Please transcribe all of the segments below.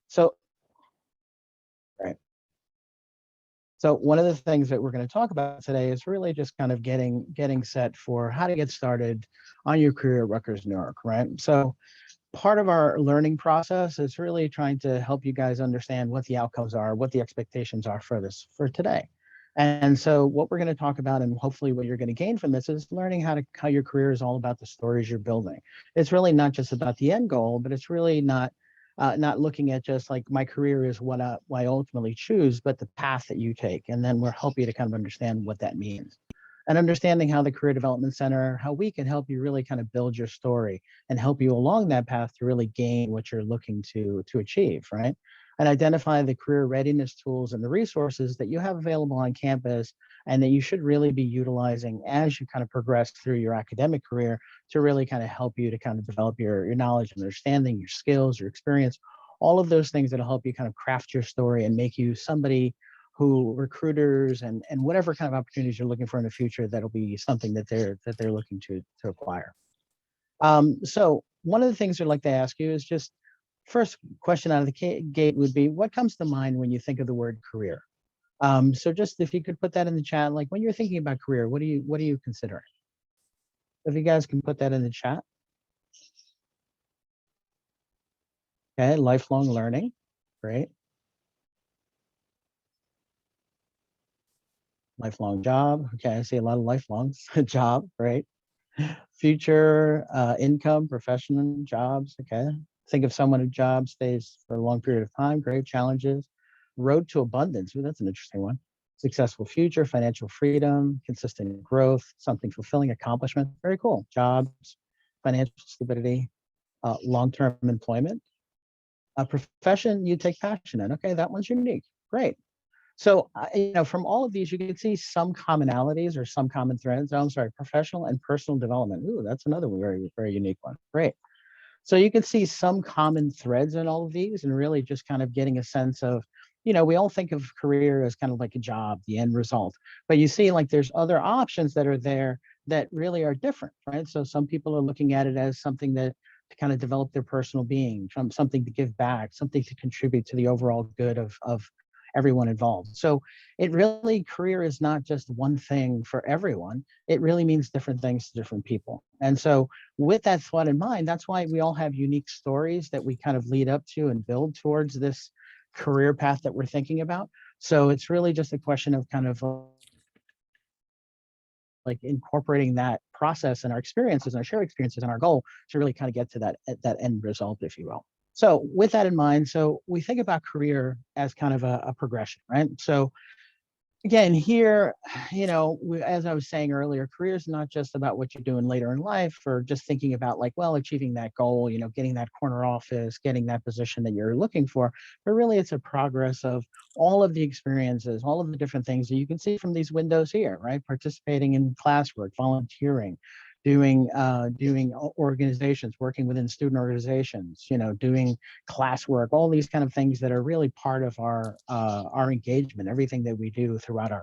So, right. So one of the things that we're going to talk about today is really just kind of getting set for how to get started on your career at Rutgers-Newark, right? So part of our learning process is really trying to help you guys understand what the outcomes are, what the expectations are for this for today. And so what we're going to talk about and hopefully what you're going to gain from this is learning how your career is all about the stories you're building. It's really not just about the end goal, but it's really not looking at just like my career is what I ultimately choose, but the path that you take. And then we'll help you to kind of understand what that means and understanding how the Career Development Center, how we can help you really kind of build your story and help you along that path to really gain what you're looking to achieve, right? And identify the career readiness tools and the resources that you have available on campus and that you should really be utilizing as you kind of progress through your academic career to really kind of help you to kind of develop your knowledge and understanding, your skills, your experience, all of those things that'll help you kind of craft your story and make you somebody who recruiters and whatever kind of opportunities you're looking for in the future, that'll be something that they're looking to acquire. So one of the things I'd like to ask you is just first question out of the gate would be, what comes to mind when you think of the word career? So just if you could put that in the chat, like when you're thinking about career, what do you consider? If you guys can put that in the chat. Okay, lifelong learning, great. Lifelong job. Okay, I see a lot of lifelongs. Job, right? Future income, professional jobs. Okay. Think of someone whose job stays for a long period of time. Great challenges. Road to abundance. Ooh, that's an interesting one. Successful future, financial freedom, consistent growth, something fulfilling, accomplishment. Very cool. Jobs, financial stability, long-term employment. A profession you take passion in. Okay, that one's unique. Great. So, from all of these, you can see some commonalities or some common threads. Oh, I'm sorry, professional and personal development. Ooh, that's another very, very unique one. Great. So you can see some common threads in all of these and really just kind of getting a sense of, we all think of career as kind of like a job, the end result. But you see like there's other options that are there that really are different, right? So some people are looking at it as something that to kind of develop their personal being, something to give back, something to contribute to the overall good of everyone involved. So it really, career is not just one thing for everyone. It really means different things to different people. And so with that thought in mind, that's why we all have unique stories that we kind of lead up to and build towards this career path that we're thinking about. So it's really just a question of kind of like incorporating that process and our experiences and our shared experiences and our goal to really kind of get to that end result, if you will. So with that in mind, so we think about career as kind of a progression, right? So again, here, as I was saying earlier, career is not just about what you're doing later in life or just thinking about like, well, achieving that goal, getting that corner office, getting that position that you're looking for. But really, it's a progress of all of the experiences, all of the different things that you can see from these windows here, right? Participating in classwork, volunteering, doing organizations, working within student organizations, doing classwork, all these kind of things that are really part of our engagement, everything that we do throughout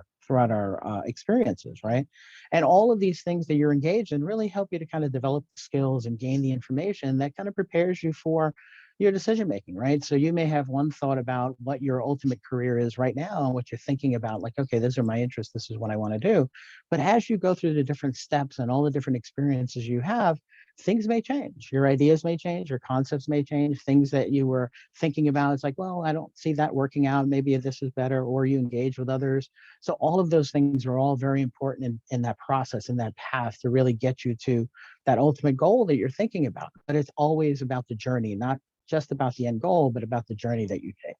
our experiences, right? And all of these things that you're engaged in really help you to kind of develop skills and gain the information that kind of prepares you for your decision making, right? So you may have one thought about what your ultimate career is right now and what you're thinking about, like, okay, these are my interests, this is what I want to do. But as you go through the different steps and all the different experiences you have, things may change. Your ideas may change, your concepts may change, things that you were thinking about. It's like, well, I don't see that working out. Maybe this is better, or you engage with others. So all of those things are all very important in that process, in that path to really get you to that ultimate goal that you're thinking about. But it's always about the journey, not just about the end goal, but about the journey that you take.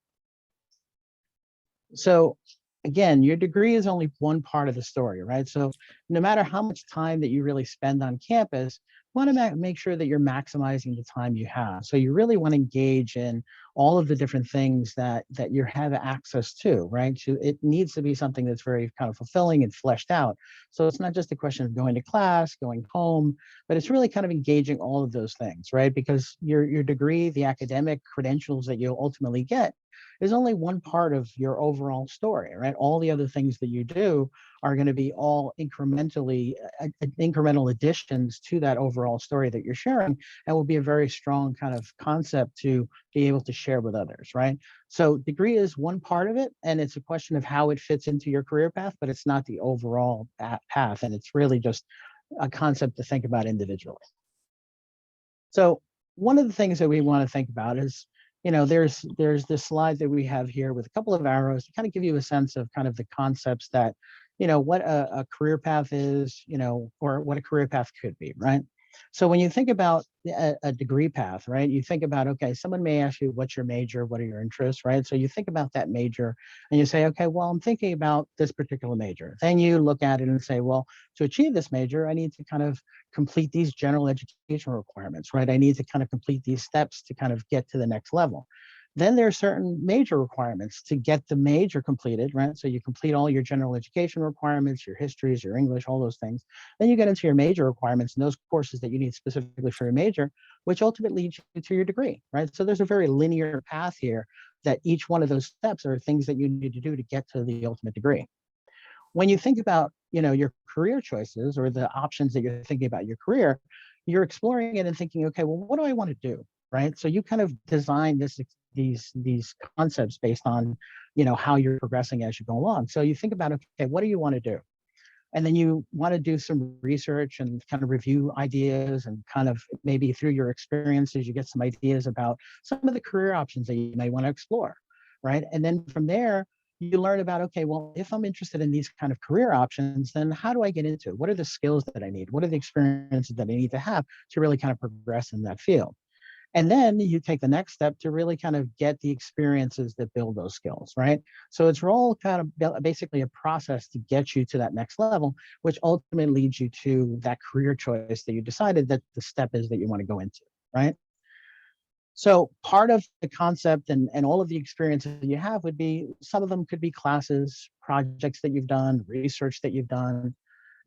So again, your degree is only one part of the story, right? So no matter how much time that you really spend on campus, you want to make sure that you're maximizing the time you have. So you really want to engage in all of the different things that you have access to, right? So it needs to be something that's very kind of fulfilling and fleshed out. So it's not just a question of going to class, going home, but it's really kind of engaging all of those things, right? Because your degree, the academic credentials that you'll ultimately get is only one part of your overall story, right? All the other things that you do are going to be all incremental additions to that overall story that you're sharing, and will be a very strong kind of concept to be able to share with others, right? So degree is one part of it, and it's a question of how it fits into your career path, but it's not the overall path, and it's really just a concept to think about individually. So one of the things that we want to think about is, there's this slide that we have here with a couple of arrows to kind of give you a sense of kind of the concepts that, what a career path is, or what a career path could be, right? So when you think about a degree path, right, you think about, okay, someone may ask you, what's your major? What are your interests, right? So you think about that major and you say, okay, well, I'm thinking about this particular major. Then you look at it and say, well, to achieve this major, I need to kind of complete these general education requirements, right? I need to kind of complete these steps to kind of get to the next level. Then there are certain major requirements to get the major completed, right? So you complete all your general education requirements, your histories, your English, all those things. Then you get into your major requirements and those courses that you need specifically for your major, which ultimately leads you to your degree, right? So there's a very linear path here that each one of those steps are things that you need to do to get to the ultimate degree. When you think about, your career choices or the options that you're thinking about your career, you're exploring it and thinking, okay, well, what do I want to do? Right. So you kind of design these concepts based on, how you're progressing as you go along. So you think about, okay, what do you want to do? And then you want to do some research and kind of review ideas, and kind of maybe through your experiences, you get some ideas about some of the career options that you may want to explore. Right. And then from there, you learn about, okay, well, if I'm interested in these kind of career options, then how do I get into it? What are the skills that I need? What are the experiences that I need to have to really kind of progress in that field? And then you take the next step to really kind of get the experiences that build those skills, right? So it's all kind of basically a process to get you to that next level, which ultimately leads you to that career choice that you decided that the step is that you want to go into, right? So part of the concept and all of the experiences that you have would be, some of them could be classes, projects that you've done, research that you've done,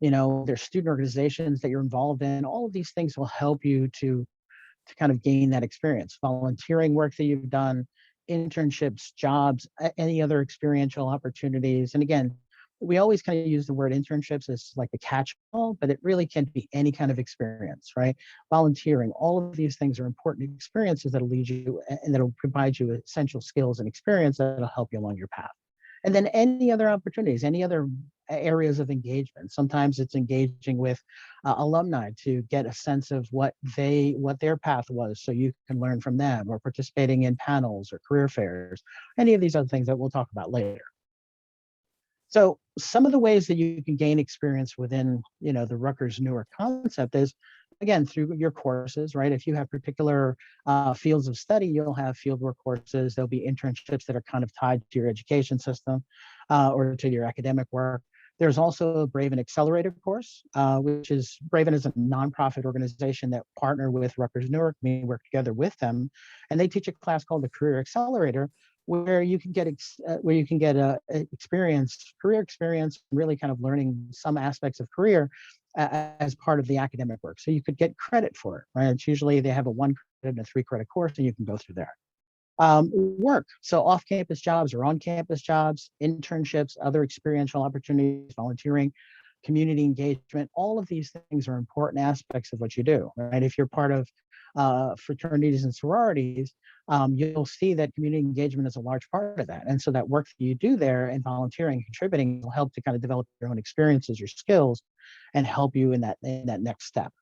there's student organizations that you're involved in. All of these things will help you to kind of gain that experience. Volunteering work that you've done, internships, jobs, any other experiential opportunities. And again, we always kind of use the word internships as like a catch-all, but it really can be any kind of experience, right? Volunteering, all of these things are important experiences that'll lead you and that'll provide you essential skills and experience that'll help you along your path. And then any other opportunities, any other areas of engagement. Sometimes it's engaging with alumni to get a sense of what their path was, so you can learn from them, or participating in panels or career fairs, any of these other things that we'll talk about later. So some of the ways that you can gain experience within, the Rutgers-Newark concept is, again, through your courses, right? If you have particular fields of study, you'll have fieldwork courses. There'll be internships that are kind of tied to your education system or to your academic work. There's also a Braven Accelerator course, which is, Braven is a nonprofit organization that partner with Rutgers-Newark. We work together with them, and they teach a class called the Career Accelerator, where you can get career experience, really kind of learning some aspects of career as part of the academic work. So you could get credit for it, right? It's usually they have a 1 credit and a 3 credit course, and you can go through there. Work, so off-campus jobs or on-campus jobs, internships, other experiential opportunities, volunteering, community engagement. All of these things are important aspects of what you do, right? If you're part of fraternities and sororities, you'll see that community engagement is a large part of that. And so that work that you do there and volunteering, contributing, will help to kind of develop your own experiences, your skills, and help you in that next step.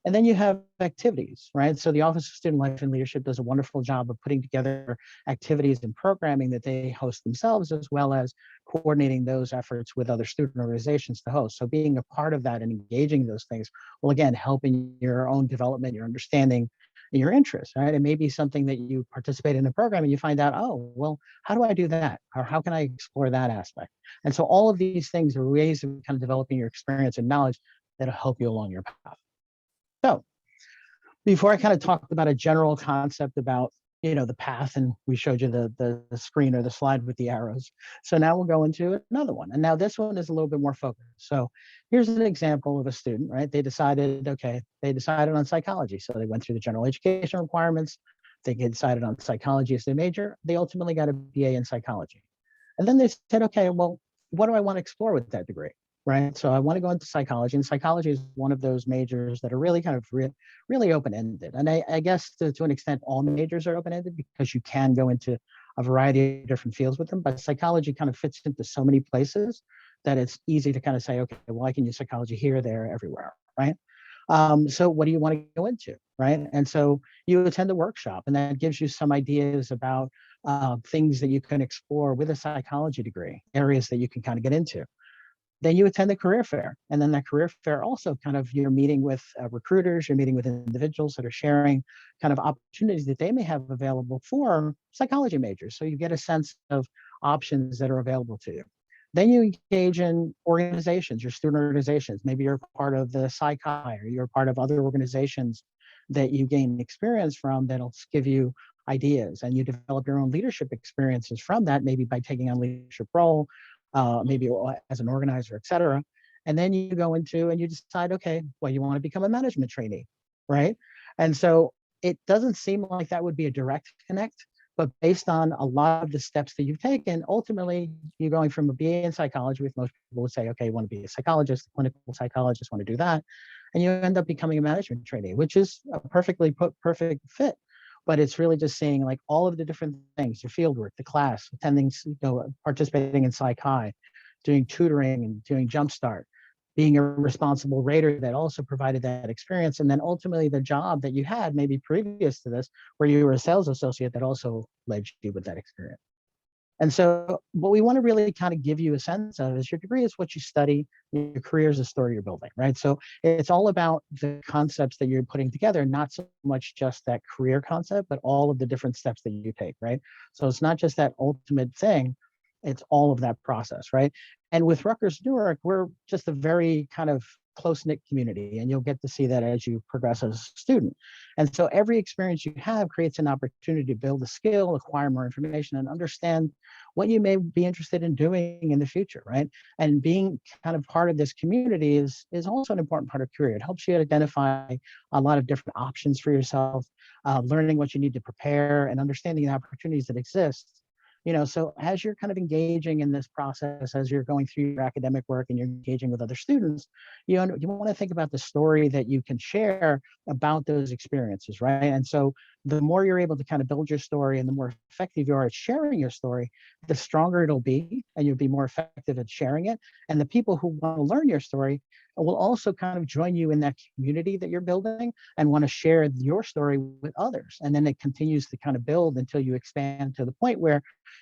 And then you have activities, right? So the Office of Student Life and Leadership does a wonderful job of putting together activities and programming that they host themselves, as well as coordinating those efforts with other student organizations to host. So being a part of that and engaging those things will, again, help in your own development, your understanding, and your interests, right? It may be something that you participate in a program and you find out, oh, well, how do I do that? Or how can I explore that aspect? And so all of these things are ways of kind of developing your experience and knowledge that'll help you along your path. So before I kind of talked about a general concept about, the path, and we showed you the screen or the slide with the arrows. So now we'll go into another one. And now this one is a little bit more focused. So here's an example of a student, right? They decided on psychology. So they went through the general education requirements. They decided on psychology as their major. They ultimately got a BA in psychology. And then they said, okay, well, what do I want to explore with that degree? right? So I want to go into psychology, and psychology is one of those majors that are really kind of really open-ended. And I guess to an extent, all majors are open-ended because you can go into a variety of different fields with them. But psychology kind of fits into so many places that it's easy to kind of say, okay, well, I can use psychology here, there, everywhere, right? So what do you want to go into, right? And so you attend a workshop, and that gives you some ideas about things that you can explore with a psychology degree, areas that you can kind of get into. Then you attend the career fair, and then that career fair also kind of you're meeting with recruiters, you're meeting with individuals that are sharing kind of opportunities that they may have available for psychology majors. So you get a sense of options that are available to you. Then you engage in organizations, your student organizations. Maybe you're part of the Psychi, or you're part of other organizations that you gain experience from that'll give you ideas, and you develop your own leadership experiences from that, maybe by taking on leadership role, maybe as an organizer, et cetera. And then you go into and you decide, okay, well, you want to become a management trainee, right? And so it doesn't seem like that would be a direct connect, but based on a lot of the steps that you've taken, ultimately you're going from a BA in psychology, which most people would say, okay, you want to be a psychologist, a clinical psychologist, want to do that. And you end up becoming a management trainee, which is a perfect fit. But it's really just seeing like all of the different things, your field work, the class, attending, participating in Psych High, doing tutoring and doing Jumpstart, being a responsible rater that also provided that experience. And then ultimately the job that you had maybe previous to this, where you were a sales associate that also led you with that experience. And so what we want to really kind of give you a sense of is your degree is what you study, your career is a story you're building, right? So it's all about the concepts that you're putting together, not so much just that career concept, but all of the different steps that you take, right? So it's not just that ultimate thing, it's all of that process, right? And with Rutgers-Newark, we're just a very kind of close-knit community, and you'll get to see that as you progress as a student. And so every experience you have creates an opportunity to build a skill, acquire more information, and understand what you may be interested in doing in the future, right? And being kind of part of this community is also an important part of career. It helps you identify a lot of different options for yourself, learning what you need to prepare, and understanding the opportunities that exist. So as you're kind of engaging in this process, as you're going through your academic work and you're engaging with other students, you want to think about the story that you can share about those experiences, right? And so the more you're able to kind of build your story and the more effective you are at sharing your story, the stronger it'll be, and you'll be more effective at sharing it. And the people who want to learn your story will also kind of join you in that community that you're building and want to share your story with others. And then it continues to kind of build until you expand to the point where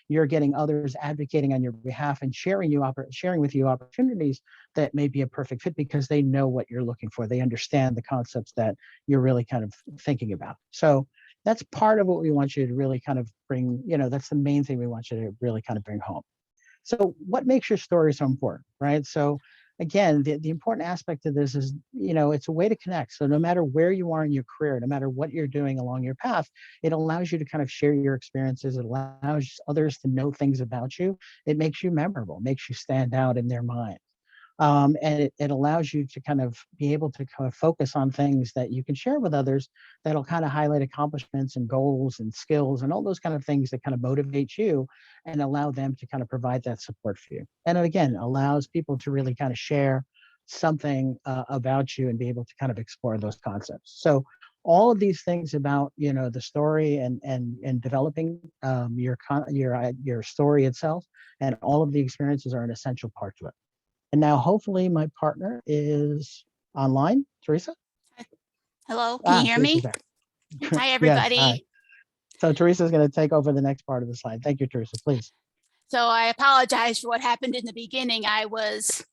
you're getting others advocating on your behalf and sharing with you opportunities that may be a perfect fit because they know what you're looking for. They understand the concepts that you're really kind of thinking about. So that's part of what we want you to really kind of bring, that's the main thing we want you to really kind of bring home. So what makes your story so important, right? So again, the important aspect of this is, it's a way to connect. So no matter where you are in your career, no matter what you're doing along your path, it allows you to kind of share your experiences. It allows others to know things about you. It makes you memorable, makes you stand out in their mind. And it allows you to kind of be able to kind of focus on things that you can share with others that'll kind of highlight accomplishments and goals and skills and all those kind of things that kind of motivate you and allow them to kind of provide that support for you. And again, allows people to really kind of share something about you and be able to kind of explore those concepts. So all of these things about the story and developing your story itself and all of the experiences are an essential part to it. And now hopefully my partner is online. Teresa? Hello, can you hear Teresa's me? there. Hi, Yes, hi. everybody. So Teresa's going to take over the next part of the slide. Thank you, Teresa, please. So I apologize for what happened in the beginning. I was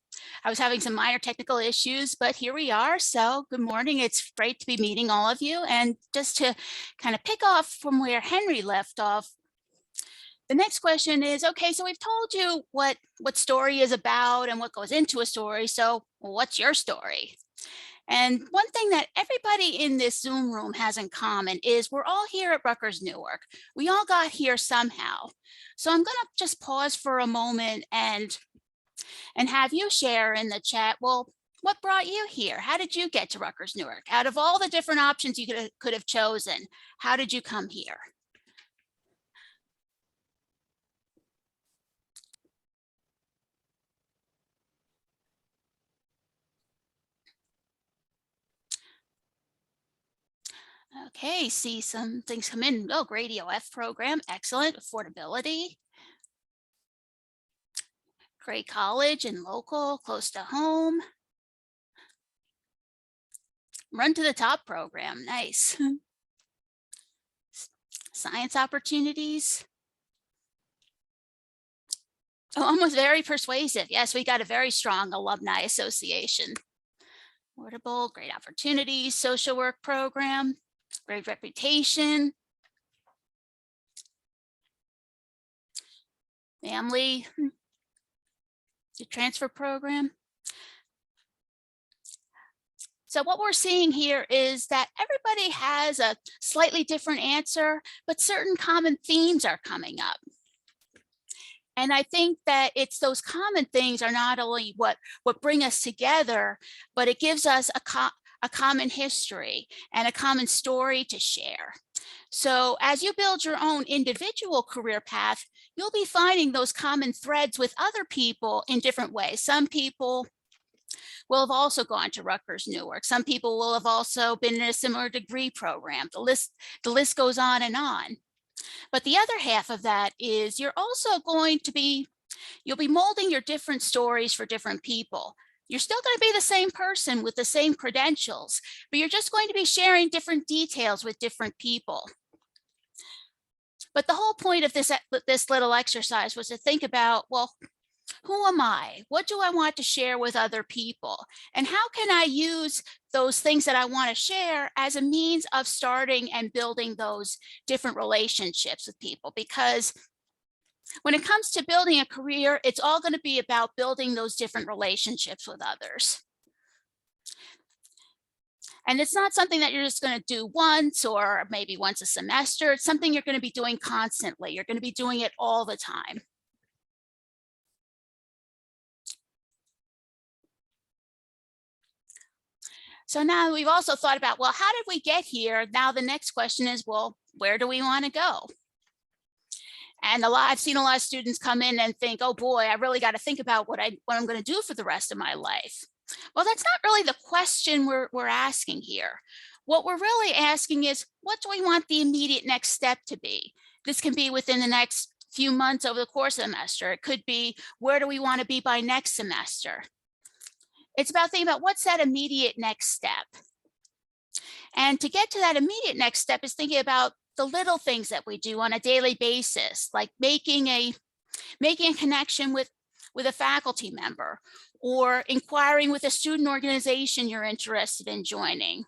having some minor technical issues, but here we are. So good morning. It's great to be meeting all of you. And just to kind of pick off from where Henry left off, the next question is, okay, so we've told you what story is about and what goes into a story. So what's your story? And one thing that everybody in this Zoom room has in common is we're all here at Rutgers-Newark. We all got here somehow. So I'm going to just pause for a moment and have you share in the chat, well, what brought you here? How did you get to Rutgers-Newark? Out of all the different options you could have chosen, how did you come here? Okay, see some things come in. Oh, great EOF program, excellent. Affordability, great college and local, close to home. Run to the top program, nice. Science opportunities. Oh, almost very persuasive. Yes, we got a very strong alumni association. Affordable, great opportunities, social work program, great reputation, family, the transfer program. So what we're seeing here is that everybody has a slightly different answer, but certain common themes are coming up. And I think that it's those common things are not only what bring us together, but it gives us a common history and a common story to share. So as you build your own individual career path, you'll be finding those common threads with other people in different ways. Some people will have also gone to Rutgers-Newark. Some people will have also been in a similar degree program. The list goes on and on. But the other half of that is you're also going to be, you'll be molding your different stories for different people. You're still going to be the same person with the same credentials, but you're just going to be sharing different details with different people. But the whole point of this little exercise was to think about, well, who am I? What do I want to share with other people? And how can I use those things that I want to share as a means of starting and building those different relationships with people? Because when it comes to building a career, it's all going to be about building those different relationships with others. And it's not something that you're just going to do once or maybe once a semester. It's something you're going to be doing constantly. You're going to be doing it all the time. So now we've also thought about, well, how did we get here? Now the next question is, well, where do we want to go? And I've seen a lot of students come in and think, oh boy, I really got to think about what I'm going to do for the rest of my life. Well, that's not really the question we're asking here. What we're really asking is, what do we want the immediate next step to be? This can be within the next few months over the course of the semester. It could be, where do we want to be by next semester? It's about thinking about what's that immediate next step. And to get to that immediate next step is thinking about the little things that we do on a daily basis, like making a connection with a faculty member, or inquiring with a student organization you're interested in joining,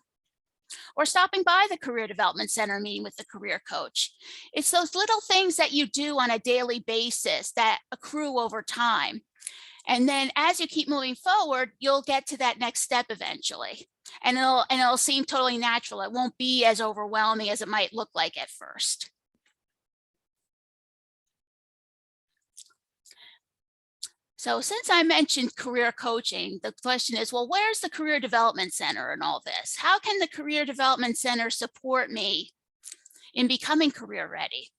or stopping by the Career Development Center meeting with the career coach. It's those little things that you do on a daily basis that accrue over time. And then as you keep moving forward, you'll get to that next step eventually. And it'll seem totally natural. It won't be as overwhelming as it might look like at first. So since I mentioned career coaching, the question is, well, where's the Career Development Center in all this? How can the Career Development Center support me in becoming career ready?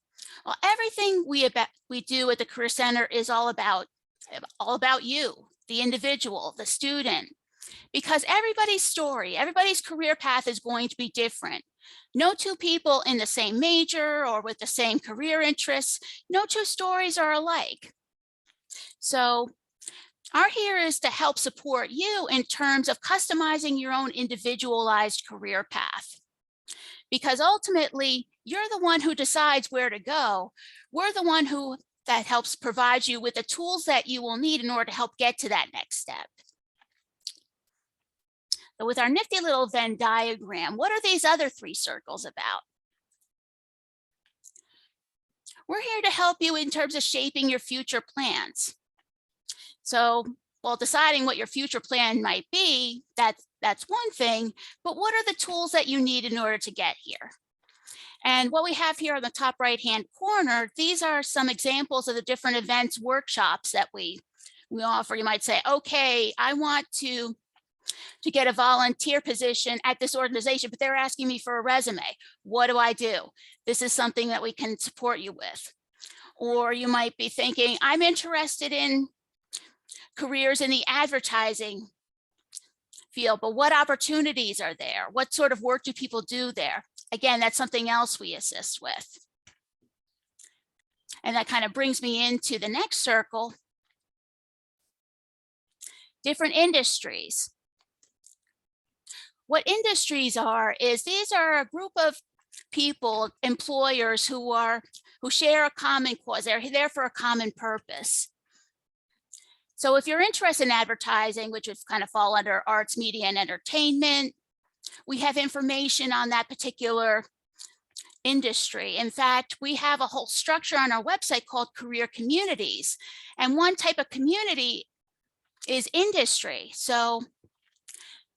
Well, everything we do at the Career Center is all about you, the individual, the student, because everybody's story, everybody's career path is going to be different. No two people in the same major or with the same career interests, no two stories are alike. So our here is to help support you in terms of customizing your own individualized career path. Because ultimately, you're the one who decides where to go. We're the one that helps provide you with the tools that you will need in order to help get to that next step. So with our nifty little Venn diagram, what are these other three circles about? We're here to help you in terms of shaping your future plans. So while deciding what your future plan might be, that's one thing, but what are the tools that you need in order to get here? And what we have here on the top right-hand corner, these are some examples of the different events, workshops that we offer. You might say, okay, I want to get a volunteer position at this organization, but they're asking me for a resume. What do I do? This is something that we can support you with. Or you might be thinking, I'm interested in careers in the advertising field, but what opportunities are there? What sort of work do people do there? again, that's something else we assist with. And that kind of brings me into the next circle, different industries. What industries are is these are a group of people, employers who share a common cause. They're there for a common purpose. So if you're interested in advertising, which would kind of fall under arts, media, and entertainment, we have information on that particular industry. In fact, we have a whole structure on our website called career communities. And one type of community is industry. So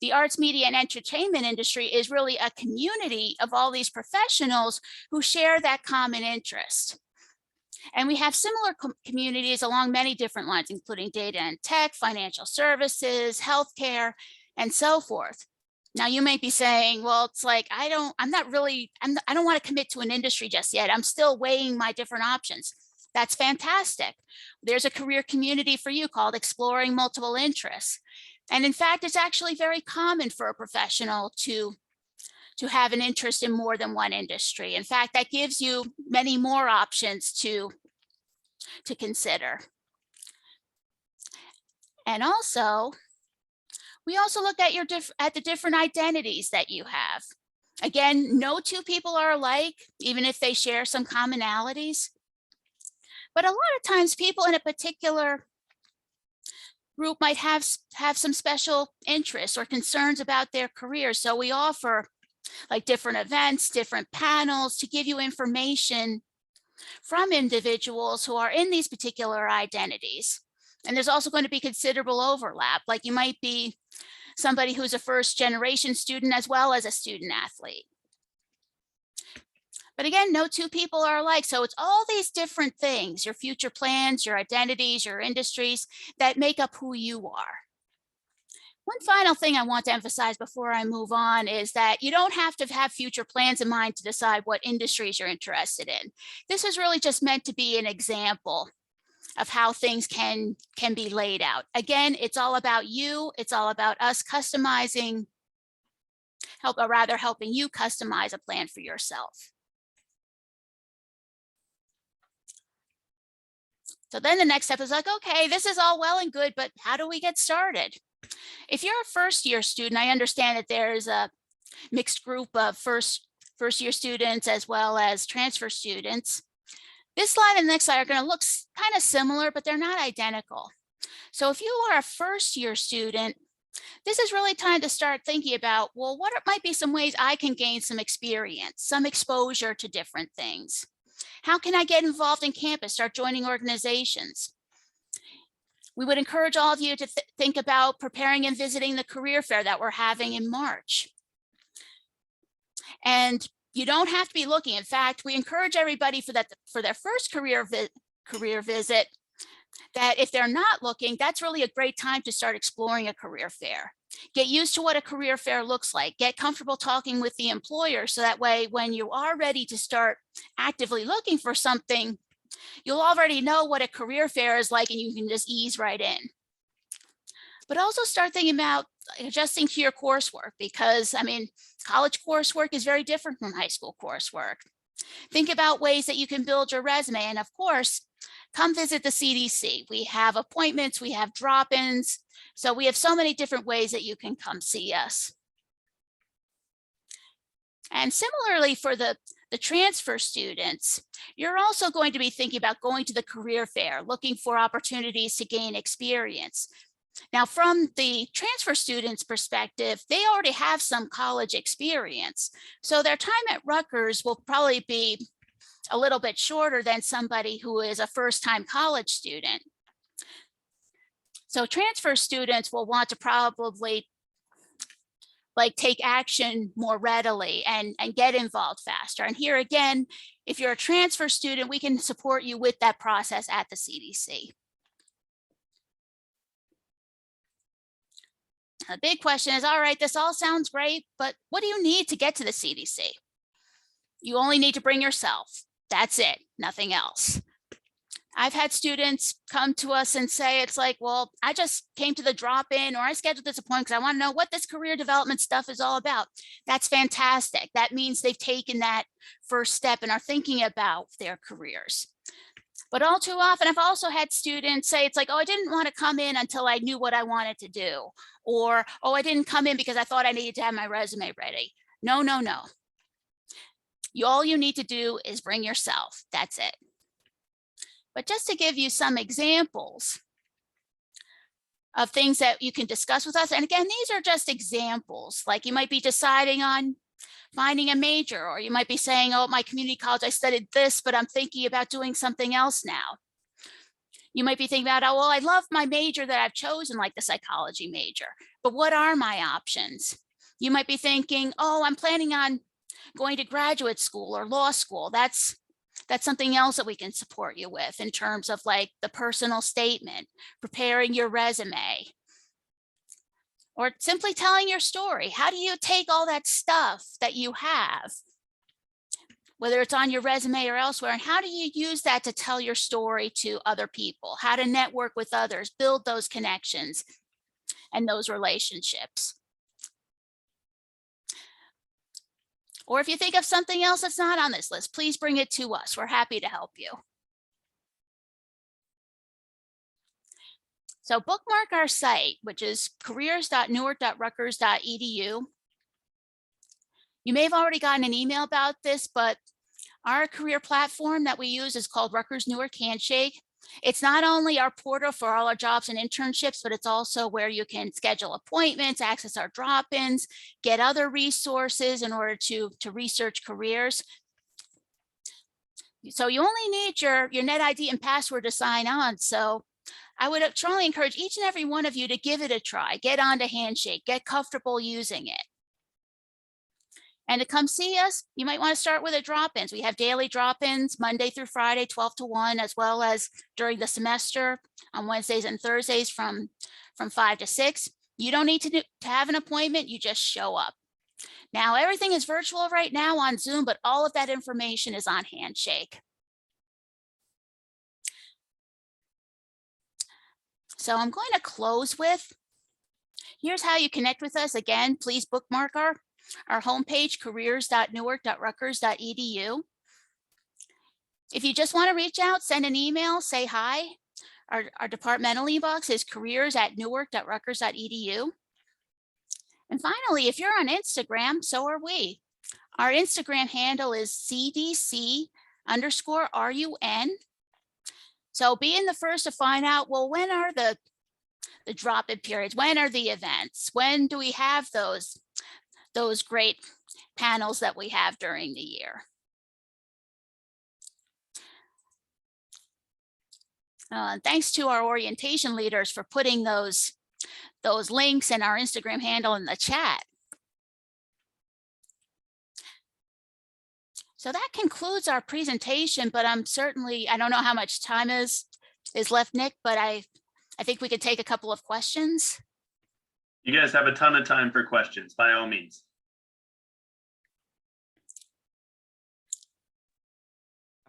the arts, media, and entertainment industry is really a community of all these professionals who share that common interest. And we have similar communities along many different lines, including data and tech, financial services, healthcare, and so forth. Now you may be saying, well, it's like, I don't want to commit to an industry just yet. I'm still weighing my different options. That's fantastic. There's a career community for you called Exploring Multiple Interests. And in fact, it's actually very common for a professional to have an interest in more than one industry. In fact, that gives you many more options to consider. And also, we also look at the different identities that you have. Again, no two people are alike, even if they share some commonalities. But a lot of times people in a particular group might have some special interests or concerns about their career. So we offer like different events, different panels to give you information from individuals who are in these particular identities. And there's also going to be considerable overlap. Like you might be somebody who's a first generation student as well as a student athlete. But again, no two people are alike. So it's all these different things, your future plans, your identities, your industries that make up who you are. One final thing I want to emphasize before I move on is that you don't have to have future plans in mind to decide what industries you're interested in. This is really just meant to be an example of how things can be laid out. Again, it's all about you. It's all about us customizing, helping you customize a plan for yourself. So then the next step is like, okay, this is all well and good, but how do we get started? If you're a first year student, I understand that there's a mixed group of first year students as well as transfer students. This slide and the next slide are going to look kind of similar, but they're not identical. So if you are a first year student, this is really time to start thinking about, well, what might be some ways I can gain some experience, some exposure to different things? How can I get involved in campus, start joining organizations? We would encourage all of you to think about preparing and visiting the career fair that we're having in March. And you don't have to be looking. In fact, we encourage everybody for their first career visit, that if they're not looking, that's really a great time to start exploring a career fair. Get used to what a career fair looks like. Get comfortable talking with the employer so that way when you are ready to start actively looking for something, you'll already know what a career fair is like and you can just ease right in. But also start thinking about adjusting to your coursework because, I mean, college coursework is very different from high school coursework. Think about ways that you can build your resume. And of course, come visit the CDC. We have appointments, we have drop-ins. So we have so many different ways that you can come see us. And similarly for the transfer students, you're also going to be thinking about going to the career fair, looking for opportunities to gain experience. Now, from the transfer students' perspective, they already have some college experience. So their time at Rutgers will probably be a little bit shorter than somebody who is a first-time college student. So transfer students will want to probably take action more readily and get involved faster. And here again, if you're a transfer student, we can support you with that process at the CDC. The big question is, all right, this all sounds great, but what do you need to get to the CDC? You only need to bring yourself. That's it, nothing else. I've had students come to us and say, it's like, well, I just came to the drop-in, or I scheduled this appointment because I want to know what this career development stuff is all about. That's fantastic. That means they've taken that first step and are thinking about their careers. But all too often, I've also had students say, it's like, oh, I didn't want to come in until I knew what I wanted to do. Or, oh, I didn't come in because I thought I needed to have my resume ready. No, no, no. All you need to do is bring yourself. That's it. But just to give you some examples of things that you can discuss with us. And again, these are just examples. Like you might be deciding on finding a major, or you might be saying, oh, at my community college, I studied this, but I'm thinking about doing something else now. You might be thinking about, oh, well, I love my major that I've chosen, like the psychology major, but what are my options? You might be thinking, oh, I'm planning on going to graduate school or law school. That's something else that we can support you with in terms of like the personal statement, preparing your resume, or simply telling your story. How do you take all that stuff that you have, whether it's on your resume or elsewhere, and how do you use that to tell your story to other people, how to network with others, build those connections and those relationships? Or if you think of something else that's not on this list, please bring it to us. We're happy to help you. So bookmark our site, which is careers.newark.rutgers.edu. You may have already gotten an email about this, but our career platform that we use is called Rutgers-Newark Handshake. It's not only our portal for all our jobs and internships, but it's also where you can schedule appointments, access our drop-ins, get other resources in order to research careers. So you only need your net ID and password to sign on. So I would strongly encourage each and every one of you to give it a try, get onto Handshake, get comfortable using it. And to come see us, you might want to start with a drop-ins. We have daily drop-ins Monday through Friday, 12 to 1, as well as during the semester on Wednesdays and Thursdays from 5 to 6. You don't need to have an appointment, you just show up. Now, everything is virtual right now on Zoom, but all of that information is on Handshake. So I'm going to close with, here's how you connect with us. Again, please bookmark our homepage, careers.newark.rutgers.edu. If you just want to reach out, send an email, say hi. Our departmental inbox is careers@newark.rutgers.edu. And finally, if you're on Instagram, so are we. Our Instagram handle is CDC_RUN. So being the first to find out, well, when are the drop-in periods? When are the events? When do we have those great panels that we have during the year? Thanks to our orientation leaders for putting those links and our Instagram handle in the chat. So that concludes our presentation, but I don't know how much time is left, Nick, but I think we could take a couple of questions. You guys have a ton of time for questions, by all means.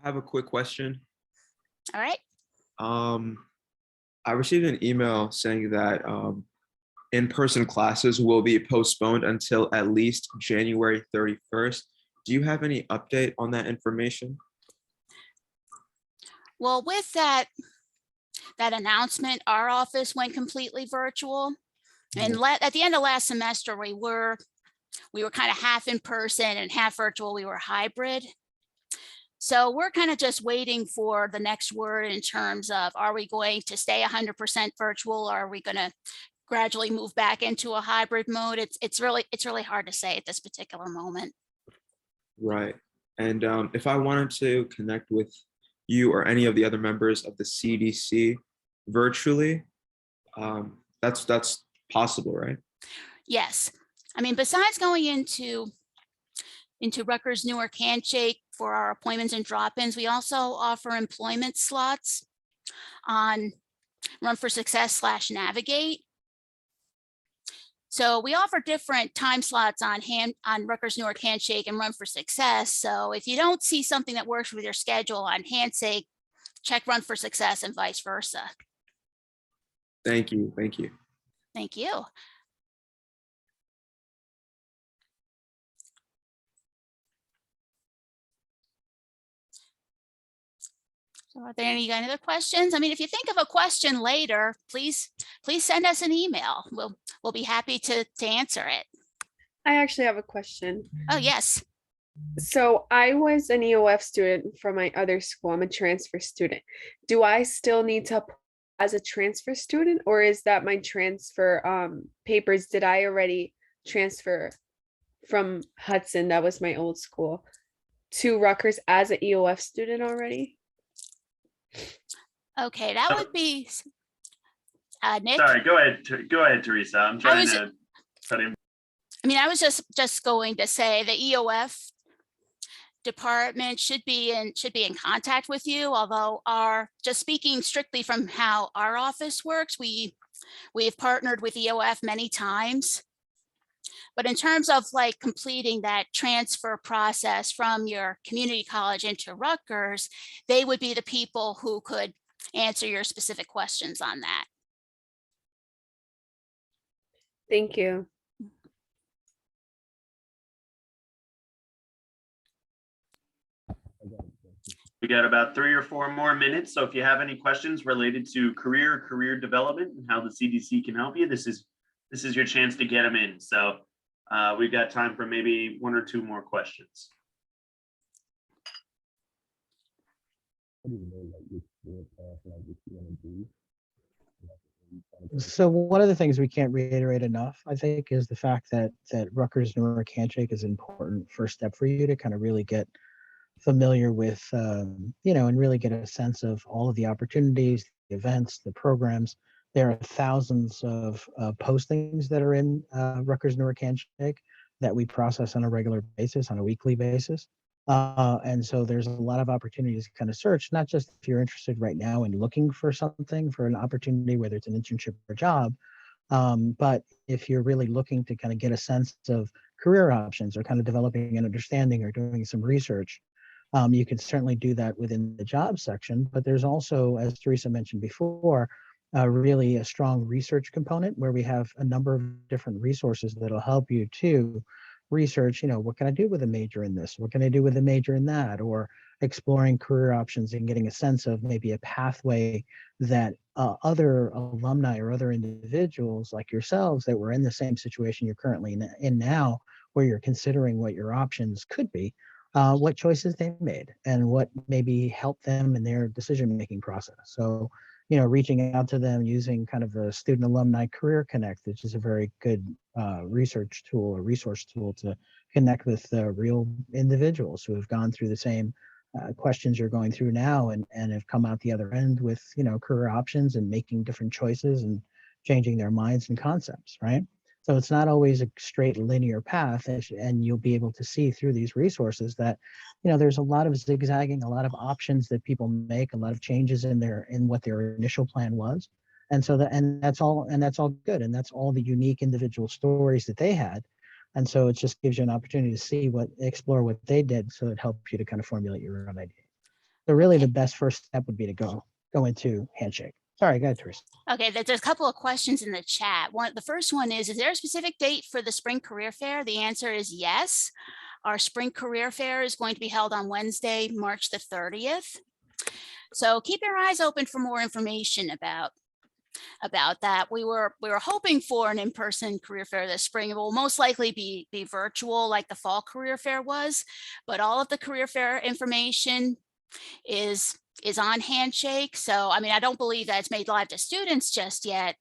I have a quick question. All right. I received an email saying that in-person classes will be postponed until at least January 31st. Do you have any update on that information? Well, with that announcement, our office went completely virtual. And at the end of last semester, we were kind of half in person and half virtual. We were hybrid. So we're kind of just waiting for the next word in terms of, are we going to stay 100% virtual, or are we going to gradually move back into a hybrid mode? It's really hard to say at this particular moment. Right. And if I wanted to connect with you or any of the other members of the CDC virtually, that's possible, right? Yes. I mean, besides going into Rutgers-Newark Handshake for our appointments and drop-ins, we also offer employment slots on Run for Success/Navigate. So we offer different time slots on Rutgers-Newark Handshake and Run for Success. So if you don't see something that works with your schedule on Handshake, check Run for Success and vice versa. Thank you. Thank you. Thank you. So are there any other questions? I mean, if you think of a question later, please send us an email. We'll be happy to answer it. I actually have a question. Oh, yes. So I was an EOF student from my other school. I'm a transfer student. Do I still need to apply as a transfer student, or is that my transfer papers? Did I already transfer from Hudson, that was my old school, to Rutgers as an EOF student already? Okay, that would be Nick. Sorry, go ahead, Teresa. I'm trying to cut in. I mean, I was just going to say the EOF department should be in contact with you, although just speaking strictly from how our office works, we have partnered with EOF many times. But in terms of like completing that transfer process from your community college into Rutgers, they would be the people who could answer your specific questions on that. Thank you. We got about 3 or 4 more minutes. So if you have any questions related to career development and how the CDC can help you, this is your chance to get them in. So we've got time for maybe 1 or 2 more questions. So one of the things we can't reiterate enough, I think, is the fact that Rutgers-Newark handshake is an important first step for you to kind of really get familiar with, and really get a sense of all of the opportunities, the events, the programs. There are thousands of postings that are in Rutgers-Newark handshake that we process on a regular basis, on a weekly basis. And so there's a lot of opportunities to kind of search, not just if you're interested right now in looking for something, for an opportunity, whether it's an internship or job, but if you're really looking to kind of get a sense of career options or kind of developing an understanding or doing some research, you can certainly do that within the job section. But there's also, as Teresa mentioned before, really a strong research component where we have a number of different resources that'll help you to research, what can I do with a major in this? What can I do with a major in that? Or exploring career options and getting a sense of maybe a pathway that other alumni or other individuals like yourselves that were in the same situation you're currently in now, where you're considering what your options could be, what choices they made and what maybe helped them in their decision-making process. So, reaching out to them using kind of a Student Alumni Career Connect, which is a very good research tool or resource tool to connect with real individuals who have gone through the same questions you're going through now and have come out the other end with, career options and making different choices and changing their minds and concepts, right? So it's not always a straight linear path, and you'll be able to see through these resources that, there's a lot of zigzagging, a lot of options that people make, a lot of changes in what their initial plan was. And so that's all good. And that's all the unique individual stories that they had. And so it just gives you an opportunity to explore what they did. So it helps you to kind of formulate your own idea. So really the best first step would be to go into handshake. Sorry, go ahead, Teresa. Okay, there's a couple of questions in the chat. The first one is there a specific date for the Spring Career Fair? The answer is yes. Our Spring Career Fair is going to be held on Wednesday, March the 30th. So keep your eyes open for more information about that. We were hoping for an in-person career fair this spring. It will most likely be virtual like the fall career fair was, but all of the career fair information is on handshake. So, I mean, I don't believe that it's made live to students just yet,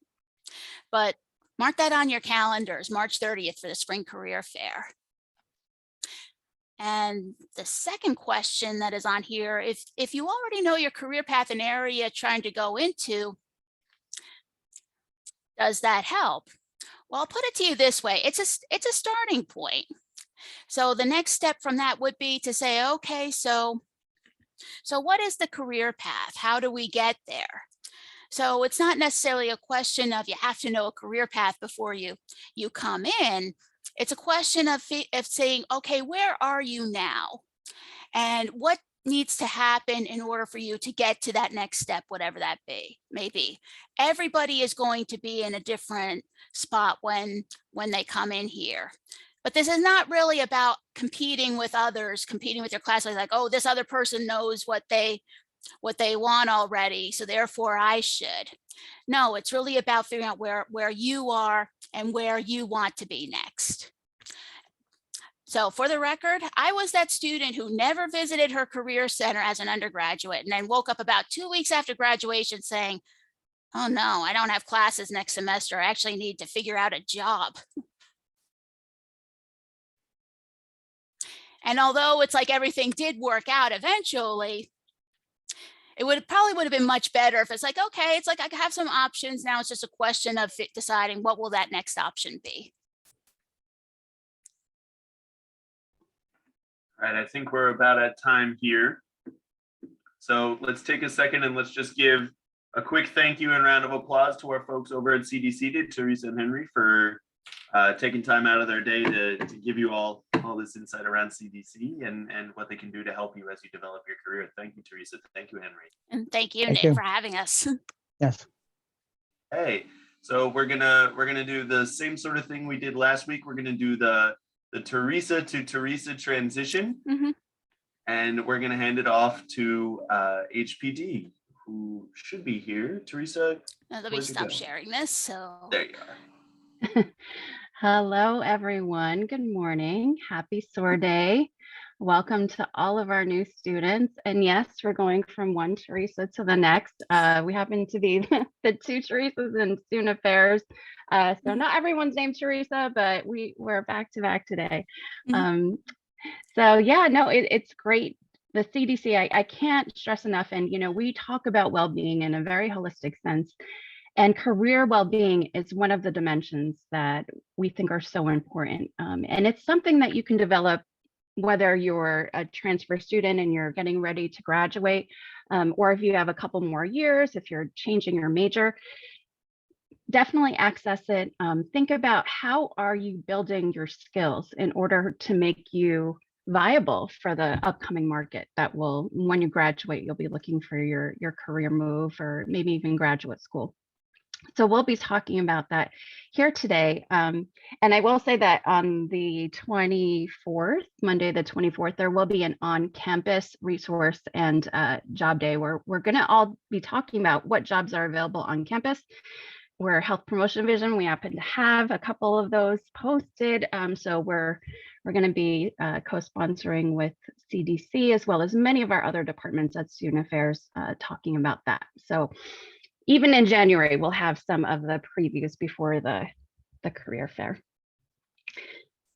but mark that on your calendars, March 30th for the Spring Career Fair. And the second question that is on here, if you already know your career path and area trying to go into, does that help? Well, I'll put it to you this way. It's a starting point. So the next step from that would be to say, okay, so what is the career path? How do we get there? So it's not necessarily a question of you have to know a career path before you come in. It's a question of saying, okay, where are you now? And what needs to happen in order for you to get to that next step, whatever that may be. Everybody is going to be in a different spot when they come in here. But this is not really about competing with others, competing with your classmates, like, oh, this other person knows what they want already, so therefore I should. No, it's really about figuring out where you are and where you want to be next. So for the record, I was that student who never visited her career center as an undergraduate and then woke up about 2 weeks after graduation saying, oh no, I don't have classes next semester. I actually need to figure out a job. And although it's like everything did work out eventually, it probably would have been much better if it's like, okay, it's like I have some options. Now it's just a question of deciding what will that next option be. All right, I think we're about at time here. So let's take a second and let's just give a quick thank you and round of applause to our folks over at CDC, to Teresa and Henry, for taking time out of their day to give you all this insight around CDC and what they can do to help you as you develop your career. Thank you, Teresa. Thank you, Henry. And thank you, Thank Nick, you. for having us. Yes. Hey, so we're gonna do the same sort of thing we did last week. We're gonna do the Teresa to Teresa transition. Mhm. And we're gonna hand it off to HPD, who should be here. Teresa, Now, let me where'd you stop go? sharing this. So There you are. Hello, everyone. Good morning. Happy SOAR Day. Welcome to all of our new students. And yes, we're going from one Teresa to the next. We happen to be the two Teresas in student affairs. So not everyone's named Teresa, but we're back to back today. So yeah, no, it's great. The CDC, I can't stress enough. And, we talk about well-being in a very holistic sense. And career well-being is one of the dimensions that we think are so important. And it's something that you can develop whether you're a transfer student and you're getting ready to graduate, or if you have a couple more years, if you're changing your major, definitely access it. Think about how are you building your skills in order to make you viable for the upcoming market that will, when you graduate, you'll be looking for your career move or maybe even graduate school. So we'll be talking about that here today. And I will say that on the 24th, Monday, the 24th, there will be an on-campus resource and job day where we're going to all be talking about what jobs are available on campus. We're Health Promotion Division. We happen to have a couple of those posted. So we're going to be co-sponsoring with CDC as well as many of our other departments at Student Affairs talking about that. So even in January, we'll have some of the previews before the career fair.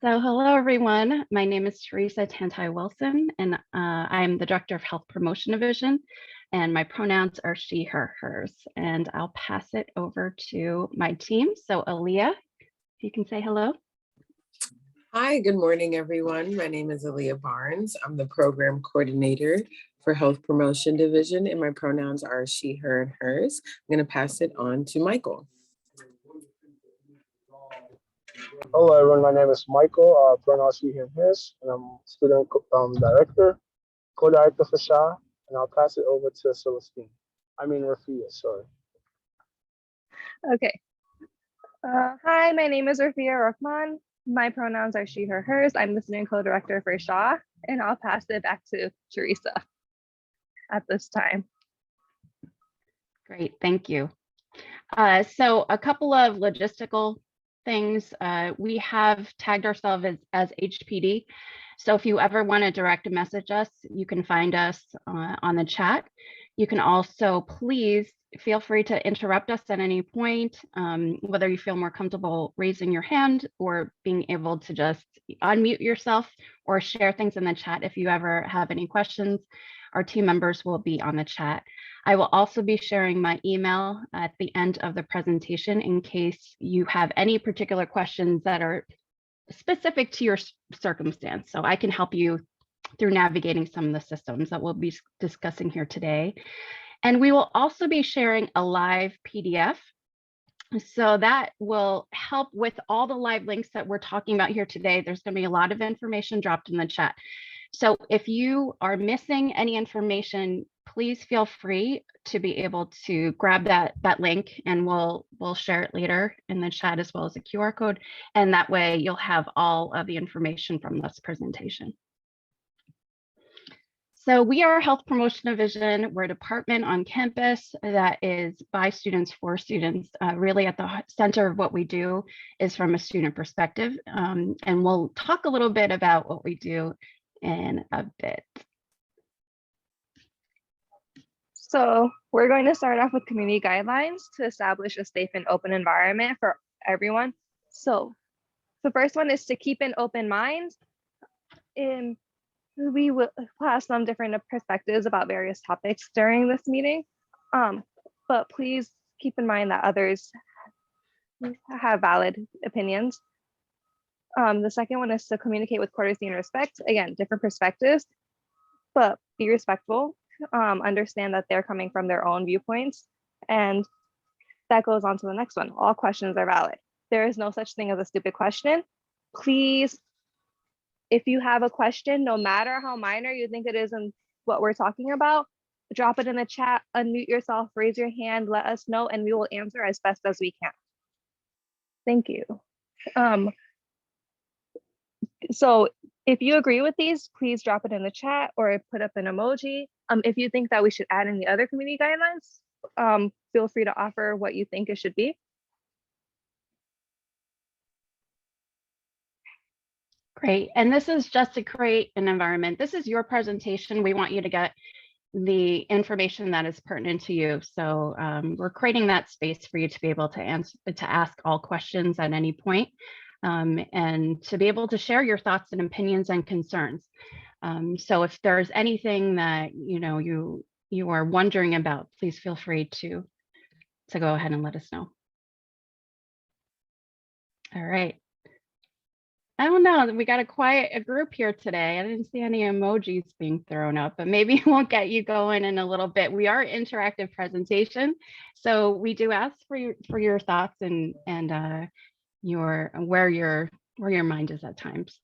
So hello, everyone. My name is Teresa Tantai-Wilson, and I'm the Director of Health Promotion Division, and my pronouns are she, her, hers. And I'll pass it over to my team. So Aaliyah, if you can say hello. Hi, good morning, everyone. My name is Aaliyah Barnes. I'm the Program Coordinator for Health Promotion Division, and my pronouns are she, her, and hers. I'm going to pass it on to Michael. Hello, everyone. My name is Michael, pronouns she, him, his, and I'm student director, co-director for SHA, and I'll pass it over to Celestine. Rafia, sorry. Okay. Hi, my name is Rafia Rahman. My pronouns are she, her, hers. I'm the student co-director for SHA, and I'll pass it back to Teresa at this time. Great, thank you. So a couple of logistical things. We have tagged ourselves as HPD. So if you ever want to direct message us, you can find us on the chat. You can also please feel free to interrupt us at any point, whether you feel more comfortable raising your hand or being able to just unmute yourself or share things in the chat if you ever have any questions. Our team members will be on the chat. I will also be sharing my email at the end of the presentation in case you have any particular questions that are specific to your circumstance. So I can help you through navigating some of the systems that we'll be discussing here today. And we will also be sharing a live PDF. So that will help with all the live links that we're talking about here today. There's going to be a lot of information dropped in the chat. So if you are missing any information, please feel free to be able to grab that link, and we'll share it later in the chat as well as a QR code. And that way you'll have all of the information from this presentation. So we are a Health Promotion Division. We're a department on campus that is by students for students. Really at the center of what we do is from a student perspective. And we'll talk a little bit about what we do in a bit. So we're going to start off with community guidelines to establish a safe and open environment for everyone. So the first one is to keep an open mind. We will have some different perspectives about various topics during this meeting, but please keep in mind that others have valid opinions. The second one is to communicate with courtesy and respect. Again, different perspectives, but be respectful. Understand that they're coming from their own viewpoints, and that goes on to the next one. All questions are valid. There is no such thing as a stupid question. Please, if you have a question, no matter how minor you think it is in what we're talking about, drop it in the chat, unmute yourself, raise your hand, let us know, and we will answer as best as we can. Thank you. So if you agree with these, please drop it in the chat or put up an emoji. If you think that we should add any other community guidelines, feel free to offer what you think it should be. Great. And this is just to create an environment. This is your presentation. We want you to get the information that is pertinent to you. So we're creating that space for you to be able to ask all questions at any point, and to be able to share your thoughts and opinions and concerns. So if there's anything that you are wondering about, please feel free to go ahead and let us know. All right. I don't know, we got a group here today. I didn't see any emojis being thrown up, but maybe we'll get you going in a little bit. We are an interactive presentation, so we do ask for your thoughts and where your mind is at times.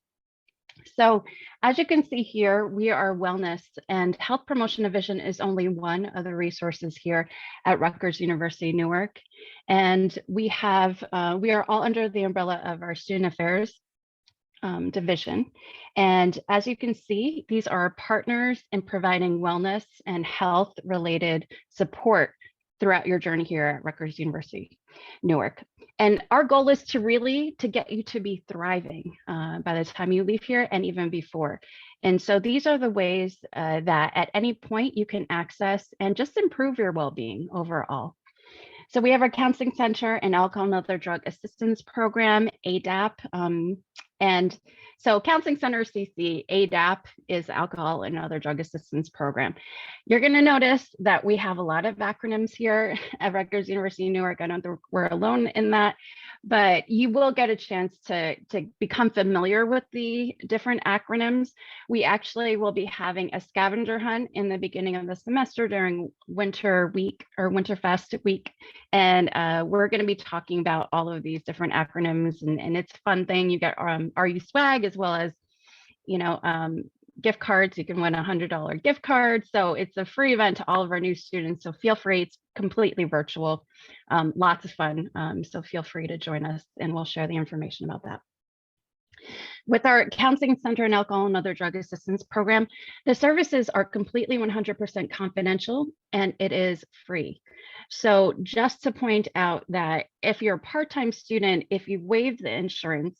So as you can see here, we are wellness, and Health Promotion Division is only one of the resources here at Rutgers-Newark. And we are all under the umbrella of our Student Affairs division. And as you can see, these are partners in providing wellness and health related support throughout your journey here at Rutgers-Newark. And our goal is to get you to be thriving by the time you leave here and even before. And so these are the ways that at any point you can access and just improve your well-being overall. So we have our Counseling Center and Alcohol and Other Drug Assistance Program, ADAP. And so Counseling Center CC, ADAP is Alcohol and Other Drug Assistance Program. You're going to notice that we have a lot of acronyms here at Rutgers-Newark. I don't think we're alone in that, but you will get a chance to become familiar with the different acronyms. We actually will be having a scavenger hunt in the beginning of the semester during Winter Week or Winterfest week. And we're going to be talking about all of these different acronyms, and it's a fun thing. You get RU swag as well as, gift cards. You can win a $100 gift card. So it's a free event to all of our new students. So feel free, it's completely virtual, lots of fun. So feel free to join us and we'll share the information about that. With our Counseling Center and Alcohol and Other Drug Assistance Program, the services are completely 100% confidential and it is free. So just to point out that if you're a part-time student, if you waive the insurance,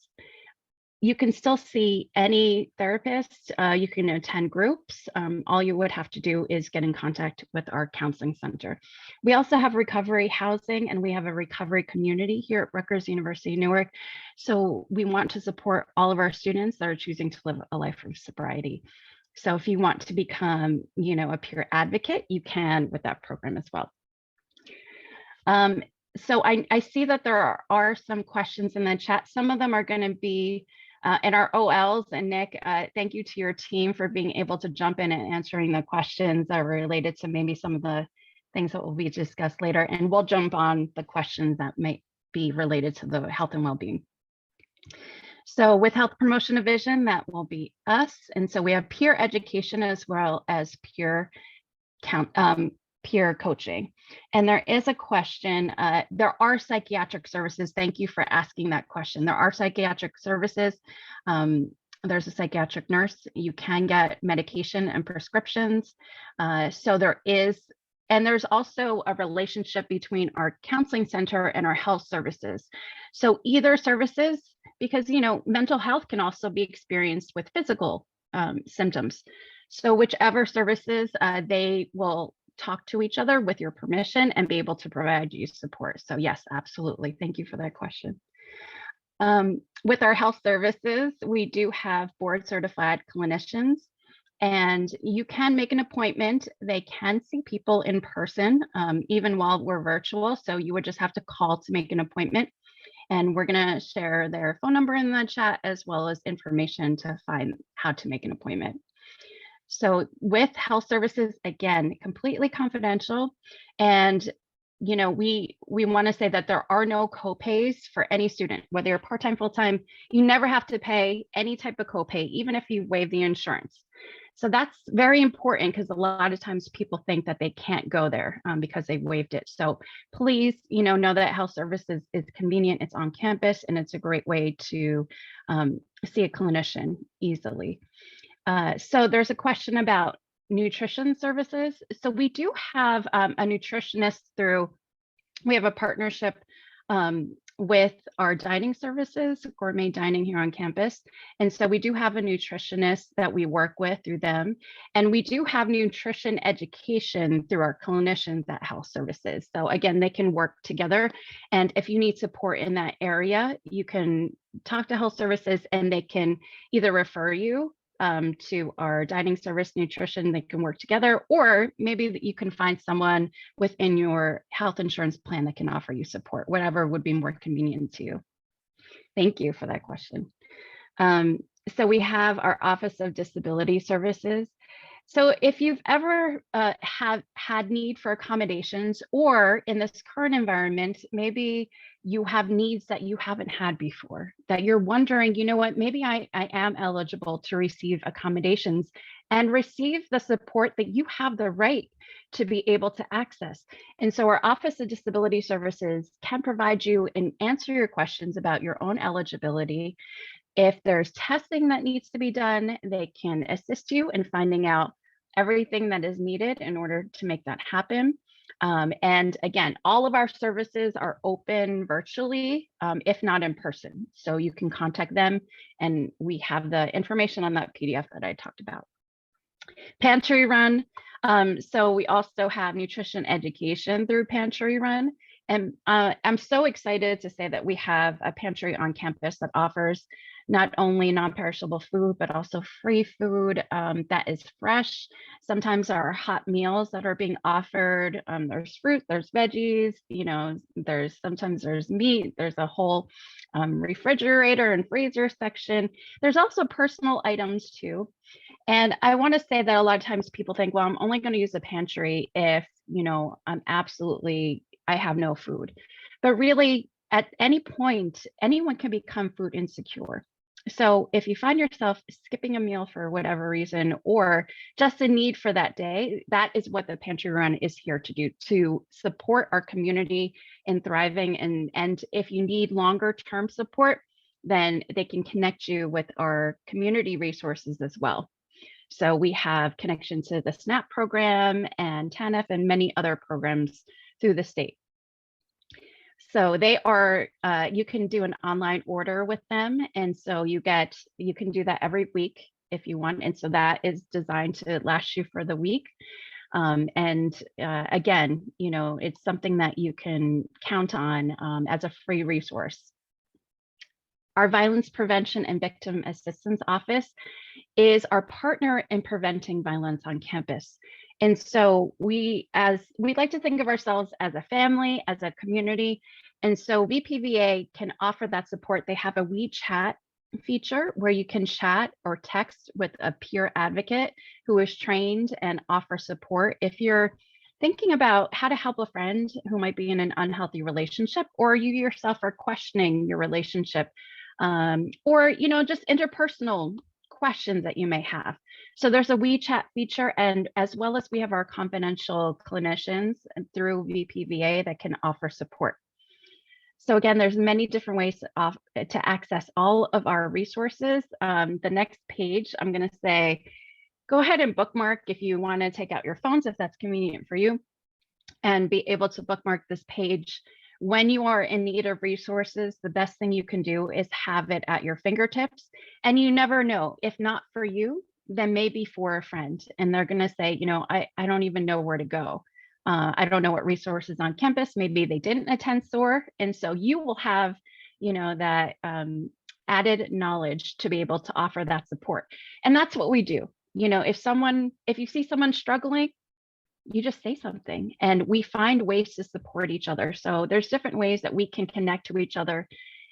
you can still see any therapist, you can attend groups. All you would have to do is get in contact with our counseling center. We also have recovery housing and we have a recovery community here at Rutgers-Newark. So we want to support all of our students that are choosing to live a life of sobriety. So if you want to become, a peer advocate, you can with that program as well. So I see that there are some questions in the chat. Some of them are going to be and our OLs, and Nick, thank you to your team for being able to jump in and answering the questions that are related to maybe some of the things that will be discussed later. And we'll jump on the questions that might be related to the health and well-being. So with health promotion division, that will be us. And so we have peer education as well as peer coaching. And there is a question, there are psychiatric services. Thank you for asking that question. There are psychiatric services. There's a psychiatric nurse. You can get medication and prescriptions. So there is, and there's also a relationship between our counseling center and our health services. So either services, because mental health can also be experienced with physical symptoms. So whichever services, they will talk to each other with your permission and be able to provide you support. So yes, absolutely. Thank you for that question. With our health services, we do have board certified clinicians, and you can make an appointment. They can see people in person, even while we're virtual. So you would just have to call to make an appointment. And we're going to share their phone number in the chat as well as information to find how to make an appointment. So with health services, again, completely confidential. And we want to say that there are no copays for any student, whether you're part-time, full-time. You never have to pay any type of copay, even if you waive the insurance. So that's very important, because a lot of times people think that they can't go there because they waived it. So please, know that health services is convenient. It's on campus, and it's a great way to see a clinician easily. So there's a question about nutrition services. So we do have a nutritionist we have a partnership with our dining services, gourmet dining here on campus. And so we do have a nutritionist that we work with through them. And we do have nutrition education through our clinicians at health services. So again, they can work together. And if you need support in that area, you can talk to health services, and they can either refer you to our dining service nutrition. They can work together, or maybe you can find someone within your health insurance plan that can offer you support, whatever would be more convenient to you. Thank you for that question. So we have our Office of Disability Services. So if you've ever had need for accommodations, or in this current environment, maybe you have needs that you haven't had before, that you're wondering, what, maybe I am eligible to receive accommodations and receive the support that you have the right to be able to access. And so our Office of Disability Services can provide you and answer your questions about your own eligibility. If there's testing that needs to be done, they can assist you in finding out everything that is needed in order to make that happen. And again, all of our services are open virtually, if not in person. So you can contact them, and we have the information on that PDF that I talked about. Pantry Run. So we also have nutrition education through Pantry Run. And I'm so excited to say that we have a pantry on campus that offers not only non-perishable food, but also free food that is fresh. Sometimes there are hot meals that are being offered. There's fruit, there's veggies, sometimes there's meat, there's a whole refrigerator and freezer section. There's also personal items too. And I want to say that a lot of times people think, well, I'm only going to use the pantry if, I have no food. But really, at any point, anyone can become food insecure. So if you find yourself skipping a meal for whatever reason, or just a need for that day, that is what the Pantry Run is here to do, to support our community in thriving. And if you need longer term support, then they can connect you with our community resources as well. So we have connection to the SNAP program and TANF and many other programs through the state. So they are, you can do an online order with them. And so you can do that every week if you want. And so that is designed to last you for the week. Again, it's something that you can count on as a free resource. Our Violence Prevention and Victim Assistance Office is our partner in preventing violence on campus. And so we like to think of ourselves as a family, as a community. And so VPVA can offer that support. They have a WeChat feature where you can chat or text with a peer advocate who is trained and offer support. If you're thinking about how to help a friend who might be in an unhealthy relationship, or you yourself are questioning your relationship, or, just interpersonal questions that you may have. So there's a WeChat feature, and as well as we have our confidential clinicians through VPVA that can offer support. So again, there's many different ways to access all of our resources. The next page, I'm going to say, go ahead and bookmark if you want to take out your phones, if that's convenient for you, and be able to bookmark this page. When you are in need of resources, the best thing you can do is have it at your fingertips. And you never know, if not for you, then maybe for a friend. And they're going to say, I don't even know where to go. I don't know what resources on campus. Maybe they didn't attend SOAR. And so you will have, that added knowledge to be able to offer that support. And that's what we do. If you see someone struggling, you just say something, and we find ways to support each other. So there's different ways that we can connect to each other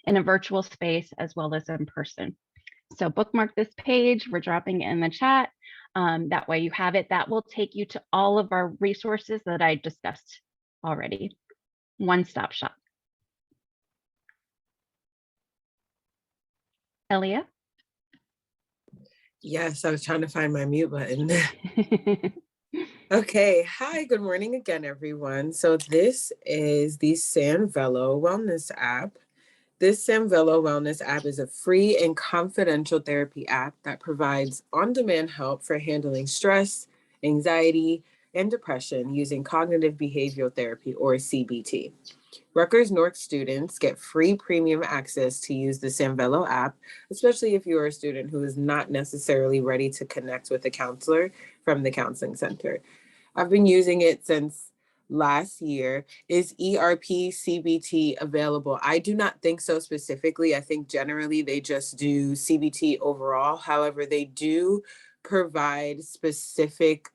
in a virtual space as well as in person. So bookmark this page. We're dropping it in the chat. That way you have it. That will take you to all of our resources that I discussed already. One-stop shop. Elia? Yes, I was trying to find my mute button. Okay, hi, good morning again, everyone. So this is the Sanvello Wellness app. This Sanvello Wellness app is a free and confidential therapy app that provides on-demand help for handling stress, anxiety, and depression using cognitive behavioral therapy, or CBT. Rutgers-Newark students get free premium access to use the Sanvello app, especially if you are a student who is not necessarily ready to connect with a counselor from the counseling center. I've been using it since last year. Is ERP CBT available? I do not think so specifically. I think generally they just do CBT overall. However, they do provide specific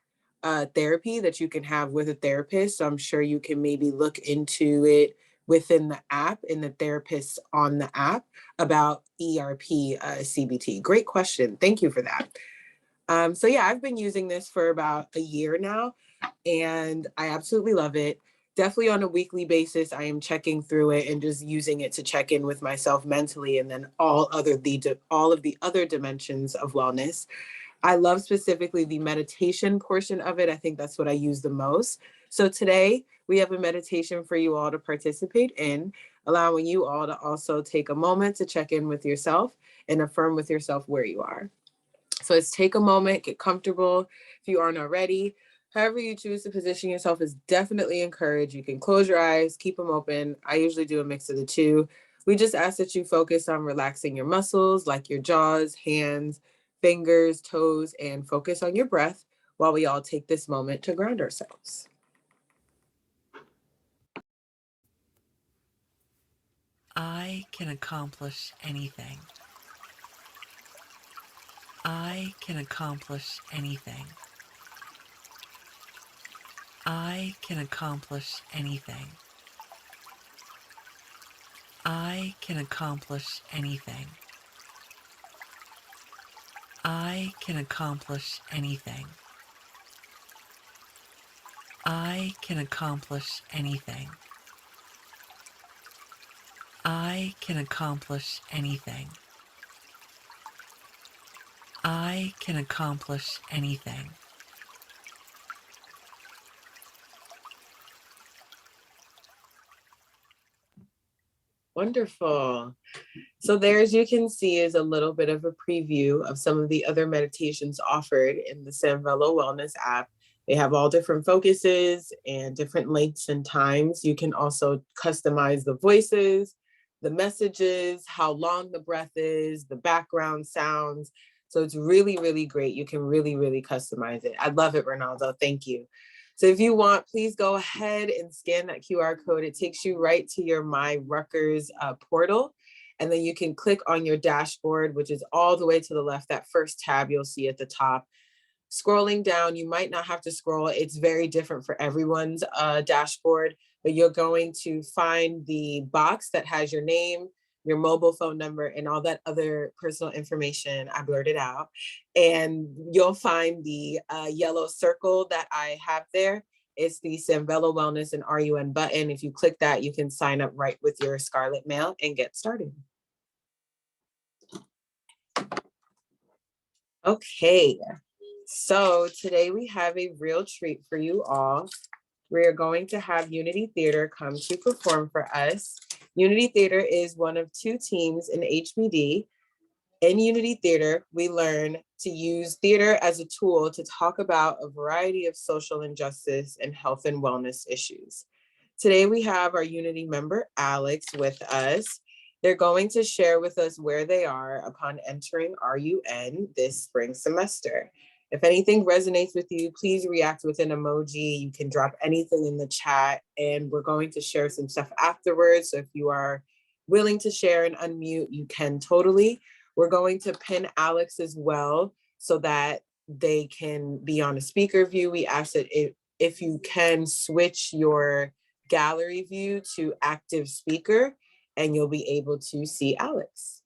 therapy that you can have with a therapist. So I'm sure you can maybe look into it within the app and the therapists on the app about ERP CBT. Great question. Thank you for that. So yeah, I've been using this for about a year now, and I absolutely love it. Definitely on a weekly basis, I am checking through it and just using it to check in with myself mentally, and then all of the other dimensions of wellness. I love specifically the meditation portion of it. I think that's what I use the most. So today we have a meditation for you all to participate in, allowing you all to also take a moment to check in with yourself and affirm with yourself where you are. So let's take a moment, get comfortable if you aren't already. However you choose to position yourself is definitely encouraged. You can close your eyes, keep them open. I usually do a mix of the two. We just ask that you focus on relaxing your muscles, like your jaws, hands, fingers, toes, and focus on your breath while we all take this moment to ground ourselves. I can accomplish anything. I can accomplish anything. I can accomplish anything. I can accomplish anything. I can accomplish anything. I can accomplish anything. I can accomplish anything. I can accomplish anything. Wonderful. So there, as you can see, is a little bit of a preview of some of the other meditations offered in the Sanvello Wellness app. They have all different focuses and different lengths and times. You can also customize the voices, the messages, how long the breath is, the background sounds. So it's really, really great. You can really, really customize it. I love it, Ronaldo. Thank you. So if you want, please go ahead and scan that QR code. It takes you right to your My Rutgers portal. And then you can click on your dashboard, which is all the way to the left. That first tab you'll see at the top. Scrolling down, you might not have to scroll. It's very different for everyone's dashboard, but you're going to find the box that has your name, your mobile phone number, and all that other personal information I blurted out. And you'll find the yellow circle that I have there. It's the Sanvello Wellness and RUN button. If you click that, you can sign up right with your Scarlet Mail and get started. Okay, so today we have a real treat for you all. We are going to have Unity Theater come to perform for us. Unity Theater is one of 2 teams in HBD. In Unity Theater, we learn to use theater as a tool to talk about a variety of social injustice and health and wellness issues. Today, we have our Unity member, Alex, with us. They're going to share with us where they are upon entering RUN this spring semester. If anything resonates with you, please react with an emoji. You can drop anything in the chat, and we're going to share some stuff afterwards. So if you are willing to share and unmute, you can totally. We're going to pin Alex as well so that they can be on a speaker view. We ask that if you can switch your gallery view to active speaker, and you'll be able to see Alex.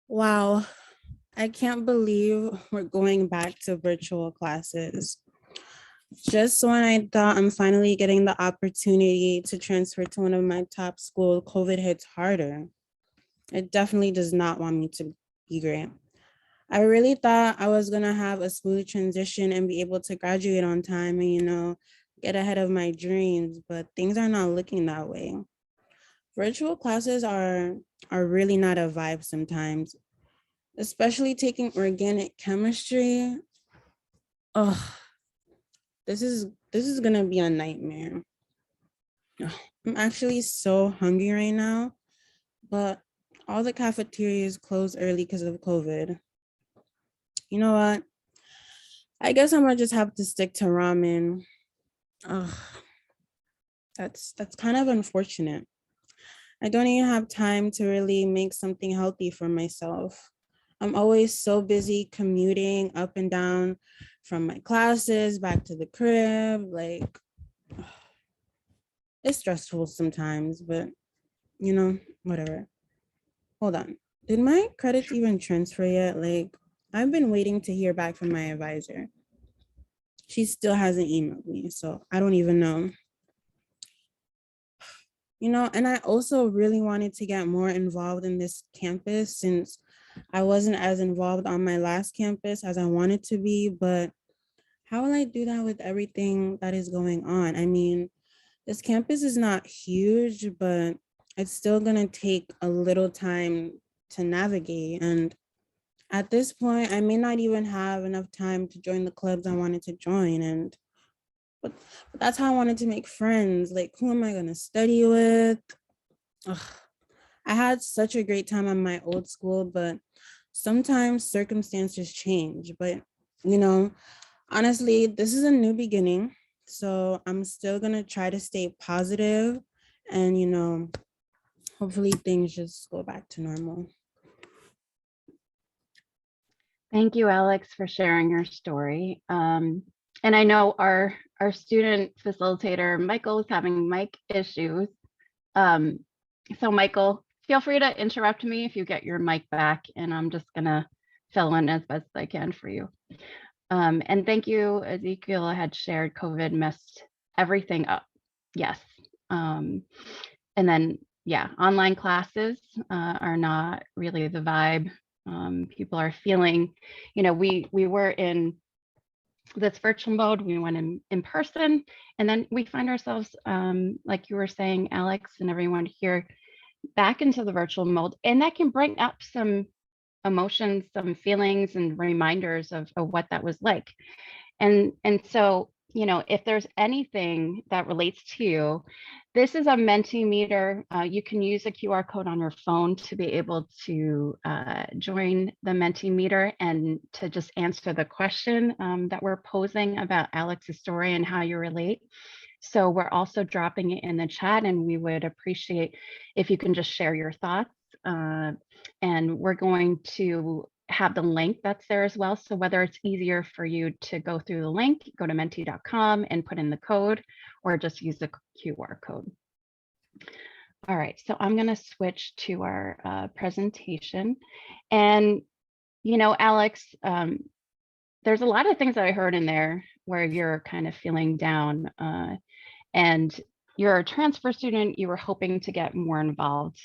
Wow, I can't believe we're going back to virtual classes. Just when I thought I'm finally getting the opportunity to transfer to one of my top schools, COVID hits harder. It definitely does not want me to be great. I really thought I was gonna have a smooth transition and be able to graduate on time and, get ahead of my dreams, but things are not looking that way. Virtual classes are really not a vibe sometimes, especially taking organic chemistry. Oh, this is gonna be a nightmare. I'm actually so hungry right now, but all the cafeterias closed early because of COVID. You know what? I guess I'm gonna just have to stick to ramen. Ugh, that's kind of unfortunate. I don't even have time to really make something healthy for myself. I'm always so busy commuting up and down from my classes back to the crib. Like, it's stressful sometimes, but whatever. Hold on. Did my credits even transfer yet? Like, I've been waiting to hear back from my advisor. She still hasn't emailed me, so I don't even know. And I also really wanted to get more involved in this campus since I wasn't as involved on my last campus as I wanted to be, but how will I do that with everything that is going on? I mean, this campus is not huge, but it's still gonna take a little time to navigate. And at this point, I may not even have enough time to join the clubs I wanted to join. But that's how I wanted to make friends. Like, who am I gonna study with? Ugh. I had such a great time at my old school, but sometimes circumstances change. But, honestly, this is a new beginning. So I'm still gonna try to stay positive and, hopefully things just go back to normal. Thank you, Alex, for sharing your story. And I know our student facilitator, Michael, is having mic issues. So Michael, feel free to interrupt me if you get your mic back, and I'm just gonna fill in as best I can for you. And thank you, Ezekiel. I had shared COVID messed everything up. Yes. And then, yeah, online classes are not really the vibe. People are feeling, we were in this virtual mode, we went in person, and then we find ourselves, like you were saying, Alex, and everyone here, back into the virtual mode. And that can bring up some emotions, some feelings and reminders of what that was like. And so, if there's anything that relates to you, this is a Mentimeter. You can use a QR code on your phone to be able to join the Mentimeter and to just answer the question that we're posing about Alex's story and how you relate. So we're also dropping it in the chat, and we would appreciate if you can just share your thoughts. And we're going to have the link that's there as well. So whether it's easier for you to go through the link, go to menti.com and put in the code, or just use the QR code. All right, so I'm going to switch to our presentation. And, Alex, there's a lot of things that I heard in there where you're kind of feeling down. And you're a transfer student, you were hoping to get more involved.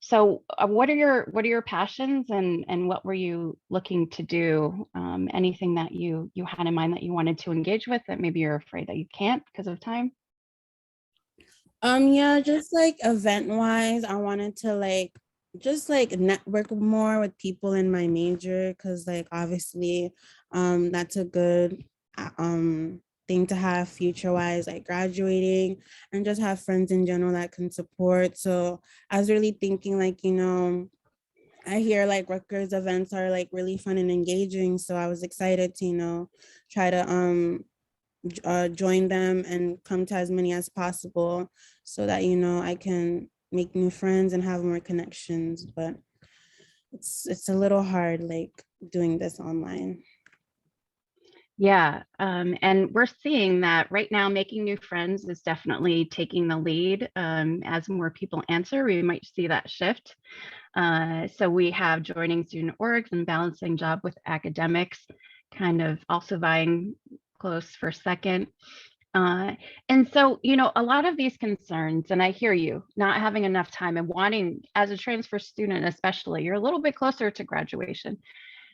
So what are your passions, and what were you looking to do? Anything that you had in mind that you wanted to engage with that maybe you're afraid that you can't because of time? Yeah, just like event wise, I wanted to like just like network more with people in my major, because like obviously that's a good thing to have future wise, like graduating, and just have friends in general that can support. So I was really thinking like, I hear like Rutgers events are like really fun and engaging, so I was excited to try to join them and come to as many as possible, so that I can make new friends and have more connections. But it's a little hard like doing this online. Yeah, and we're seeing that right now, making new friends is definitely taking the lead. As more people answer, we might see that shift. So we have joining student orgs and balancing job with academics, kind of also vying close for second. And so, a lot of these concerns, and I hear you, not having enough time and wanting, as a transfer student especially, you're a little bit closer to graduation.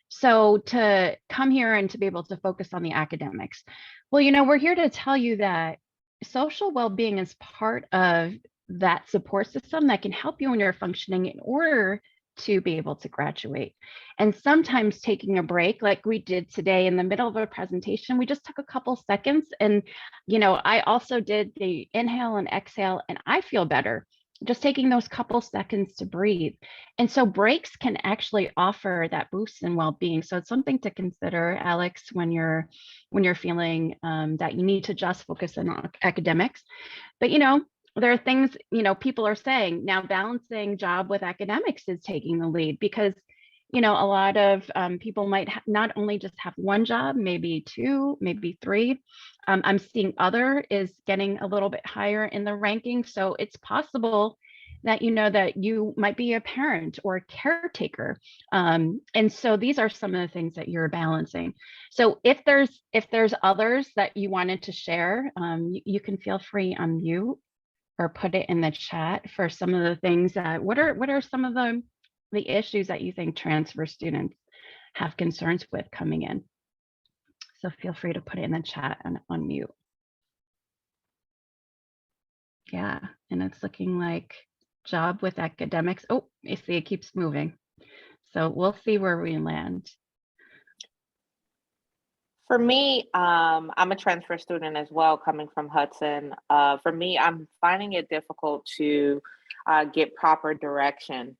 So to come here and to be able to focus on the academics, well, we're here to tell you that social well-being is part of that support system that can help you when you're functioning in order to be able to graduate. And sometimes taking a break, like we did today in the middle of a presentation, we just took a couple seconds, and I also did the inhale and exhale, and I feel better just taking those couple seconds to breathe. And so breaks can actually offer that boost in well-being. So it's something to consider, Alex, when you're feeling that you need to just focus on academics. But there are things people are saying now. Balancing job with academics is taking the lead, because a lot of people might not only just have one job, maybe two, maybe three. I'm seeing other is getting a little bit higher in the ranking. So it's possible that that you might be a parent or a caretaker. And so these are some of the things that you're balancing. So if there's others that you wanted to share, you can feel free on mute or put it in the chat for some of the things that what are some of the issues that you think transfer students have concerns with coming in. So feel free to put it in the chat and unmute. Yeah, and it's looking like job with academics. Oh, I see it keeps moving. So we'll see where we land. For me, I'm a transfer student as well, coming from Hudson. For me, I'm finding it difficult to get proper direction.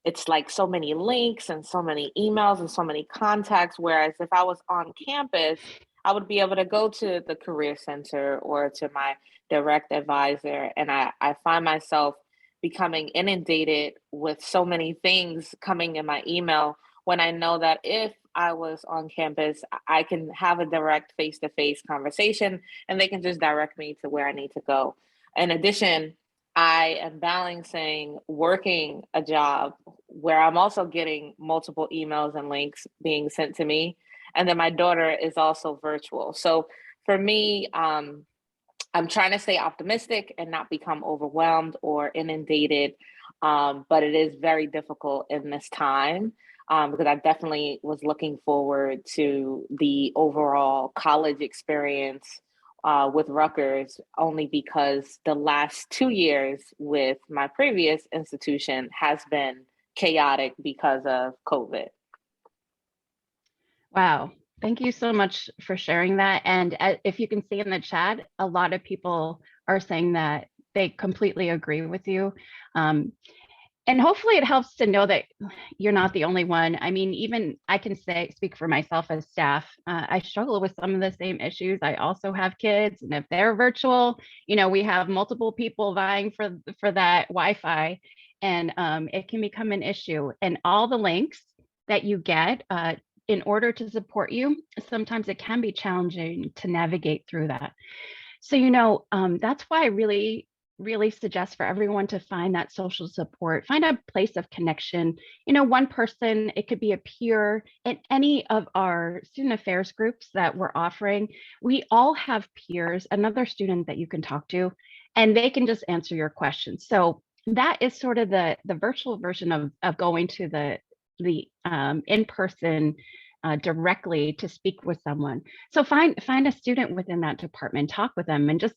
It's like so many links and so many emails and so many contacts, whereas if I was on campus, I would be able to go to the Career Center or to my direct advisor, and I find myself becoming inundated with so many things coming in my email, when I know that if I was on campus, I can have a direct face-to-face conversation and they can just direct me to where I need to go. In addition, I am balancing working a job where I'm also getting multiple emails and links being sent to me. And then my daughter is also virtual. So for me, I'm trying to stay optimistic and not become overwhelmed or inundated. But it is very difficult in this time. Because I definitely was looking forward to the overall college experience with Rutgers, only because the last 2 years with my previous institution has been chaotic because of COVID. Wow. Thank you so much for sharing that. And if you can see in the chat, a lot of people are saying that they completely agree with you. And hopefully it helps to know that you're not the only one. I mean, even I can speak for myself as staff. I struggle with some of the same issues. I also have kids, and if they're virtual, we have multiple people vying for that Wi-Fi, and it can become an issue. And all the links that you get in order to support you, sometimes it can be challenging to navigate through that. So, that's why I really really suggest for everyone to find that social support, find a place of connection. You know, one person, it could be a peer in any of our student affairs groups that we're offering. We all have peers, another student that you can talk to, and they can just answer your questions. So that is sort of the virtual version of going to the in-person directly to speak with someone. So find a student within that department, talk with them, and just,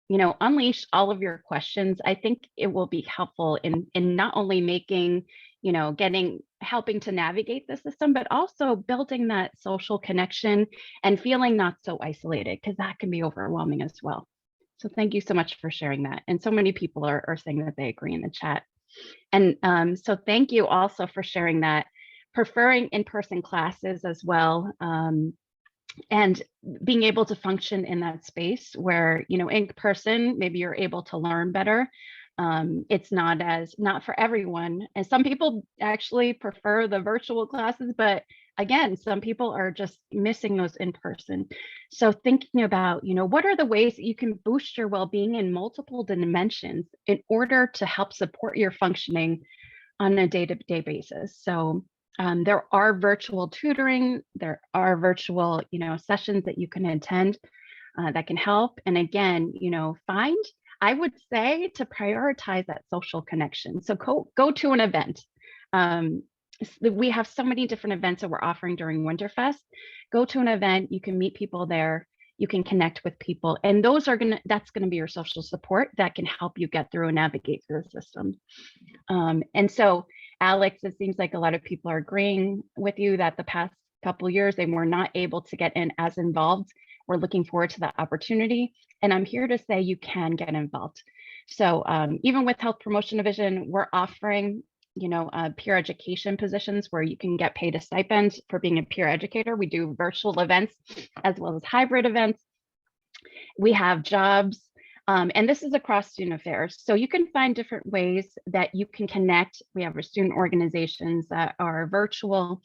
you know, unleash all of your questions. I think it will be helpful in not only making, you know, helping to navigate the system, but also building that social connection and feeling not so isolated, because that can be overwhelming as well. So thank you so much for sharing that. And so many people are saying that they agree in the chat. And so thank you also for sharing that, preferring in-person classes as well. And being able to function in that space where, you know, in person, maybe you're able to learn better. It's not for everyone. And some people actually prefer the virtual classes, but again, some people are just missing those in person. So thinking about, you know, what are the ways that you can boost your well-being in multiple dimensions in order to help support your functioning on a day-to-day basis. So there are virtual tutoring, there are virtual, you know, sessions that you can attend that can help. And again, you know, I would say to prioritize that social connection. So go to an event. We have so many different events that we're offering during Winterfest. Go to an event, you can meet people there, you can connect with people, and that's gonna be your social support that can help you get through and navigate through the system. And so, Alex, it seems like a lot of people are agreeing with you that the past couple of years, they were not able to get in as involved. We're looking forward to that opportunity. And I'm here to say you can get involved. So even with Health Promotion Division, we're offering, you know, peer education positions where you can get paid a stipend for being a peer educator. We do virtual events as well as hybrid events. We have jobs. And this is across student affairs. So you can find different ways that you can connect. We have our student organizations that are virtual.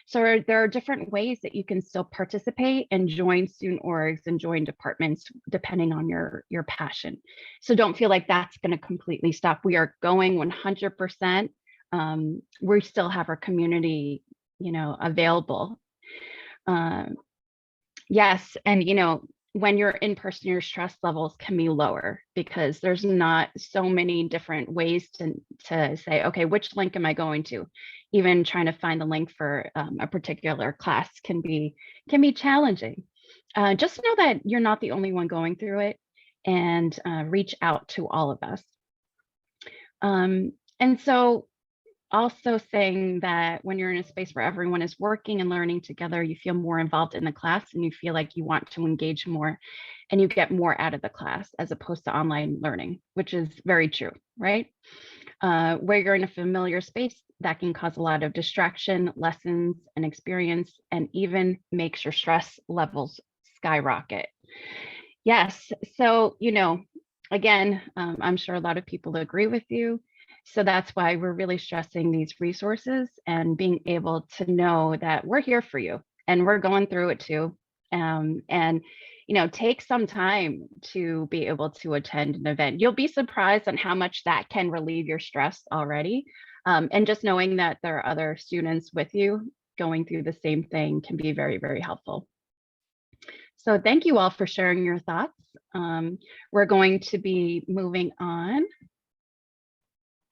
So there are different ways that you can still participate and join student orgs and join departments depending on your passion. So don't feel like that's going to completely stop. We are going 100%. We still have our community, you know, available. Yes, and you know, when you're in person, your stress levels can be lower because there's not so many different ways to say, okay, which link am I going to? Even trying to find the link for a particular class can be challenging. Just know that you're not the only one going through it, and reach out to all of us. And so also saying that when you're in a space where everyone is working and learning together, you feel more involved in the class and you feel like you want to engage more and you get more out of the class as opposed to online learning, which is very true, right? Where you're in a familiar space, that can cause a lot of distraction, lessons, and experience, and even makes your stress levels skyrocket. Yes, so, you know, again, I'm sure a lot of people agree with you. So that's why we're really stressing these resources and being able to know that we're here for you and we're going through it too. And, you know, take some time to be able to attend an event. You'll be surprised on how much that can relieve your stress already. And just knowing that there are other students with you going through the same thing can be very, very helpful. So thank you all for sharing your thoughts. We're going to be moving on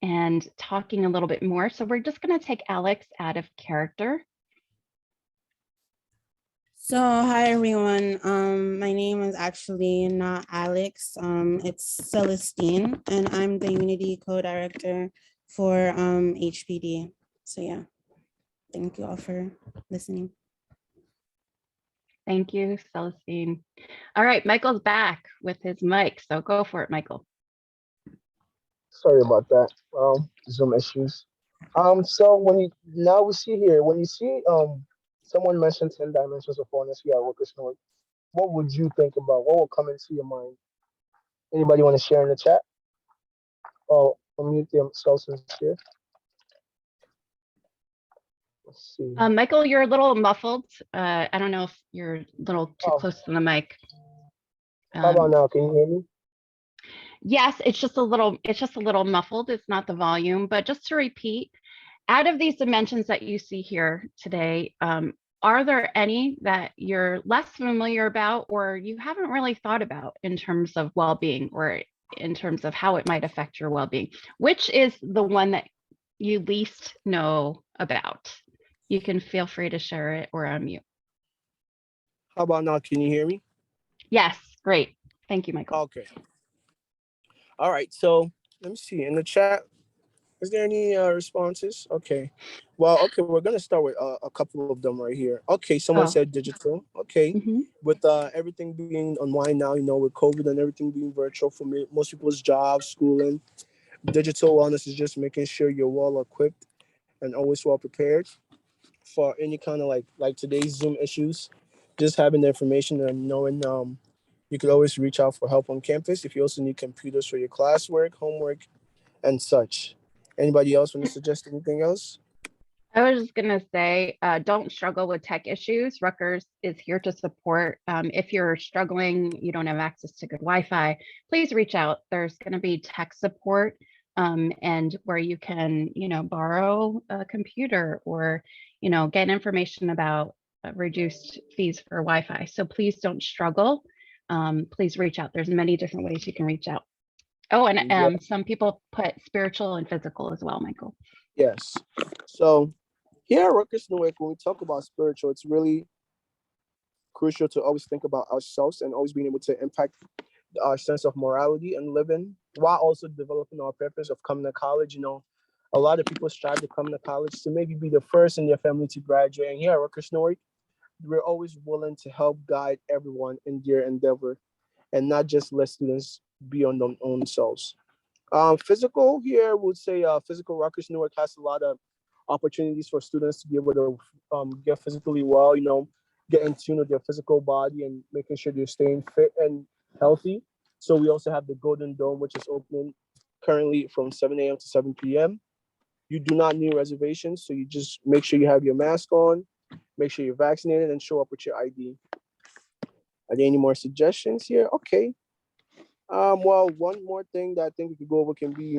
and talking a little bit more. So we're just going to take Alex out of character. So hi everyone. My name is actually not Alex. It's Celestine, and I'm the Unity co-director for HPD. So yeah, thank you all for listening. Thank you, Celestine. All right, Michael's back with his mic, so go for it, Michael. Sorry about that. Zoom issues. So now we see here, when you see someone mentioned 10 dimensions of wellness here at Rutgers-Newark, what would you think about? What will come into your mind? Anybody want to share in the chat? Or unmute themselves and share? Let's see. Michael, you're a little muffled. I don't know if you're a little too close to the mic. How about now? Can you hear me? Yes, it's just a little muffled. It's not the volume, but just to repeat, out of these dimensions that you see here today, are there any that you're less familiar about or you haven't really thought about in terms of well-being or in terms of how it might affect your well-being? Which is the one that you least know about? You can feel free to share it or unmute. How about now? Can you hear me? Yes, great. Thank you, Michael. Okay. All right. So let me see in the chat. Is there any responses? Okay. Well, okay, we're gonna start with a couple of them right here. Okay, someone Oh. said digital. Okay, Mhm. with everything being online now, with COVID and everything being virtual for most people's jobs, schooling, digital wellness is just making sure you're well equipped and always well prepared for any kind of like today's Zoom issues. Just having the information and knowing you could always reach out for help on campus if you also need computers for your classwork, homework, and such. Anybody else want to suggest anything else? I was just gonna say, don't struggle with tech issues. Rutgers is here to support. If you're struggling, you don't have access to good Wi-Fi, please reach out. There's gonna be tech support, and where you can, borrow a computer or, get information about reduced fees for Wi-Fi. So please don't struggle. Please reach out. There's many different ways you can reach out. Oh, and some people put spiritual and physical as well, Michael. Yes. So here at Rutgers-Newark, when we talk about spiritual, it's really crucial to always think about ourselves and always being able to impact our sense of morality and living while also developing our purpose of coming to college. A lot of people strive to come to college to maybe be the first in their family to graduate. And here at Rutgers-Newark, we're always willing to help guide everyone in their endeavor and not just let students be on their own selves. Physical here would say physical Rutgers-Newark has a lot of opportunities for students to be able to get physically well, get in tune with their physical body and making sure they're staying fit and healthy. So we also have the Golden Dome, which is open currently from 7 a.m. to 7 p.m. You do not need reservations, so you just make sure you have your mask on, make sure you're vaccinated, and show up with your ID. Are there any more suggestions here? Okay. Well, one more thing that I think we could go over can be,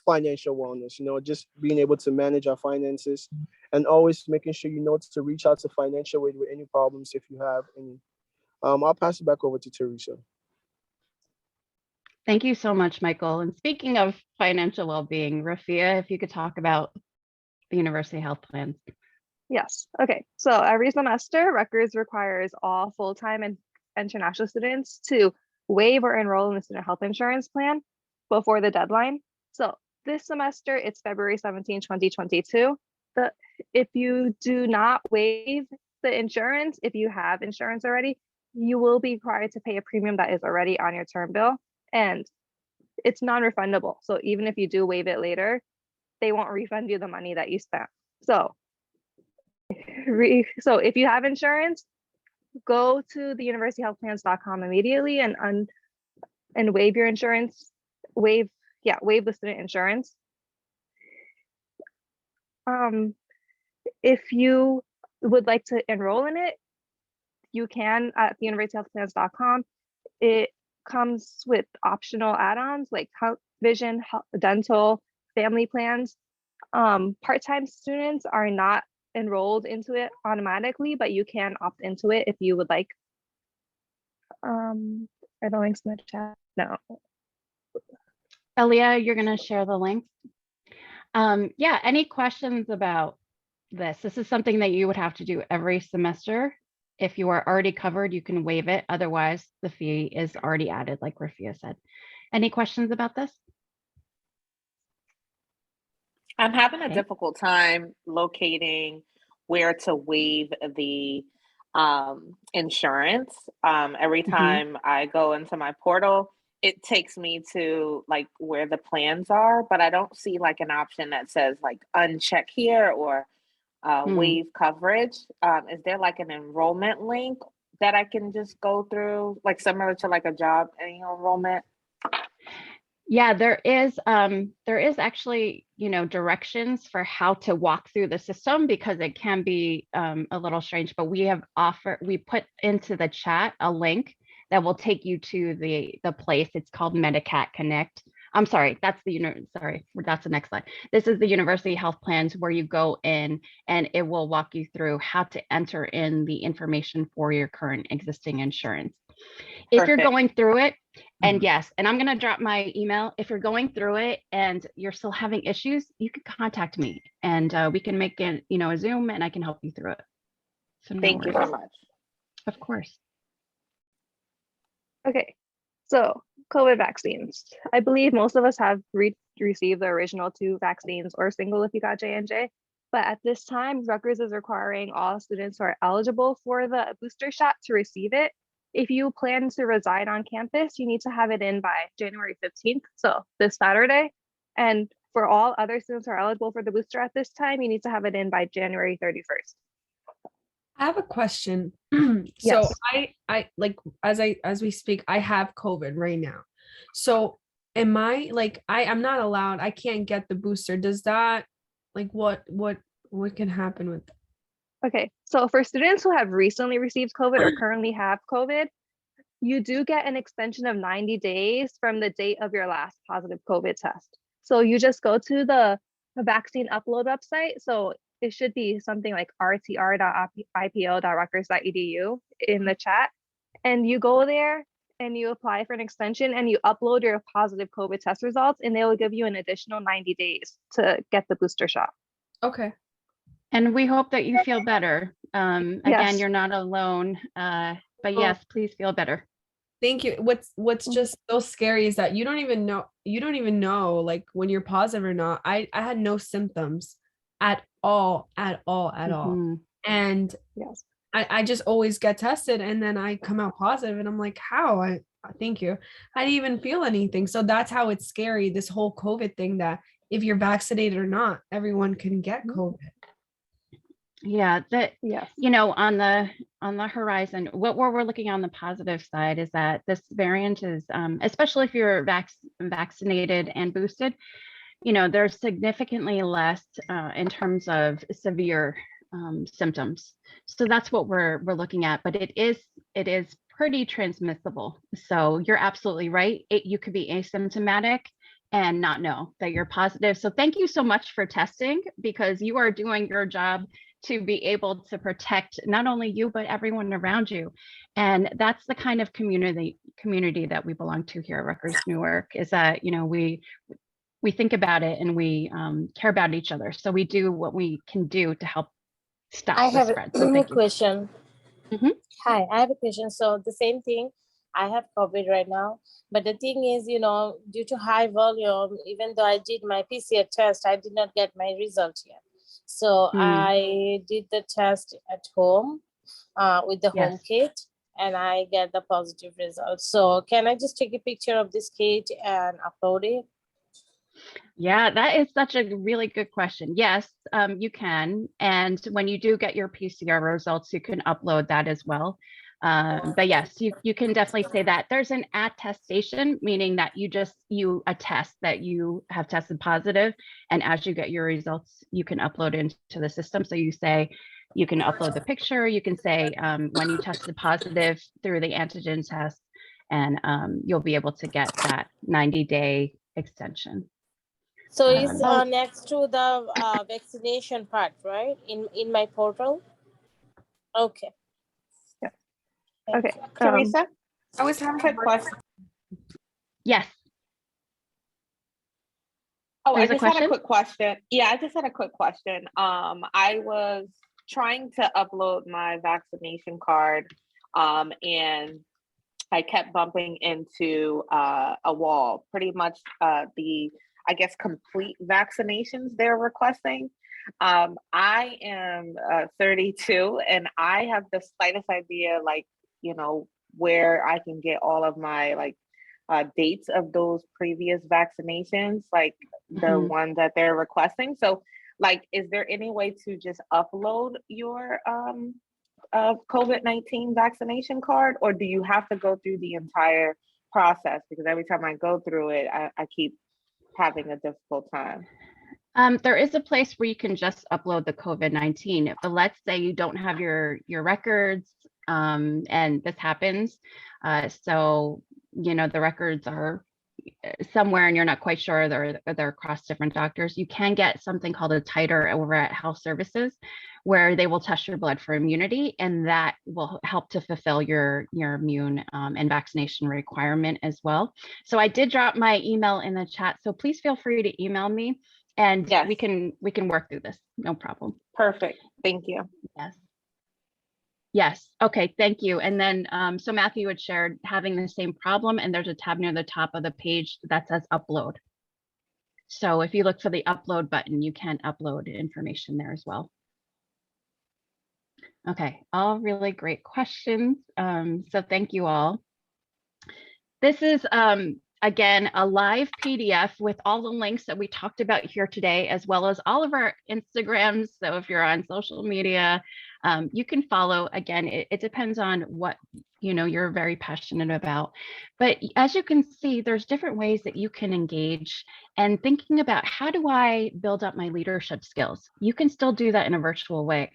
financial wellness, just being able to manage our finances and always making sure to reach out to financial aid with any problems if you have any. I'll pass it back over to Teresa. Thank you so much, Michael. And speaking of financial well-being, Rafia, if you could talk about the university health plans. Yes. Okay. So every semester, Rutgers requires all full-time and international students to waive or enroll in the student health insurance plan before the deadline. So this semester, it's February 17, 2022. If you do not waive the insurance, if you have insurance already, you will be required to pay a premium that is already on your term bill, and it's non-refundable. So even if you do waive it later, they won't refund you the money that you spent. So if you have insurance, go to the universityhealthplans.com immediately and waive your insurance, waive the student insurance. If you would like to enroll in it, you can at the universityhealthplans.com. It comes with optional add-ons like vision, dental, family plans. Part-time students are not enrolled into it automatically, but you can opt into it if you would like. Are the links in the chat? No. Elia, you're going to share the links. Yeah, any questions about this? This is something that you would have to do every semester. If you are already covered, you can waive it. Otherwise, the fee is already added, like Rafia said. Any questions about this? I'm having a difficult time locating where to waive the insurance. Every time I go into my portal, it takes me to like where the plans are, but I don't see like an option that says like uncheck here or waive coverage. Is there like an enrollment link that I can just go through, like similar to like a job enrollment? Yeah, there is actually, directions for how to walk through the system because it can be a little strange, but we put into the chat a link that will take you to the place. It's called Medicat Connect. I'm sorry, that's that's the next slide. This is the University Health Plans where you go in and it will walk you through how to enter in the information for your current existing insurance. If you're Perfect. going through it, and yes, and I'm going to drop my email. If you're going through it and you're still having issues, you can contact me and we can make it, a Zoom and I can help you through it. So no Thank you so worries. much. Of course. Okay, so COVID vaccines. I believe most of us have received the original 2 vaccines or single if you got J&J. But at this time, Rutgers is requiring all students who are eligible for the booster shot to receive it. If you plan to reside on campus, you need to have it in by January 15th, so this Saturday. And for all other students who are eligible for the booster at this time, you need to have it in by January 31st. I have a question. So Yes. I like as we speak, I have COVID right now. So am I like I'm not allowed, I can't get the booster. Does that like what can happen with that? Okay, so for students who have recently received COVID or currently have COVID, you do get an extension of 90 days from the date of your last positive COVID test. So you just go to the vaccine upload website. So it should be something like rtr.ipo.rutgers.edu in the chat. And you go there and you apply for an extension and you upload your positive COVID test results, and they will give you an additional 90 days to get the booster shot. Okay. And we hope that you feel better. Again, Yes. you're not alone, but yes, please feel better. Thank you. What's just so scary is that you don't even know like when you're positive or not. I had no symptoms at all. Mhm. And Yes. I just always get tested and then I come out positive and I'm like, how? Thank you. I didn't even feel anything. So that's how it's scary, this whole COVID thing, that if you're vaccinated or not, everyone can get COVID. Yeah, that Yes. on the horizon, what we're looking on the positive side is that this variant is, especially if you're vaccinated and boosted, there's significantly less in terms of severe symptoms. So that's what we're looking at, but it is pretty transmissible. So you're absolutely right. You could be asymptomatic and not know that you're positive. So thank you so much for testing, because you are doing your job to be able to protect not only you, but everyone around you. And that's the kind of community that we belong to here at Rutgers-Newark, is that, we think about it and we care about each other. So we do what we can do to help stop I the have spread. So a thank you. question. Mhm. Hi, I have a question. So the same thing, I have COVID right now, but the thing is, due to high volume, even though I did my PCR test, I did not get my result yet. So I did the test at home with the home kit, and I get the positive result. So can I just take a picture of this kit and upload it? Yeah, that is such a really good question. Yes, you can. And when you do get your PCR results, you can upload that as well. But yes, you can definitely say that. There's an attestation, meaning that you attest that you have tested positive. And as you get your results, you can upload into the system. So you say, you can upload the picture, you can say when you tested positive through the antigen test, and you'll be able to get that 90-day extension. So it's next to the vaccination part, right? In my portal? Okay. Yeah. Okay. Teresa, I was having a quick question. Yes. Oh, There's I just had a quick question. Yeah, I just had a quick question. I was trying to upload my vaccination card, and I kept bumping into a wall. Pretty much I guess, complete vaccinations they're requesting. I am 32 and I have the slightest idea, like, where I can get all of my dates of those previous vaccinations, like the one that they're requesting. So is there any way to just upload your COVID-19 vaccination card, or do you have to go through the entire process? Because every time I go through it, I keep having a difficult time. There is a place where you can just upload the COVID-19, but let's say you don't have your records and this happens. So, the records are somewhere and you're not quite sure they're across different doctors. You can get something called a titer over at health services, where they will test your blood for immunity, and that will help to fulfill your immune and vaccination requirement as well. So I did drop my email in the chat, so please feel free to email me, and Yes. we can work through this, no problem. Perfect. Thank you. Yes. Yes. Okay. Thank you. And then, so Matthew had shared having the same problem, and there's a tab near the top of the page that says upload. So if you look for the upload button, you can upload information there as well. Okay. All really great questions. So thank you all. This is, again, a live PDF with all the links that we talked about here today, as well as all of our Instagrams. So if you're on social media, you can follow. Again, it depends on what you're very passionate about. But as you can see, there's different ways that you can engage, and thinking about, how do I build up my leadership skills? You can still do that in a virtual way.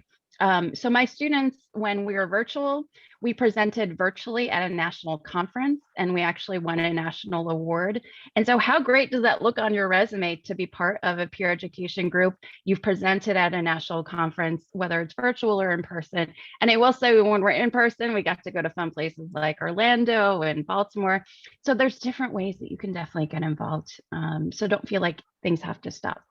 So my students, when we were virtual, we presented virtually at a national conference, and we actually won a national award. And so how great does that look on your resume to be part of a peer education group? You've presented at a national conference, whether it's virtual or in person. And I will say, when we're in person, we got to go to fun places like Orlando and Baltimore. So there's different ways that you can definitely get involved. So don't feel like things have to stop.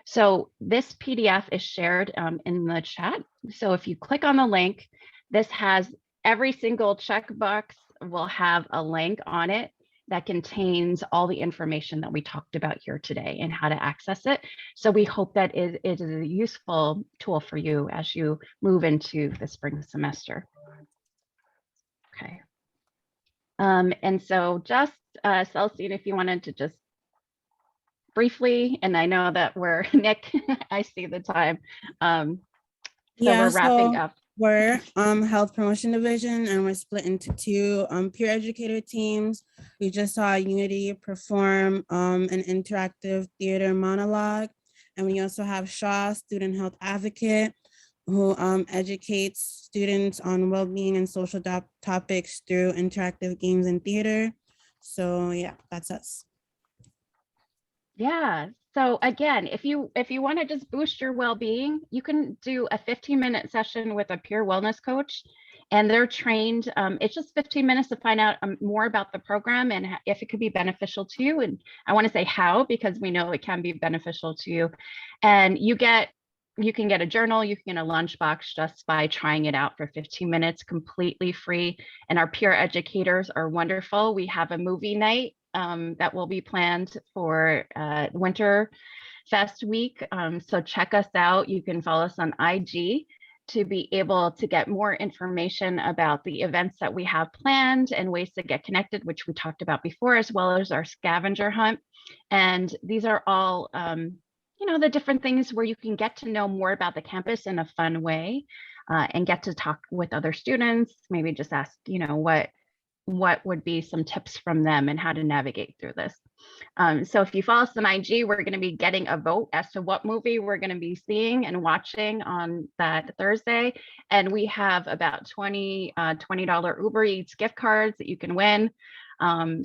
So this PDF is shared in the chat. So if you click on the link, this has every single checkbox will have a link on it that contains all the information that we talked about here today and how to access it. So we hope that it is a useful tool for you as you move into the spring semester. Okay. And so just Celestine, if you wanted to just briefly, and I know that we're Nick, I see the time. So we're wrapping up. We're health promotion division, and we're split into two peer educator teams. We just saw Unity perform an interactive theater monologue, and we also have Shaw, student health advocate, who educates students on well-being and social topics through interactive games and theater. So yeah, that's us. Yeah. So again, if you want to just boost your well-being, you can do a 15-minute session with a peer wellness coach, and they're trained. It's just 15 minutes to find out more about the program and if it could be beneficial to you. And I want to say how, because we know it can be beneficial to you. And you can get a journal, you can get a lunchbox just by trying it out for 15 minutes, completely free. And our peer educators are wonderful. We have a movie night that will be planned for Winter Fest week. So check us out. You can follow us on IG to be able to get more information about the events that we have planned and ways to get connected, which we talked about before, as well as our scavenger hunt. And these are all, the different things where you can get to know more about the campus in a fun way and get to talk with other students, maybe just ask, what would be some tips from them and how to navigate through this. So if you follow us on IG, we're going to be getting a vote as to what movie we're going to be seeing and watching on that Thursday. And we have about $20 Uber Eats gift cards that you can win.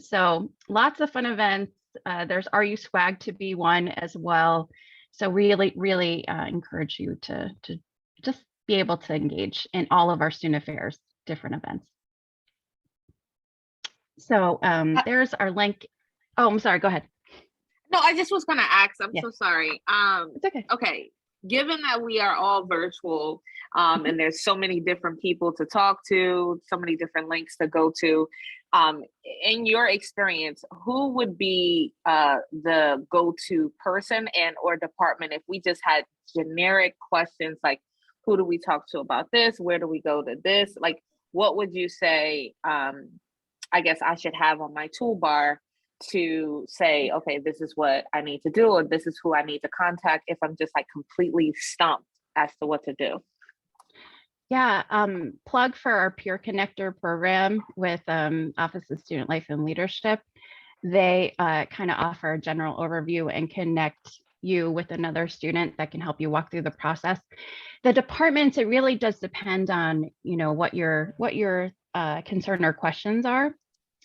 So lots of fun events. There's RU swag to be won as well. So really, really encourage you to just be able to engage in all of our student affairs, different events. So there's our link. Oh, I'm sorry. Go ahead. No, I just was going to ask. I'm Yeah. so sorry. It's okay. Okay. Given that we are all virtual and there's so many different people to talk to, so many different links to go to, in your experience, who would be the go-to person and or department if we just had generic questions like, who do we talk to about this? Where do we go to this? Like, what would you say, I guess I should have on my toolbar to say, okay, this is what I need to do, or this is who I need to contact if I'm just like completely stumped as to what to do? Yeah, plug for our Peer Connector program with Office of Student Life and Leadership. They kind of offer a general overview and connect you with another student that can help you walk through the process. The departments, it really does depend on, what your concern or questions are.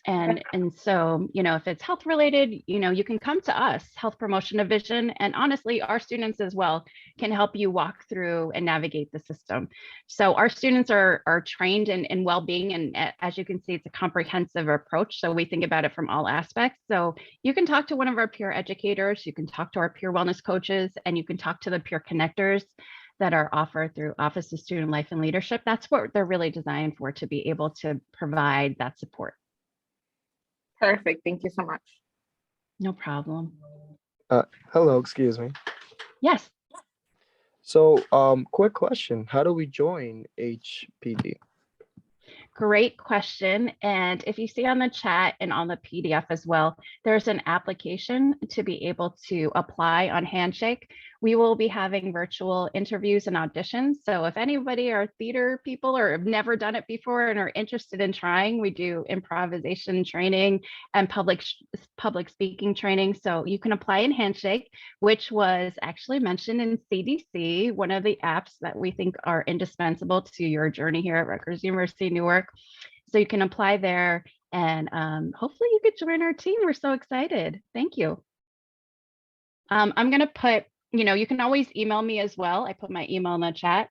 And so, if it's health related, you can come to us, Health Promotion Division, and honestly, our students as well can help you walk through and navigate the system. So our students are trained in well-being, and as you can see, it's a comprehensive approach. So we think about it from all aspects. So you can talk to one of our peer educators, you can talk to our peer wellness coaches, and you can talk to the peer connectors that are offered through Office of Student Life and Leadership. That's what they're really designed for, to be able to provide that support. Perfect. Thank you so much. No problem. Hello, excuse me. Yes. So, quick question. How do we join HPD? Great question. And if you see on the chat and on the PDF as well, there's an application to be able to apply on Handshake. We will be having virtual interviews and auditions. So if anybody are theater people or have never done it before and are interested in trying, we do improvisation training and public speaking training. So you can apply in Handshake, which was actually mentioned in CDC, one of the apps that we think are indispensable to your journey here at Rutgers-Newark. So you can apply there, and hopefully you could join our team. We're so excited. Thank you. I'm going to put, you can always email me as well. I put my email in the chat.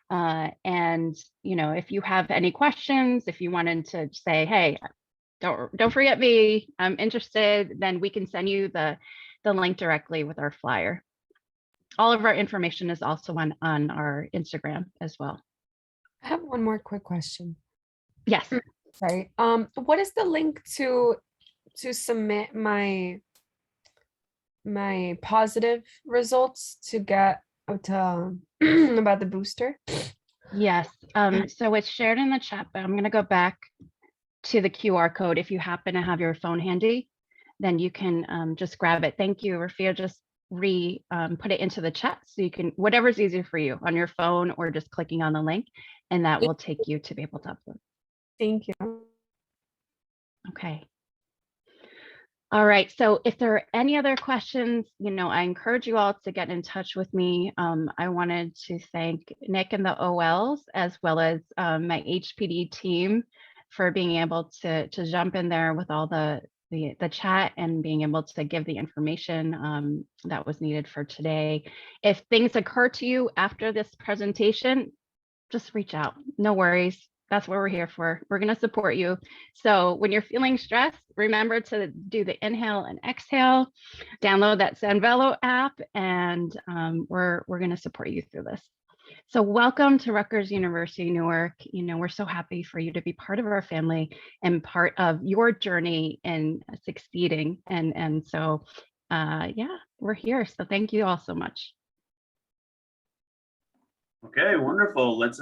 And, if you have any questions, if you wanted to say, hey, don't forget me, I'm interested, then we can send you the link directly with our flyer. All of our information is also on our Instagram as well. I have one more quick question. Yes. Sorry. What is the link to submit my positive results to get to about the booster? Yes. So it's shared in the chat, but I'm going to go back to the QR code. If you happen to have your phone handy, then you can just grab it. Thank you, Rafia. Just put it into the chat so you can, whatever's easier for you on your phone or just clicking on the link, and that will take you to be able to upload. Thank you. Okay. All right. So if there are any other questions, I encourage you all to get in touch with me. I wanted to thank Nick and the OLs, as well as my HPD team, for being able to jump in there with all the chat and being able to give the information that was needed for today. If things occur to you after this presentation, just reach out. No worries. That's what we're here for. We're going to support you. So when you're feeling stressed, remember to do the inhale and exhale, download that Sanvelo app, and we're going to support you through this. So welcome to Rutgers University Newark. We're so happy for you to be part of our family and part of your journey in succeeding. And so, yeah, we're here. So thank you all so much. Okay, wonderful. Let's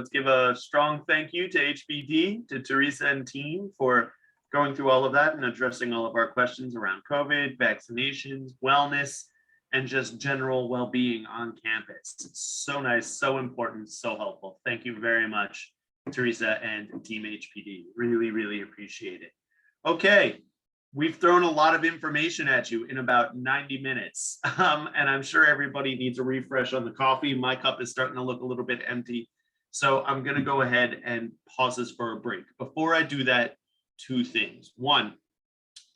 give a strong thank you to HPD, to Teresa and team for going through all of that and addressing all of our questions around COVID, vaccinations, wellness, and just general well-being on campus. It's so nice, so important, so helpful. Thank you very much, Teresa and Team HPD. Really, really appreciate it. Okay, we've thrown a lot of information at you in about 90 minutes. And I'm sure everybody needs a refresh on the coffee. My cup is starting to look a little bit empty. So I'm gonna go ahead and pause this for a break. Before I do that, two things. One,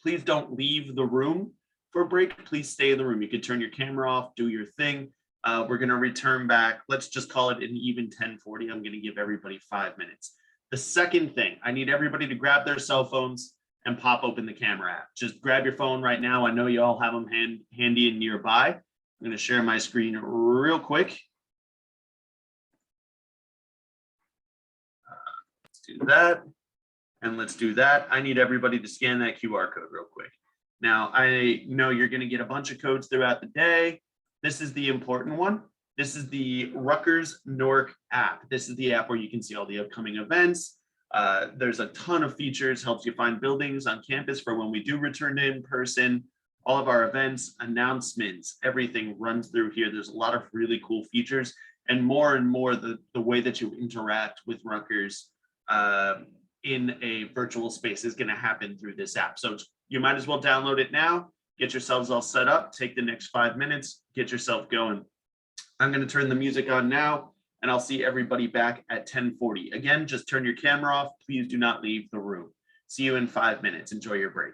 please don't leave the room for a break. Please stay in the room. You can turn your camera off, do your thing. We're gonna return back. Let's just call it an even 10:40. I'm gonna give everybody 5 minutes. The second thing, I need everybody to grab their cell phones and pop open the camera app. Just grab your phone right now. I know you all have them handy and nearby. I'm gonna share my screen real quick. Let's do that, and let's do that. I need everybody to scan that QR code real quick. Now, I know you're gonna get a bunch of codes throughout the day. This is the important one. This is the Rutgers-Newark app. This is the app where you can see all the upcoming events. There's a ton of features, helps you find buildings on campus for when we do return to in person, all of our events, announcements, everything runs through here. There's a lot of really cool features, and more the way that you interact with Rutgers in a virtual space is going to happen through this app. So you might as well download it now. get yourselves all set up, take the next 5 minutes, get yourself going. I'm going to turn the music on now, and I'll see everybody back at 10:40. Again, just turn your camera off. Please do not leave the room. See you in 5 minutes. Enjoy your break.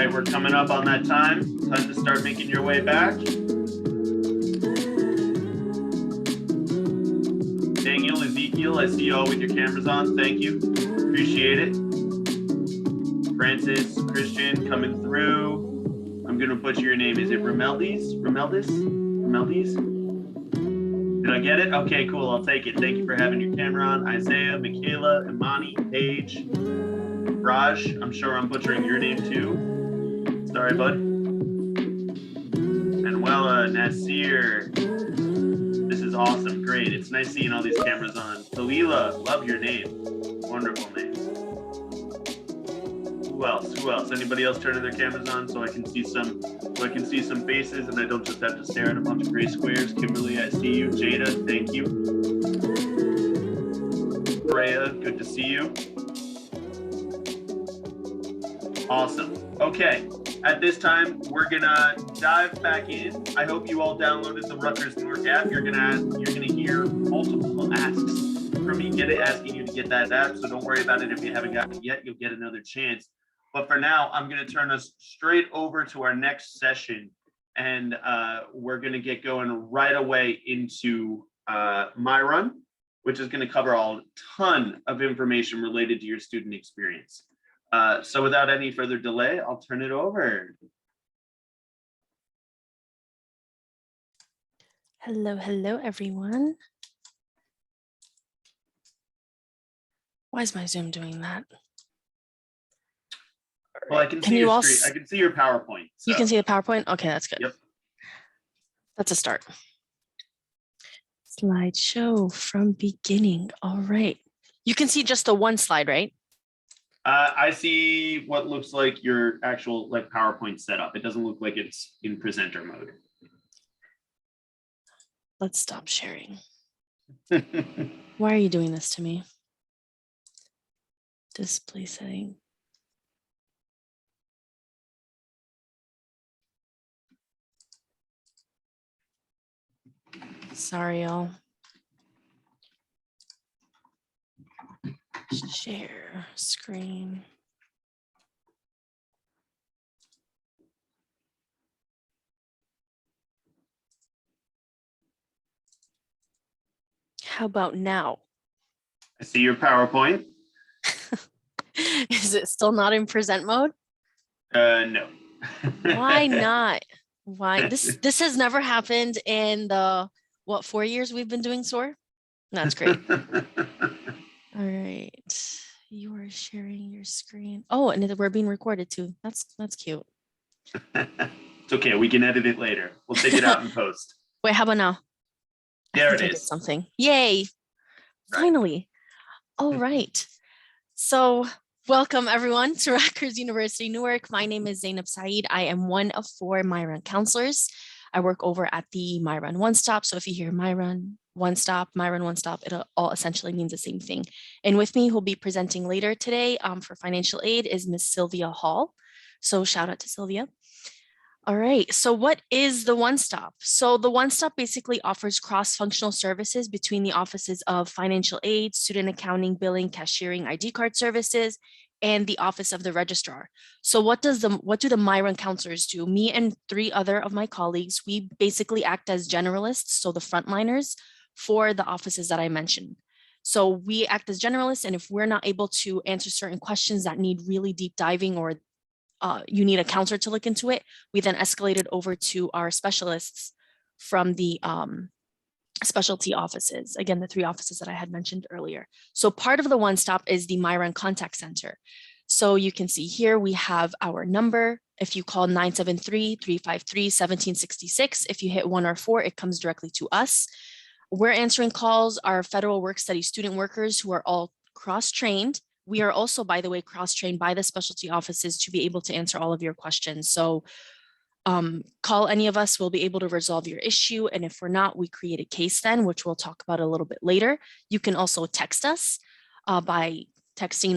right, we're coming up on that time. Time to start making your way back. Daniel, Ezekiel, I see you all with your cameras on. Thank you. Appreciate it. Francis, Christian coming through. I'm gonna butcher your name. Is it Romeldis? Did I get it? Okay, cool. I'll take it. Thank you for having your camera on. Isaiah, Michaela, Imani, Paige, Raj. I'm sure I'm butchering your name too. Sorry, bud. Manuela, Nasir. This is awesome. Great. It's nice seeing all these cameras on. Dalila, love your name. Wonderful name. Who else? Who else? Anybody else turning their cameras on so I can see some faces and I don't just have to stare at a bunch of gray squares? Kimberly, I see you. Jada, thank you. Freya, good to see you. Awesome. Okay. At this time, we're gonna dive back in. I hope you all downloaded the Rutgers-Newark app. You're gonna hear multiple asks from me asking you to get that app. So don't worry about it if you haven't gotten it yet. You'll get another chance. But for now, I'm going to turn us straight over to our next session, and we're going to get going right away into My Run, which is going to cover a ton of information related to your student experience. So without any further delay, I'll turn it over. Hello, everyone. Why is my Zoom doing that? Well, I can see your screen. I can see your PowerPoint. So. You can see the PowerPoint? Okay, that's good. Yep. That's a start. Slideshow from beginning. All right. You can see just the one slide, right? I see what looks like your actual PowerPoint setup. It doesn't look like it's in presenter mode. Let's stop sharing. Why are you doing this to me? Display setting. Sorry, y'all. Share screen. How about now? I see your PowerPoint. Is it still not in present mode? No. Why not? Why? This has never happened in the, 4 years we've been doing SOAR? That's great. All right. You are sharing your screen. Oh, and we're being recorded too. That's cute. It's okay. We can edit it later. We'll take it out in post. Wait, how about now? There it I did is. something. Yay. Finally. All right. So welcome everyone to Rutgers-Newark. My name is Zainab Saeed. I am one of 4 My Run counselors. I work over at the My Run One Stop. So if you hear My Run One Stop, My Run One Stop, it all essentially means the same thing. And with me, who'll be presenting later today for financial aid is Miss Sylvia Hall. So shout out to Sylvia. All right, so what is the One Stop? So the One Stop basically offers cross-functional services between the offices of financial aid, student accounting, billing, cashiering, ID card services, and the office of the registrar. So what do the My Run counselors do? Me and 3 other of my colleagues, we basically act as generalists, so the frontliners for the offices that I mentioned. So we act as generalists, and if we're not able to answer certain questions that need really deep diving or you need a counselor to look into it, we then escalate it over to our specialists from the specialty offices. Again, the 3 offices that I had mentioned earlier. So part of the One Stop is the My Run Contact Center. So you can see here we have our number. If you call 973-353-1766, if you hit 1 or 4, it comes directly to us. We're answering calls. Our federal work study student workers who are all cross-trained. We are also, by the way, cross-trained by the specialty offices to be able to answer all of your questions. So call any of us, we'll be able to resolve your issue. And if we're not, we create a case then, which we'll talk about a little bit later. You can also text us by texting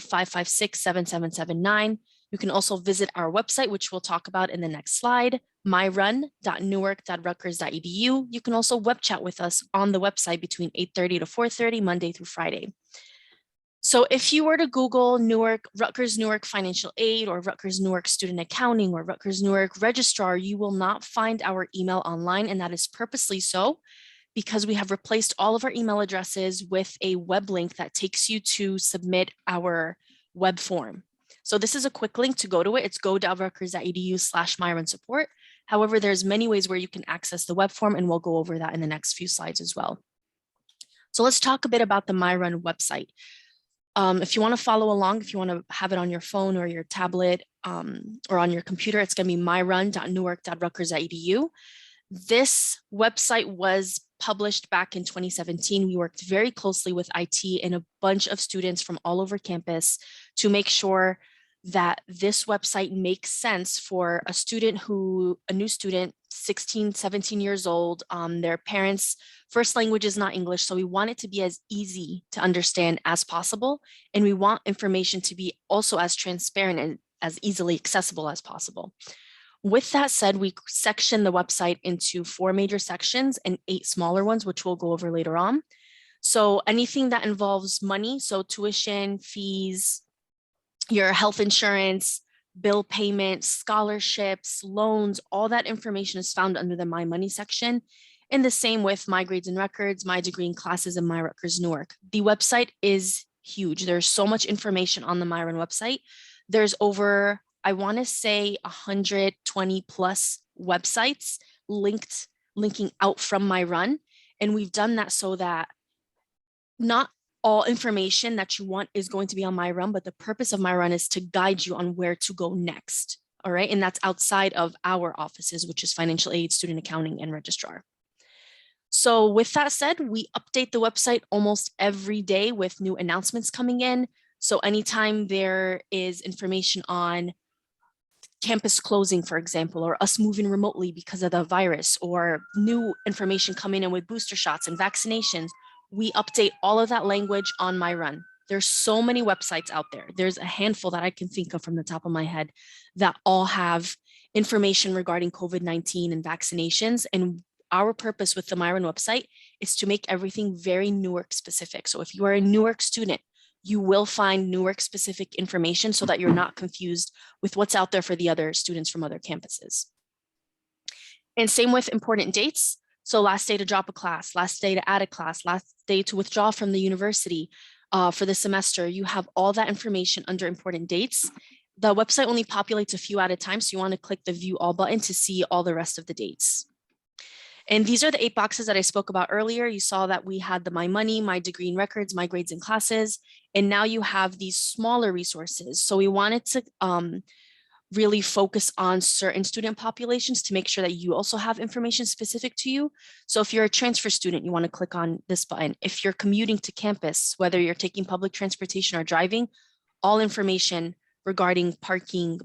973-556-7779. You can also visit our website, which we'll talk about in the next slide, myrun.newark.rutgers.edu. You can also web chat with us on the website between 8:30 to 4:30, Monday through Friday. So if you were to Google Newark, Rutgers-Newark Financial Aid or Rutgers-Newark Student Accounting or Rutgers-Newark Registrar, you will not find our email online, and that is purposely so because we have replaced all of our email addresses with a web link that takes you to submit our web form. So this is a quick link to go to it. It's go.rutgers.edu/MyRunSupport. However, there's many ways where you can access the web form, and we'll go over that in the next few slides as well. So let's talk a bit about the MyRun website. If you want to follow along, if you want to have it on your phone or your tablet or on your computer, it's going to be myrun.newark.rutgers.edu. This website was published back in 2017. We worked very closely with IT and a bunch of students from all over campus to make sure that this website makes sense for a new student, 16, 17 years old. Their parents' first language is not English, so we want it to be as easy to understand as possible. And we want information to be also as transparent and as easily accessible as possible. With that said, we section the website into 4 major sections and 8 smaller ones, which we'll go over later on. So anything that involves money, so tuition, fees, your health insurance, bill payments, scholarships, loans, all that information is found under the My Money section. And the same with My Grades and Records, My Degree in Classes, and My Rutgers-Newark. The website is huge. There's so much information on the MyRun website. There's over, I want to say 120 plus websites linking out from MyRun. And we've done that so that not all information that you want is going to be on MyRun, but the purpose of MyRun is to guide you on where to go next. All right. And that's outside of our offices, which is financial aid, student accounting, and registrar. So with that said, we update the website almost every day with new announcements coming in. So anytime there is information on campus closing, for example, or us moving remotely because of the virus, or new information coming in with booster shots and vaccinations, we update all of that language on MyRun. There's so many websites out there. There's a handful that I can think of from the top of my head that all have information regarding COVID-19 and vaccinations. And our purpose with the MyRun website is to make everything very Newark specific. So if you are a Newark student, you will find Newark specific information so that you're not confused with what's out there for the other students from other campuses. And same with important dates. So last day to drop a class, last day to add a class, last day to withdraw from the university for the semester. You have all that information under important dates. The website only populates a few at a time, so you want to click the view all button to see all the rest of the dates. And these are the 8 boxes that I spoke about earlier. You saw that we had the My Money, My Degree in Records, My Grades and Classes, and now you have these smaller resources. So we wanted to really focus on certain student populations to make sure that you also have information specific to you. So if you're a transfer student, you want to click on this button. If you're commuting to campus, whether you're taking public transportation or driving, all information regarding parking,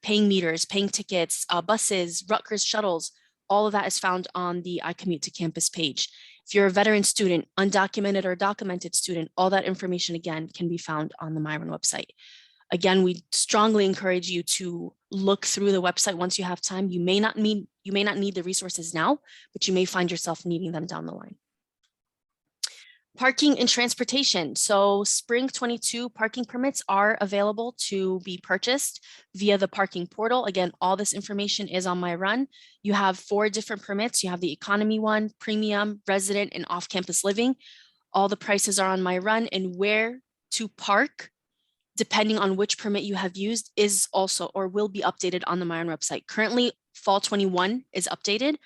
paying meters, paying tickets, buses, Rutgers shuttles, all of that is found on the I Commute to Campus page. If you're a veteran student, undocumented or documented student, all that information again can be found on the MyRun website. Again, we strongly encourage you to look through the website once you have time. You may not need the resources now, but you may find yourself needing them down the line. Parking and transportation. So spring 22 parking permits are available to be purchased via the parking portal. Again, all this information is on MyRun. You have 4 different permits. You have the economy one, premium, resident, and off-campus living. All the prices are on MyRun, and where to park, depending on which permit you have used, is also or will be updated on the MyRun website. Currently, fall 21 is updated,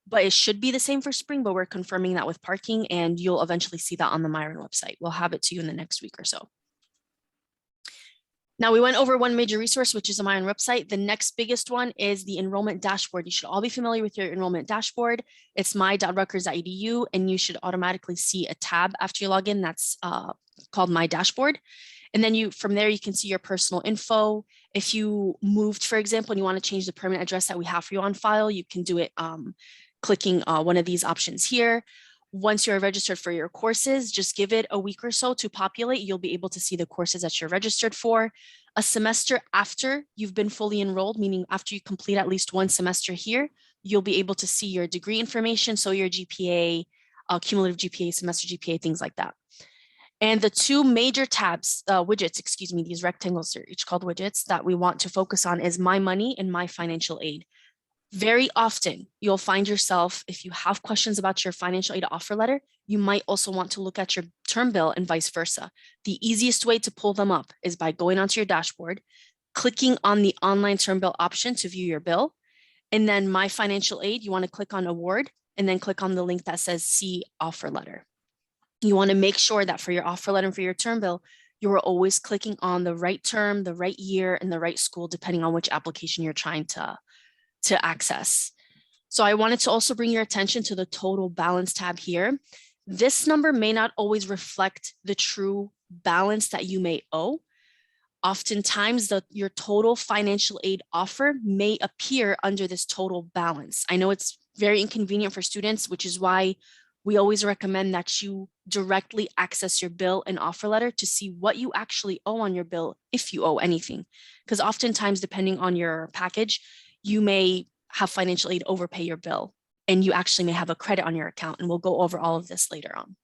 but it should be the same for spring, but we're confirming that with parking, and you'll eventually see that on the MyRun website. We'll have it to you in the next week or so. Now we went over one major resource, which is the MyRun website. The next biggest one is the enrollment dashboard. You should all be familiar with your enrollment dashboard. It's my.rutgers.edu, and you should automatically see a tab after you log in that's called My Dashboard. And then from there, you can see your personal info. If you moved, for example, and you want to change the permanent address that we have for you on file, you can do it clicking one of these options here. Once you're registered for your courses, just give it a week or so to populate. You'll be able to see the courses that you're registered for. A semester after you've been fully enrolled, meaning after you complete at least 1 semester here, you'll be able to see your degree information, so your GPA, cumulative GPA, semester GPA, things like that. And the two major tabs, widgets, excuse me, these rectangles are each called widgets that we want to focus on is My Money and My Financial Aid. Very often you'll find yourself, if you have questions about your financial aid offer letter, you might also want to look at your term bill and vice versa. The easiest way to pull them up is by going onto your dashboard, clicking on the online term bill option to view your bill, and then My Financial Aid, you want to click on Award and then click on the link that says See Offer Letter. You want to make sure that for your offer letter and for your term bill, you are always clicking on the right term, the right year, and the right school, depending on which application you're trying to access. So I wanted to also bring your attention to the total balance tab here. This number may not always reflect the true balance that you may owe. Oftentimes, your total financial aid offer may appear under this total balance. I know it's very inconvenient for students, which is why we always recommend that you directly access your bill and offer letter to see what you actually owe on your bill, if you owe anything. Because oftentimes, depending on your package, you may have financial aid overpay your bill, and you actually may have a credit on your account. And we'll go over all of this later on.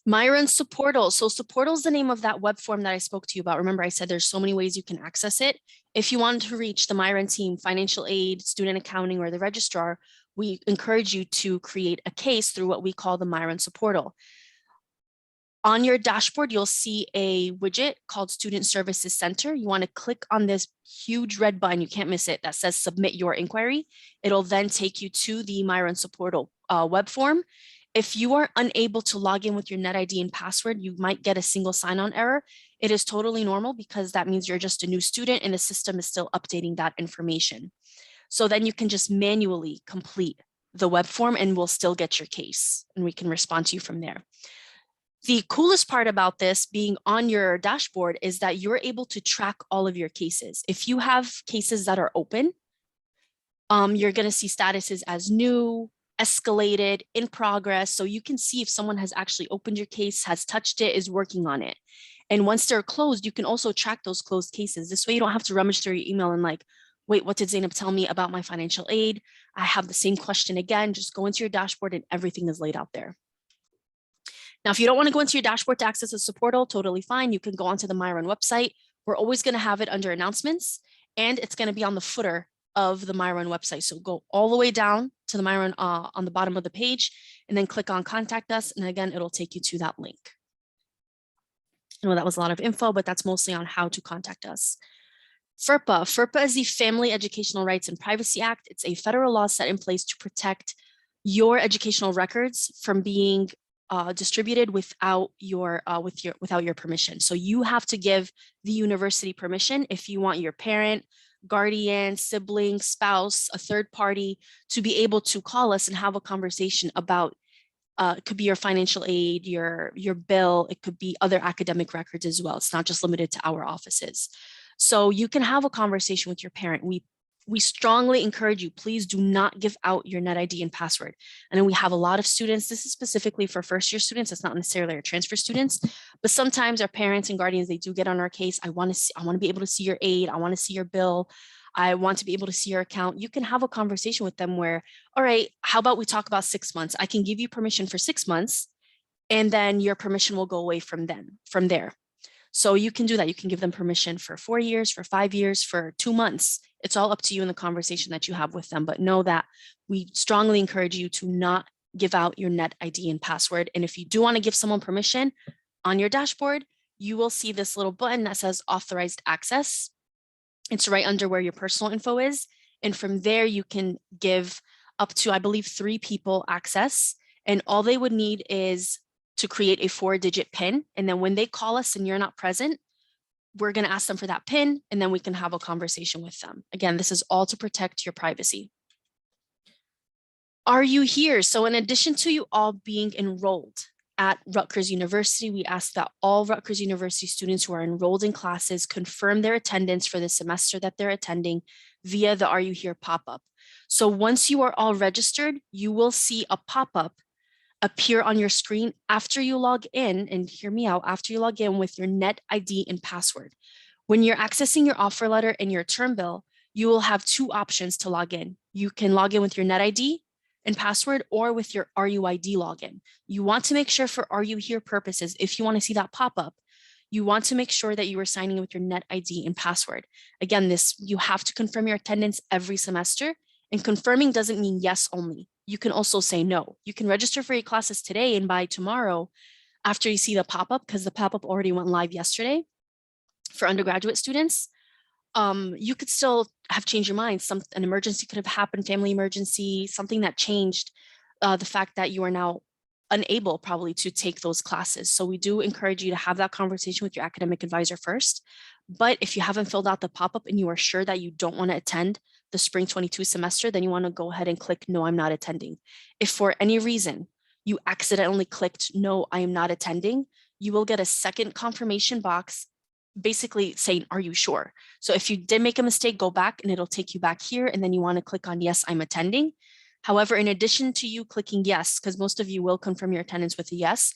Myron Supportal. So Supportal is the name of that web form that I spoke to you about. Remember, I said there's so many ways you can access it. If you want to reach the Myron team, financial aid, student accounting, or the registrar, we encourage you to create a case through what we call the Myron Supportal. On your dashboard, you'll see a widget called Student Services Center. You want to click on this huge red button, you can't miss it, that says Submit Your Inquiry. It'll then take you to the Myron Supportal web form. If you are unable to log in with your NetID and password, you might get a single sign-on error. It is totally normal because that means you're just a new student and the system is still updating that information. So then you can just manually complete the web form and we'll still get your case and we can respond to you from there. The coolest part about this being on your dashboard is that you're able to track all of your cases. If you have cases that are open, you're going to see statuses as new, escalated, in progress. So you can see if someone has actually opened your case, has touched it, is working on it. And once they're closed, you can also track those closed cases. This way you don't have to rummage through your email and like, wait, what did Zainab tell me about my financial aid? I have the same question again. Just go into your dashboard and everything is laid out there. Now, if you don't want to go into your dashboard to access the Supportal, totally fine. You can go onto the Myron website. We're always going to have it under announcements, and it's going to be on the footer of the Myron website. So go all the way down to the Myron on the bottom of the page, and then click on Contact Us. And again, it'll take you to that link. I know that was a lot of info, but that's mostly on how to contact us. FERPA. FERPA is the Family Educational Rights and Privacy Act. It's a federal law set in place to protect your educational records from being distributed without your permission. So you have to give the university permission if you want your parent, guardian, sibling, spouse, a third party to be able to call us and have a conversation about it could be your financial aid, your bill, it could be other academic records as well. It's not just limited to our offices. So you can have a conversation with your parent. We strongly encourage you, please do not give out your NetID and password. And then we have a lot of students, this is specifically for first-year students, it's not necessarily our transfer students, but sometimes our parents and guardians, they do get on our case. I want to be able to see your aid, I want to see your bill, I want to be able to see your account. You can have a conversation with them where, all right, how about we talk about 6 months? I can give you permission for 6 months, and then your permission will go away from there. So you can do that. You can give them permission for 4 years, for 5 years, for 2 months. It's all up to you in the conversation that you have with them. But know that we strongly encourage you to not give out your NetID and password. And if you do want to give someone permission, on your dashboard, you will see this little button that says Authorized Access. It's right under where your personal info is. And from there, you can give up to, I believe, 3 people access. And all they would need is to create a 4-digit PIN. And then when they call us and you're not present, we're going to ask them for that PIN, and then we can have a conversation with them. Again, this is all to protect your privacy. Are you here? So in addition to you all being enrolled at Rutgers University, we ask that all Rutgers University students who are enrolled in classes confirm their attendance for the semester that they're attending via the Are You Here pop-up. So once you are all registered, you will see a pop-up appear on your screen after you log in, and hear me out, after you log in with your NetID and password. When you're accessing your offer letter and your term bill, you will have 2 options to log in. You can log in with your NetID, and password or with your RUID login. You want to make sure for Are You Here purposes, if you want to see that pop up, you want to make sure that you are signing in with your net ID and password. Again, you have to confirm your attendance every semester, and confirming doesn't mean yes only. You can also say no. You can register for your classes today, and by tomorrow, after you see the pop-up, because the pop-up already went live yesterday for undergraduate students, you could still have changed your mind. An emergency could have happened, family emergency, something that changed the fact that you are now unable probably to take those classes. So we do encourage you to have that conversation with your academic advisor first. But if you haven't filled out the pop-up and you are sure that you don't want to attend the spring 22 semester, then you want to go ahead and click no, I'm not attending. If for any reason you accidentally clicked no, I am not attending, you will get a second confirmation box basically saying, are you sure? So if you did make a mistake, go back and it'll take you back here, and then you want to click on yes, I'm attending. However, in addition to you clicking yes, because most of you will confirm your attendance with a yes,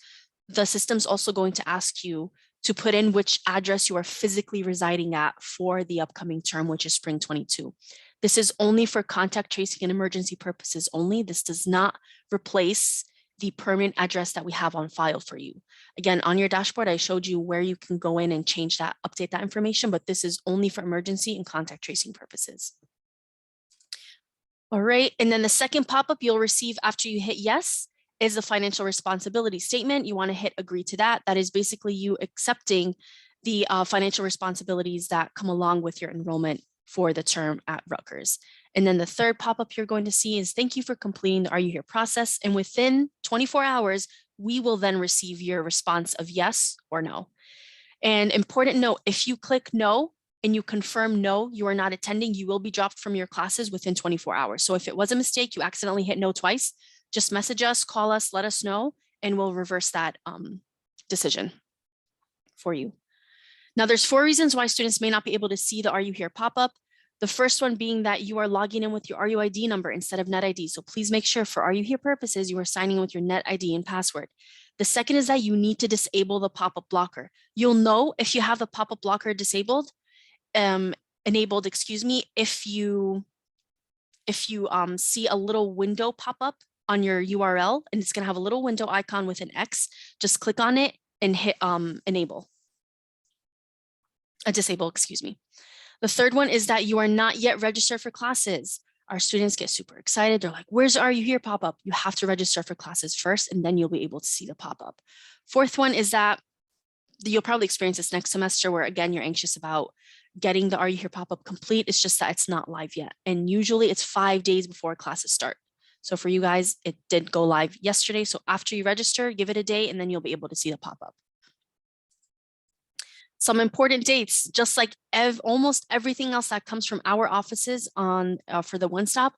the system's also going to ask you to put in which address you are physically residing at for the upcoming term, which is spring 22. This is only for contact tracing and emergency purposes only. This does not replace the permanent address that we have on file for you. Again, on your dashboard, I showed you where you can go in and change that, update that information, but this is only for emergency and contact tracing purposes. All right, and then the second pop-up you'll receive after you hit yes is the financial responsibility statement. You want to hit agree to that. That is basically you accepting the financial responsibilities that come along with your enrollment for the term at Rutgers. And then the third pop-up you're going to see is thank you for completing the Are You Here process. And within 24 hours, we will then receive your response of yes or no. And important note, if you click no, and you confirm no, you are not attending, you will be dropped from your classes within 24 hours. So if it was a mistake, you accidentally hit no twice, just message us, call us, let us know, and we'll reverse that decision for you. Now, there's 4 reasons why students may not be able to see the Are You Here pop-up. The first one being that you are logging in with your RUID number instead of net ID. So please make sure for Are You Here purposes, you are signing in with your net ID and password. The second is that you need to disable the pop-up blocker. You'll know if you have the pop-up blocker disabled, enabled, excuse me, if you see a little window pop up on your URL, and it's going to have a little window icon with an X, just click on it and hit disable, excuse me. The third one is that you are not yet registered for classes. Our students get super excited. They're like, where's Are You Here pop-up? You have to register for classes first, and then you'll be able to see the pop-up. Fourth one is that you'll probably experience this next semester where, again, you're anxious about getting the Are You Here pop-up complete. It's just that it's not live yet. And usually it's 5 days before classes start. So for you guys, it did go live yesterday. So after you register, give it a day, and then you'll be able to see the pop-up. Some important dates, just like almost everything else that comes from our offices on for the One Stop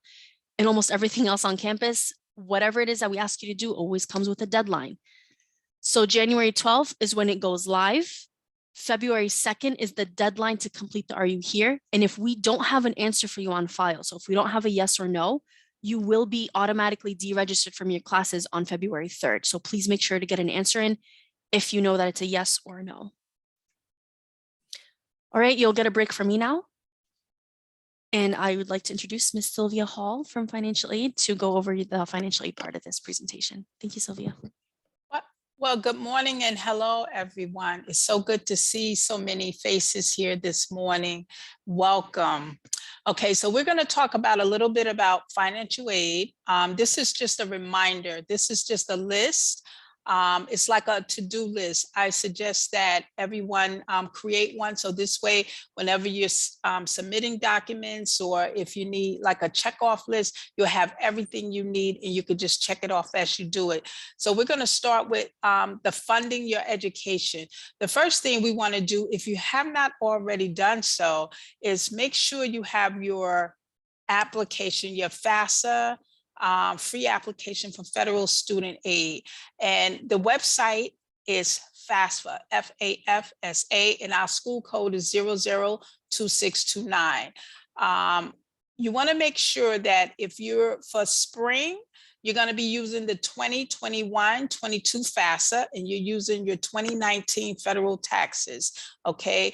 and almost everything else on campus, whatever it is that we ask you to do always comes with a deadline. So January 12th is when it goes live. February 2nd is the deadline to complete the Are You Here? And if we don't have an answer for you on file, so if we don't have a yes or no, you will be automatically deregistered from your classes on February 3rd. So please make sure to get an answer in if you know that it's a yes or a no. All right, you'll get a break from me now. And I would like to introduce Ms. Sylvia Hall from Financial Aid to go over the financial aid part of this presentation. Thank you, Sylvia. Well, good morning and hello, everyone. It's so good to see so many faces here this morning. Welcome. Okay, so we're going to talk about a little bit about financial aid. This is just a reminder. This is just a list. It's like a to-do list. I suggest that everyone create one. So this way, whenever you're submitting documents, or if you need like a check-off list, you'll have everything you need and you can just check it off as you do it. So we're going to start with the funding your education. The first thing we want to do, if you have not already done so, is make sure you have your application, your FAFSA, free application for federal student aid. And the website is FAFSA, F-A-F-S-A, and our school code is 002629. You want to make sure that if you're for spring, you're going to be using the 2021-22 FAFSA, and you're using your 2019 federal taxes, okay?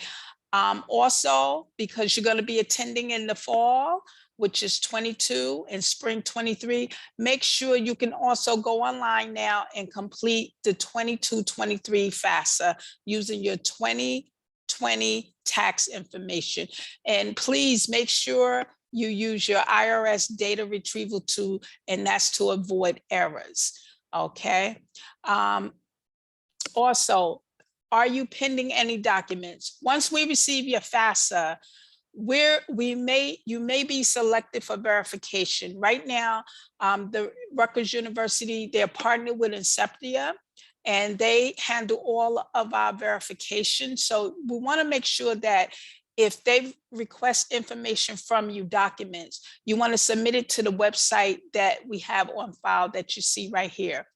Also, because you're going to be attending in the fall, which is 22, and spring 23, make sure you can also go online now and complete the 22-23 FAFSA using your 2020 tax information. And please make sure you use your IRS data retrieval tool, and that's to avoid errors, okay? Also, are you pending any documents? Once we receive your FAFSA, you may be selected for verification. Right now, the Rutgers University, they're partnered with Inceptia, and they handle all of our verification. So we want to make sure that if they request information from you, documents, you want to submit it to the website that we have on file that you see right here.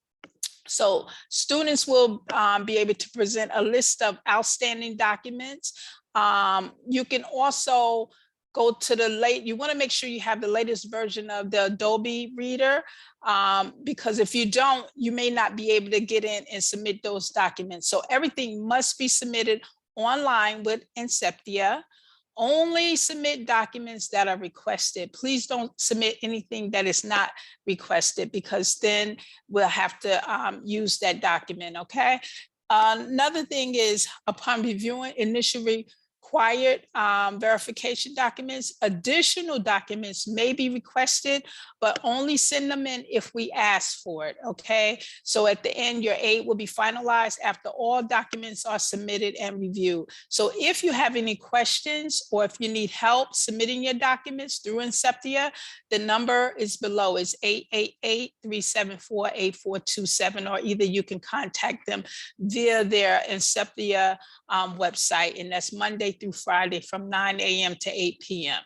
So students will be able to present a list of outstanding documents. You can also go to you want to make sure you have the latest version of the Adobe Reader, because if you don't, you may not be able to get in and submit those documents. So everything must be submitted online with Inceptia. Only submit documents that are requested. Please don't submit anything that is not requested, because then we'll have to use that document, okay? Another thing is, upon reviewing initial required verification documents, additional documents may be requested, but only send them in if we ask for it, okay? So at the end, your aid will be finalized after all documents are submitted and reviewed. So if you have any questions, or if you need help submitting your documents through Inceptia, the number is below. It's 888-374-8427, or either you can contact them via their Inceptia website, and that's Monday through Friday from 9 a.m. to 8 p.m.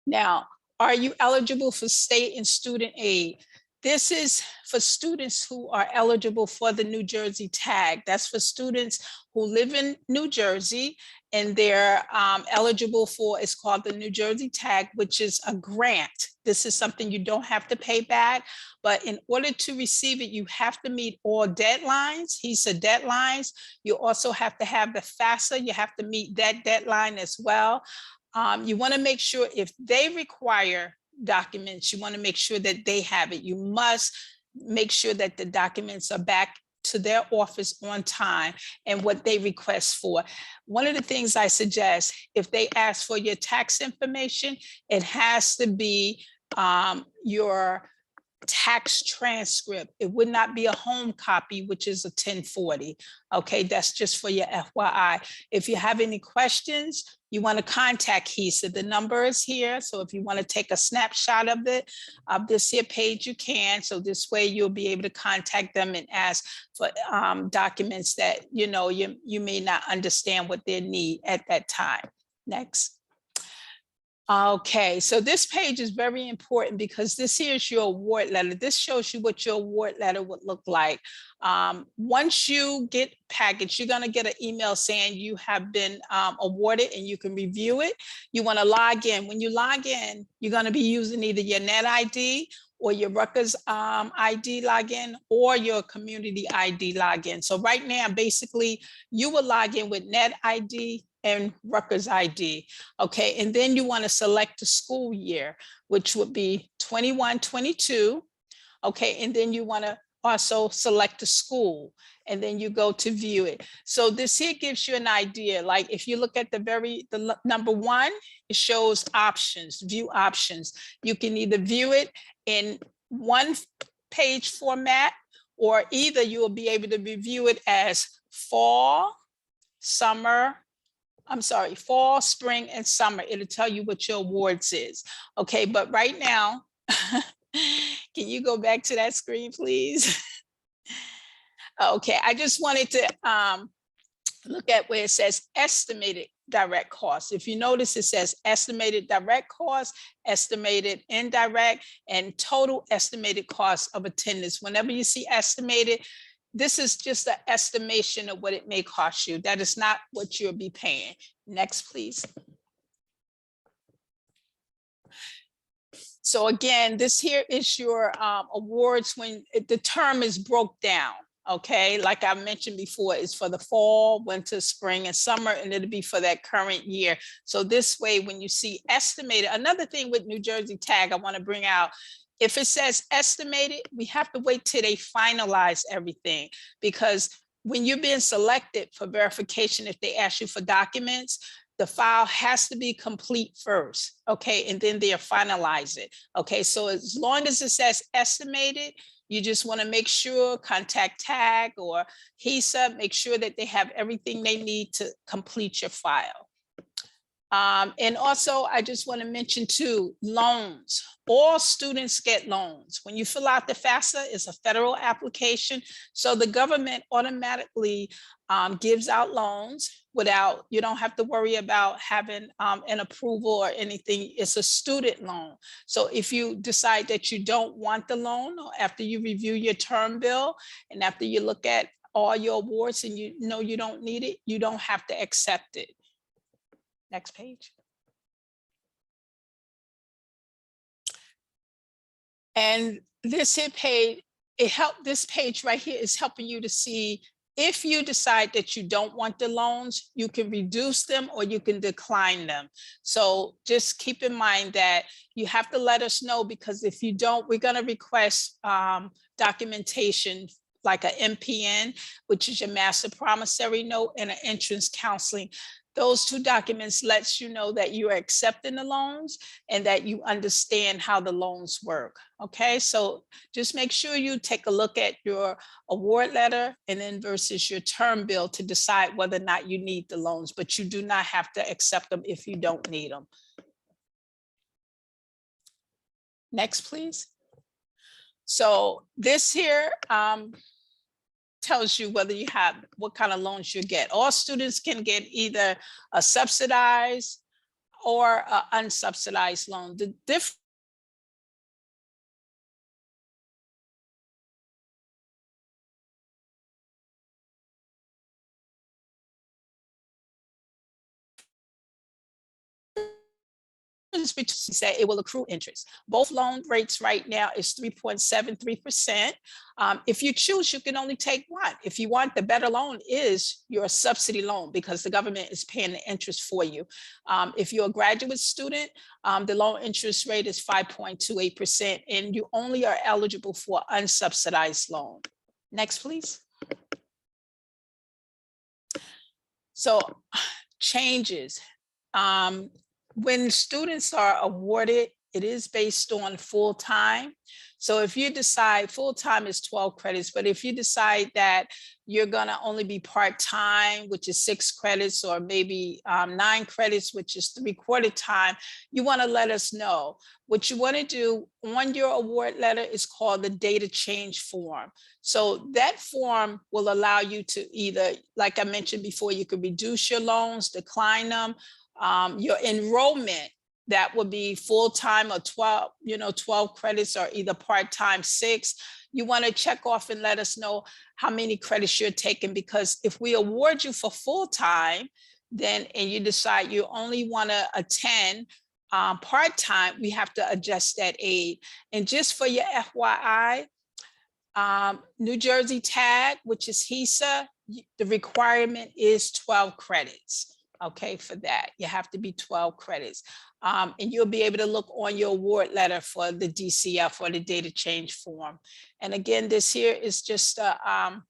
Now, are you eligible for state and student aid? This is for students who are eligible for the New Jersey tag. That's for students who live in New Jersey, and they're eligible for, it's called the New Jersey tag, which is a grant. This is something you don't have to pay back, but in order to receive it, you have to meet all deadlines. He said deadlines. You also have to have the FAFSA. You have to meet that deadline as well. You want to make sure if they require documents, you want to make sure that they have it. You must make sure that the documents are back to their office on time and what they request for. One of the things I suggest, if they ask for your tax information, it has to be your tax transcript. It would not be a home copy, which is a 1040. Okay, that's just for your FYI. If you have any questions, you want to contact HESA. The number is here. So if you want to take a snapshot of it, of this here page, you can. So this way you'll be able to contact them and ask for documents that you may not understand what they need at that time. Next. Okay, so this page is very important because this here is your award letter. This shows you what your award letter would look like. Once you get packaged, you're gonna get an email saying you have been awarded and you can review it. You wanna log in. When you log in, you're gonna be using either your net ID or your Rutgers ID login or your community ID login. So right now, basically, you will log in with net ID and Rutgers ID, okay? And then you wanna select the school year, which would be 21-22, okay? And then you wanna also select the school, and then you go to view it. So this here gives you an idea. Like if you look at the number one, it shows options, view options. You can either view it in one page format, or either you will be able to review it as fall, spring, and summer. It'll tell you what your awards is. Okay, but right now, can you go back to that screen, please? Okay, I just wanted to look at where it says estimated direct costs. If you notice, it says estimated direct costs, estimated indirect, and total estimated cost of attendance. Whenever you see estimated, this is just an estimation of what it may cost you. That is not what you'll be paying. Next, please. So again, this here is your awards when the term is broke down. Okay, like I mentioned before, it's for the fall, winter, spring, and summer, and it'll be for that current year. So this way, when you see estimated, another thing with New Jersey Tag I want to bring out, if it says estimated, we have to wait till they finalize everything, because when you're being selected for verification, if they ask you for documents, the file has to be complete first, okay, and then they'll finalize it. Okay, so as long as it says estimated, you just want to make sure, contact TAG or HESA, make sure that they have everything they need to complete your file. And also, I just want to mention too, loans. All students get loans. When you fill out the FAFSA, it's a federal application. So the government automatically gives out loans without, you don't have to worry about having an approval or anything. It's a student loan. So if you decide that you don't want the loan, or after you review your term bill, and after you look at all your awards and you know you don't need it, you don't have to accept it. Next page. And this here page, this page right here is helping you to see if you decide that you don't want the loans, you can reduce them or you can decline them. So just keep in mind that you have to let us know, because if you don't, we're going to request documentation like an MPN, which is your master promissory note, and an entrance counseling. Those two documents lets you know that you are accepting the loans and that you understand how the loans work. Okay, so just make sure you take a look at your award letter and then versus your term bill to decide whether or not you need the loans, but you do not have to accept them if you don't need them. Next, please. So this here, tells you whether you have, what kind of loans you get. All students can get either a subsidized or an unsubsidized loan. The difference say it will accrue interest. Both loan rates right now is 3.73%. If you choose, you can only take one. If you want, the better loan is your subsidy loan, because the government is paying the interest for you. If you're a graduate student, the loan interest rate is 5.28%, and you only are eligible for unsubsidized loan. Next, please. So changes. When students are awarded, it is based on full-time. So if you decide full-time is 12 credits, but if you decide that you're gonna only be part-time, which is 6 credits, or maybe 9 credits, which is 3/4 time, you wanna let us know. What you wanna do on your award letter is called the data change form. So that form will allow you to either, like I mentioned before, you could reduce your loans, decline them. Your enrollment, that would be full-time or 12 credits, or either part-time 6. You want to check off and let us know how many credits you're taking, because if we award you for full-time, then and you decide you only want to attend part-time, we have to adjust that aid. And just for your FYI, New Jersey Tag, which is HESA, the requirement is 12 credits. Okay, for that, you have to be 12 credits. And you'll be able to look on your award letter for the DCF, or the data change form. And again, this here is just a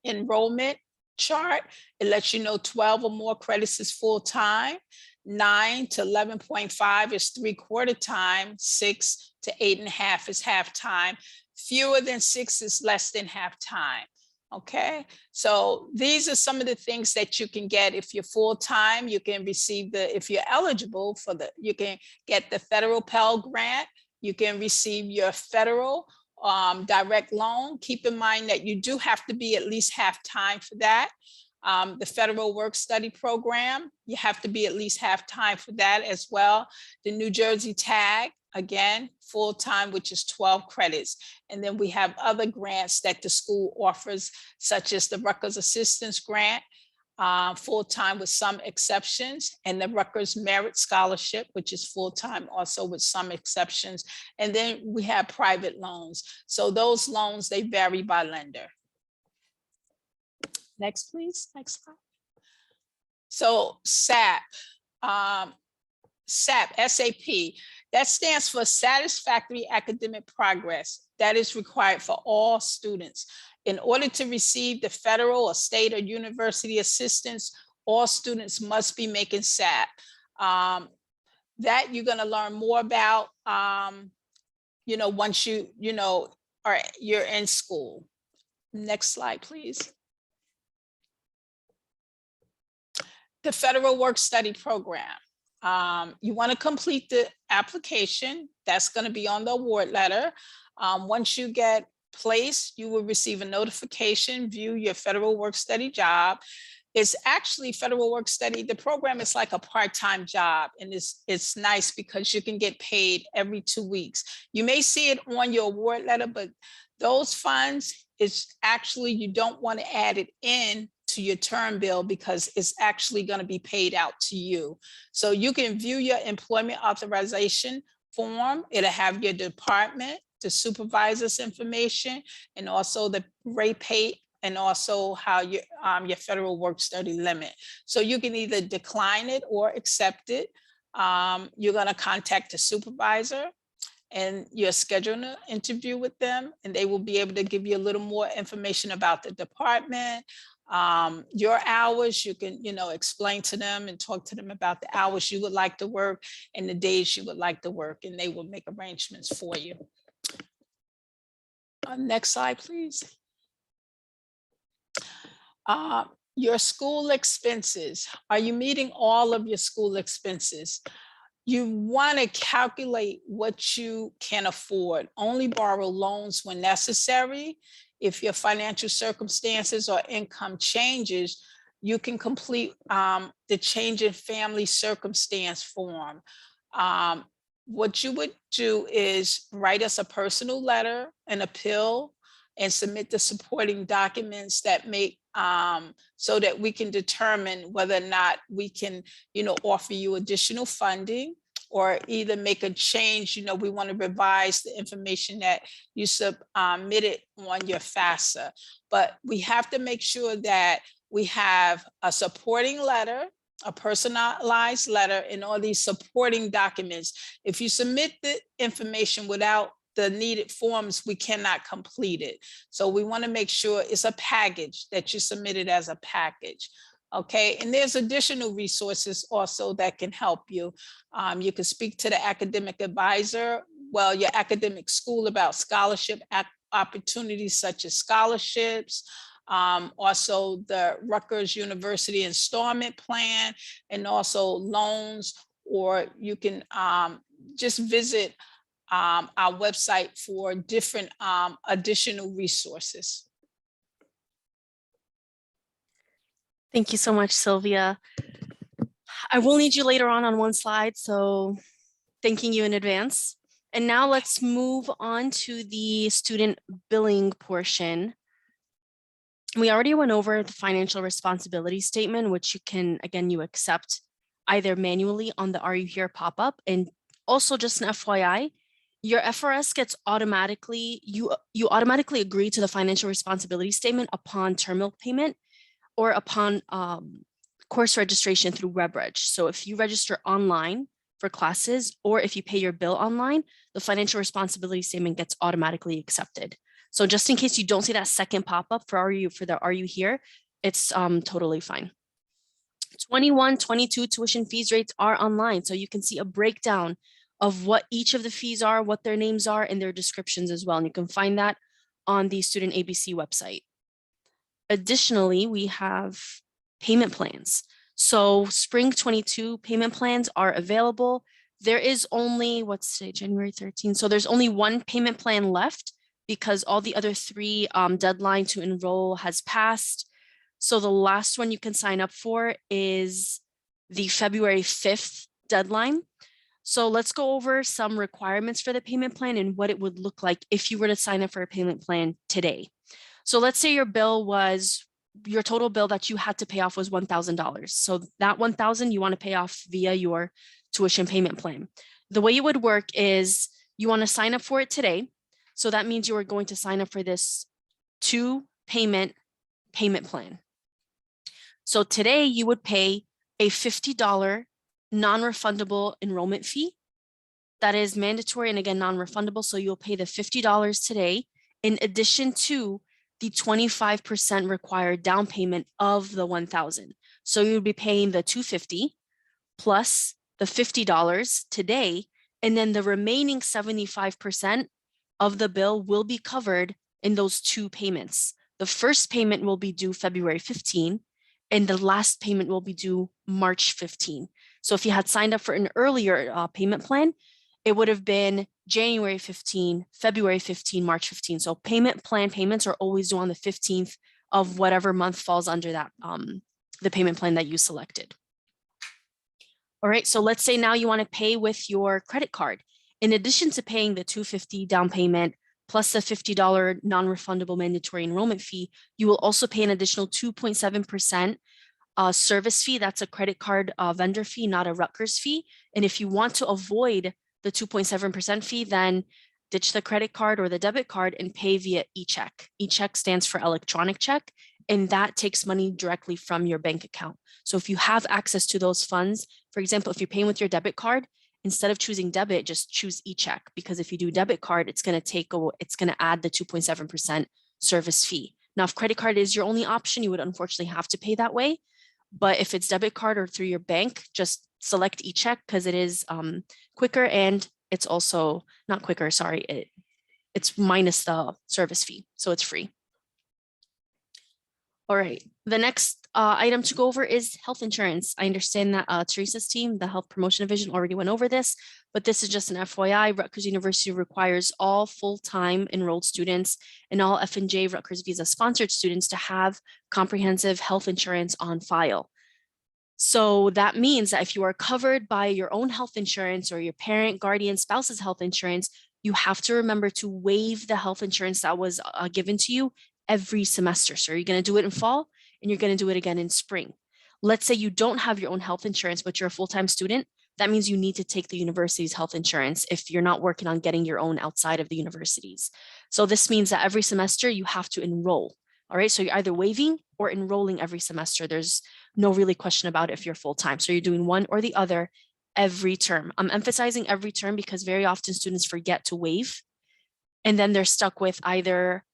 enrollment chart. It lets you know 12 or more credits is full-time, 9 to 11.5 is 3/4 time, 6 to 8.5 is half-time, fewer than 6 is less than half-time. Okay, so these are some of the things that you can get. If you're full-time, you can receive if you're eligible for you can get the federal Pell Grant. You can receive your federal direct loan. Keep in mind that you do have to be at least half-time for that. The federal work-study program, you have to be at least half-time for that as well. The New Jersey Tag, again, full-time, which is 12 credits. And then we have other grants that the school offers, such as the Rutgers Assistance Grant, full-time with some exceptions, and the Rutgers Merit Scholarship, which is full-time also with some exceptions. And then we have private loans. So those loans, they vary by lender. Next, please. Next slide. So SAP, SAP, that stands for Satisfactory Academic Progress. That is required for all students. In order to receive the federal or state or university assistance, all students must be making SAP. That you're going to learn more about, once you're in school. Next slide, please. The Federal Work Study Program. You want to complete the application. That's going to be on the award letter. Once you get placed, you will receive a notification, view your federal work study job. It's actually federal work study. The program is like a part-time job, and it's nice because you can get paid every 2 weeks. You may see it on your award letter, but those funds is actually, you don't want to add it in to your term bill because it's actually going to be paid out to you. So you can view your employment authorization form. It'll have your department, the supervisor's information, and also the rate paid, and also how your federal work study limit. So you can either decline it or accept it. You're going to contact the supervisor and you're scheduling an interview with them, and they will be able to give you a little more information about the department, your hours. You can, explain to them and talk to them about the hours you would like to work and the days you would like to work, and they will make arrangements for you. Next slide, please. Your school expenses. Are you meeting all of your school expenses? You want to calculate what you can afford. Only borrow loans when necessary. If your financial circumstances or income changes, you can complete the change in family circumstance form. What you would do is write us a personal letter, an appeal, and submit the supporting documents that make so that we can determine whether or not we can, offer you additional funding or either make a change. We want to revise the information that you submitted on your FAFSA. But we have to make sure that we have a supporting letter, a personalized letter, and all these supporting documents. If you submit the information without the needed forms, we cannot complete it. So we want to make sure it's a package, that you submit it as a package. Okay, and there's additional resources also that can help you. You can speak to the academic advisor, your academic school, about scholarship opportunities such as scholarships, also the Rutgers University installment plan, and also loans, or you can just visit our website for different additional resources. Thank you so much, Sylvia. I will need you later on one slide, so thanking you in advance. And now let's move on to the student billing portion. We already went over the financial responsibility statement, which you can, again, you accept either manually on the Are You Here pop-up. And also just an FYI, your FRS gets automatically, you automatically agree to the financial responsibility statement upon terminal payment or upon course registration through WebReg. So if you register online for classes, or if you pay your bill online, the financial responsibility statement gets automatically accepted. So just in case you don't see that second pop-up for Are You Here, it's totally fine. 21, 22 tuition fees rates are online. So you can see a breakdown of what each of the fees are, what their names are, and their descriptions as well. And you can find that on the Student ABC website. Additionally, we have payment plans. So Spring 22 payment plans are available. There is only, what's today, January 13th. So there's only one payment plan left because all the other three deadline to enroll has passed. So the last one you can sign up for is the February 5th deadline. So let's go over some requirements for the payment plan and what it would look like if you were to sign up for a payment plan today. So let's say your total bill that you had to pay off was $1,000. So that $1,000 you want to pay off via your tuition payment plan. The way it would work is you want to sign up for it today. So that means you are going to sign up for this 2-payment plan. So today you would pay a $50 non-refundable enrollment fee. That is mandatory and again, non-refundable. So you'll pay the $50 today in addition to the 25% required down payment of the $1,000. So you'll be paying the $250 plus the $50 today, and then the remaining 75% of the bill will be covered in those two payments. The first payment will be due February 15, and the last payment will be due March 15. So if you had signed up for an earlier payment plan, it would have been January 15, February 15, March 15. So payment plan payments are always due on the 15th of whatever month falls under that, the payment plan that you selected. All right, so let's say now you want to pay with your credit card. In addition to paying the $250 down payment plus the $50 non-refundable mandatory enrollment fee, you will also pay an additional 2.7% service fee. That's a credit card vendor fee, not a Rutgers fee. And if you want to avoid the 2.7% fee, then ditch the credit card or the debit card and pay via e-check. E-check stands for electronic check, and that takes money directly from your bank account. So if you have access to those funds, for example, if you're paying with your debit card, instead of choosing debit, just choose e-check, because if you do debit card, it's going to add the 2.7% service fee. Now, if credit card is your only option, you would unfortunately have to pay that way. But if it's debit card or through your bank, just select e-check because it is quicker, and it's also not quicker, sorry, it's minus the service fee, so it's free. All right, the next item to go over is health insurance. I understand that Teresa's team, the Health Promotion Division, already went over this, but this is just an FYI. Rutgers University requires all full-time enrolled students and all F&J Rutgers Visa sponsored students to have comprehensive health insurance on file. So that means that if you are covered by your own health insurance or your parent, guardian, spouse's health insurance, you have to remember to waive the health insurance that was given to you every semester. So you're going to do it in fall and you're going to do it again in spring. Let's say you don't have your own health insurance, but you're a full-time student. That means you need to take the university's health insurance if you're not working on getting your own outside of the universities. So this means that every semester you have to enroll. All right, so you're either waiving or enrolling every semester. There's no really question about it if you're full-time. So you're doing one or the other every term. I'm emphasizing every term because very often students forget to waive, and then they're stuck with either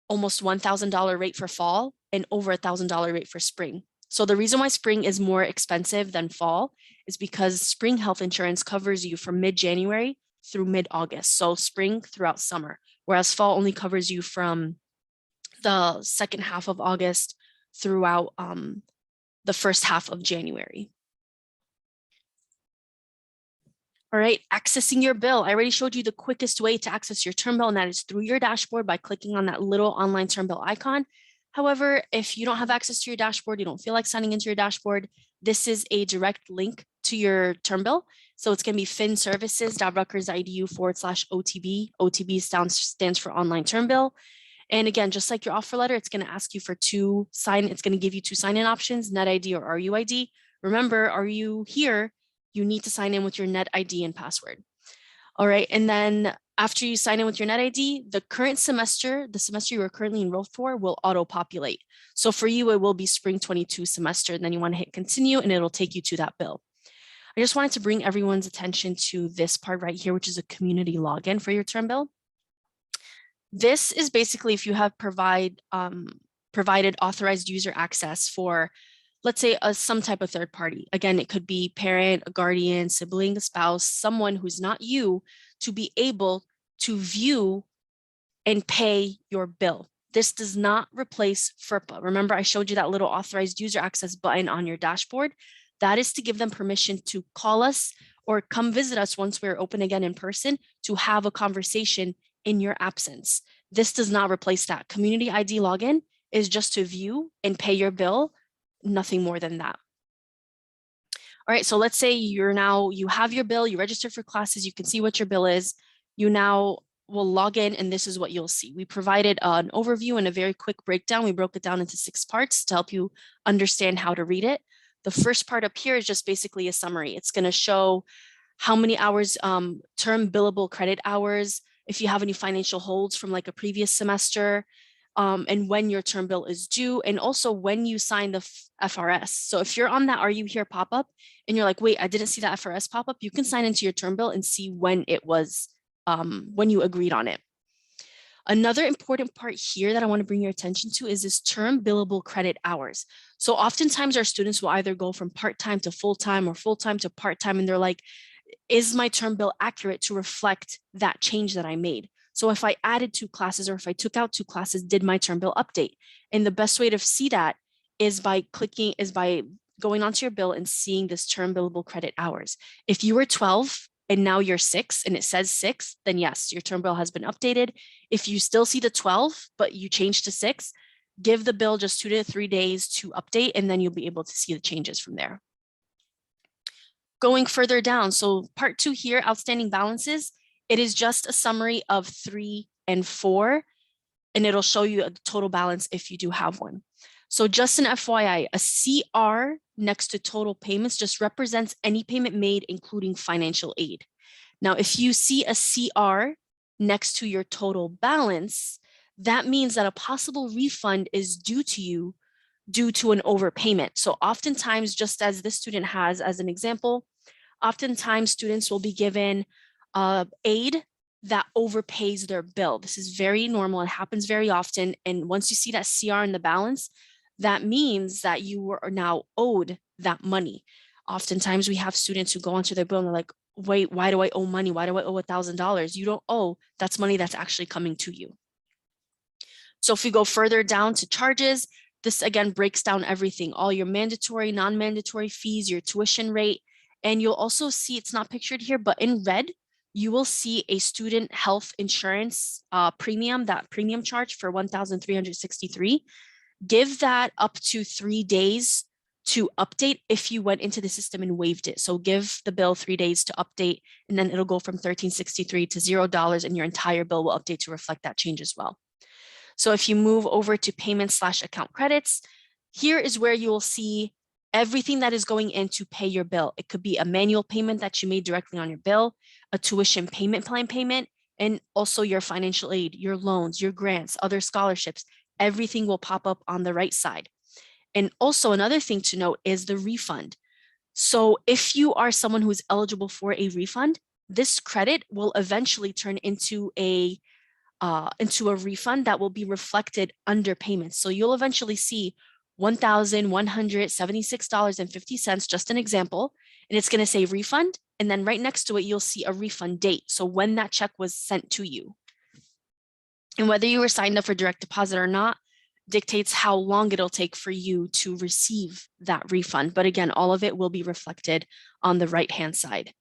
almost $1,000 rate for fall and over $1,000 rate for spring. So the reason why spring is more expensive than fall is because spring health insurance covers you from mid-January through mid-August. So spring throughout summer, whereas fall only covers you from the second half of August throughout the first half of January. All right, accessing your bill. I already showed you the quickest way to access your term bill, and that is through your dashboard by clicking on that little online term bill icon. However, if you don't have access to your dashboard, you don't feel like signing into your dashboard, this is a direct link to your term bill. So it's going to be finservices.rutgers.edu/OTB. OTB stands for online term bill. And again, just like your offer letter, it's going to ask you for it's going to give you two sign-in options, net ID or RUID. Remember, are you here? You need to sign in with your net ID and password. All right, and then after you sign in with your net ID, the current semester, the semester you are currently enrolled for, will auto-populate. So for you, it will be spring 22 semester, and then you want to hit continue, and it'll take you to that bill. I just wanted to bring everyone's attention to this part right here, which is a community login for your term bill. This is basically if you have provided authorized user access for, let's say, some type of third party. Again, it could be parent, a guardian, sibling, a spouse, someone who's not you, to be able to view and pay your bill. This does not replace FERPA. Remember, I showed you that little authorized user access button on your dashboard. That is to give them permission to call us or come visit us once we're open again in person to have a conversation in your absence. This does not replace that. Community ID login is just to view and pay your bill, nothing more than that. All right, so let's say you have your bill, you registered for classes, you can see what your bill is. You now will log in and this is what you'll see. We provided an overview and a very quick breakdown. We broke it down into 6 parts to help you understand how to read it. The first part up here is just basically a summary. It's going to show how many hours, term billable credit hours, if you have any financial holds from like a previous semester, and when your term bill is due, and also when you sign the FRS. So if you're on that Are You Here pop-up and you're like, wait, I didn't see that FRS pop-up, you can sign into your term bill and see when it was, when you agreed on it. Another important part here that I want to bring your attention to is this term billable credit hours. So oftentimes our students will either go from part-time to full-time or full-time to part-time, and they're like, is my term bill accurate to reflect that change that I made? So if I added 2 classes or if I took out 2 classes, did my term bill update? And the best way to see that is by going onto your bill and seeing this term billable credit hours. If you were 12 and now you're 6 and it says 6, then yes, your term bill has been updated. If you still see the 12, but you changed to 6, give the bill just 2 to 3 days to update, and then you'll be able to see the changes from there. Going further down, so part 2 here, outstanding balances, it is just a summary of 3 and 4, and it'll show you a total balance if you do have one. So just an FYI, a CR next to total payments just represents any payment made, including financial aid. Now, if you see a CR next to your total balance, that means that a possible refund is due to you due to an overpayment. So oftentimes, just as this student has as an example, oftentimes students will be given aid that overpays their bill. This is very normal. It happens very often. And once you see that CR in the balance, that means that you are now owed that money. Oftentimes we have students who go onto their bill and they're like, wait, why do I owe money? Why do I owe $1,000? You don't owe, that's money that's actually coming to you. So if we go further down to charges, this again breaks down everything, all your mandatory, non-mandatory fees, your tuition rate, and you'll also see, it's not pictured here, but in red, you will see a student health insurance premium, that premium charge for $1,363. Give that up to 3 days to update if you went into the system and waived it. So give the bill 3 days to update, and then it'll go from $1,363 to $0, and your entire bill will update to reflect that change as well. So if you move over to payment/account credits, here is where you will see everything that is going in to pay your bill. It could be a manual payment that you made directly on your bill, a tuition payment plan payment, and also your financial aid, your loans, your grants, other scholarships. Everything will pop up on the right side. And also another thing to note is the refund. So if you are someone who is eligible for a refund, this credit will eventually turn into a refund that will be reflected under payments. So you'll eventually see $1,176.50, just an example, and it's going to say refund. And then right next to it, you'll see a refund date. So when that check was sent to you. And whether you were signed up for direct deposit or not dictates how long it'll take for you to receive that refund. But again, all of it will be reflected on the right-hand side.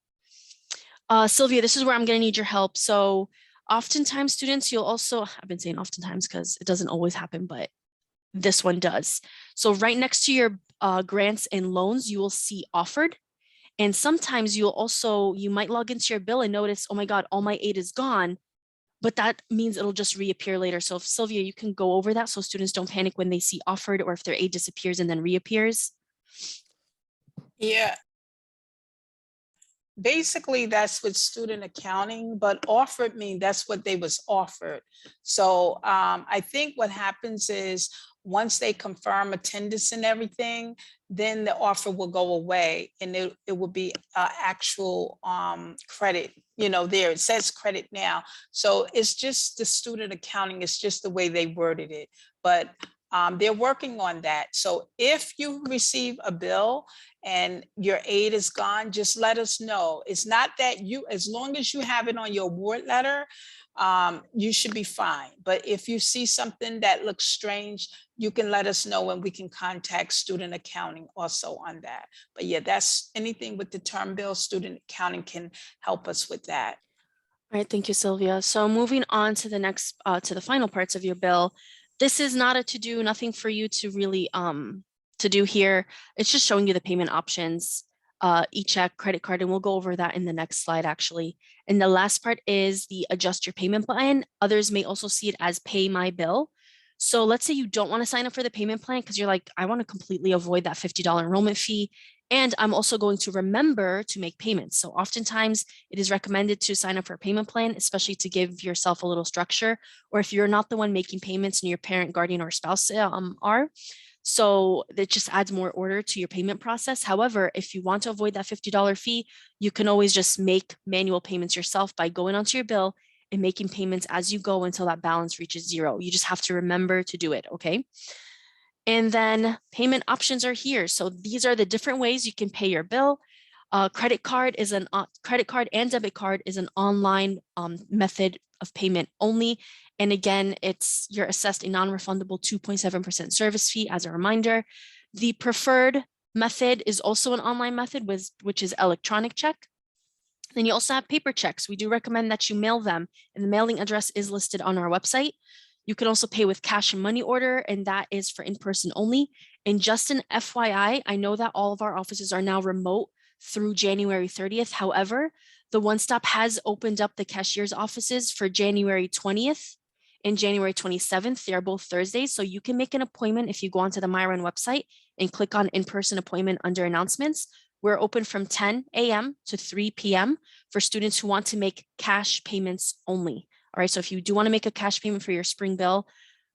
Sylvia, this is where I'm going to need your help. So oftentimes students, you'll also, I've been saying oftentimes because it doesn't always happen, but this one does. So right next to your grants and loans, you will see offered. And sometimes you might log into your bill and notice, oh my God, all my aid is gone. But that means it'll just reappear later. So if Sylvia, you can go over that so students don't panic when they see offered or if their aid disappears and then reappears. Yeah. Basically, that's with student accounting, but offered mean that's what they was offered. So I think what happens is once they confirm attendance and everything, then the offer will go away and it will be actual credit, there it says credit now. So it's just the student accounting, it's just the way they worded it, but they're working on that. So if you receive a bill and your aid is gone, just let us know. It's not that as long as you have it on your award letter, you should be fine. But if you see something that looks strange, you can let us know and we can contact student accounting also on that. But yeah, that's anything with the term bill, student accounting can help us with that. All right, thank you, Sylvia. So moving on to the next, to the final parts of your bill. This is not a to-do, nothing for you to really to do here. It's just showing you the payment options, e-check, credit card, and we'll go over that in the next slide actually. And the last part is the adjust your payment plan. Others may also see it as pay my bill. So let's say you don't want to sign up for the payment plan because you're like, I want to completely avoid that $50 enrollment fee. And I'm also going to remember to make payments. So oftentimes it is recommended to sign up for a payment plan, especially to give yourself a little structure, or if you're not the one making payments and your parent, guardian, or spouse are. So it just adds more order to your payment process. However, if you want to avoid that $50 fee, you can always just make manual payments yourself by going onto your bill and making payments as you go until that balance reaches zero. You just have to remember to do it, okay? And then payment options are here. So these are the different ways you can pay your bill. Credit card and debit card is an online method of payment only. And again, you're assessed a non-refundable 2.7% service fee as a reminder. The preferred method is also an online method, which is electronic check. Then you also have paper checks. We do recommend that you mail them, and the mailing address is listed on our website. You can also pay with cash and money order, and that is for in-person only. And just an FYI, I know that all of our offices are now remote through January 30th. However, the One Stop has opened up the cashier's offices for January 20th and January 27th. They are both Thursdays, so you can make an appointment if you go onto the MyRun website and click on in-person appointment under announcements. We're open from 10 a.m. to 3 p.m. for students who want to make cash payments only. All right, so if you do want to make a cash payment for your spring bill,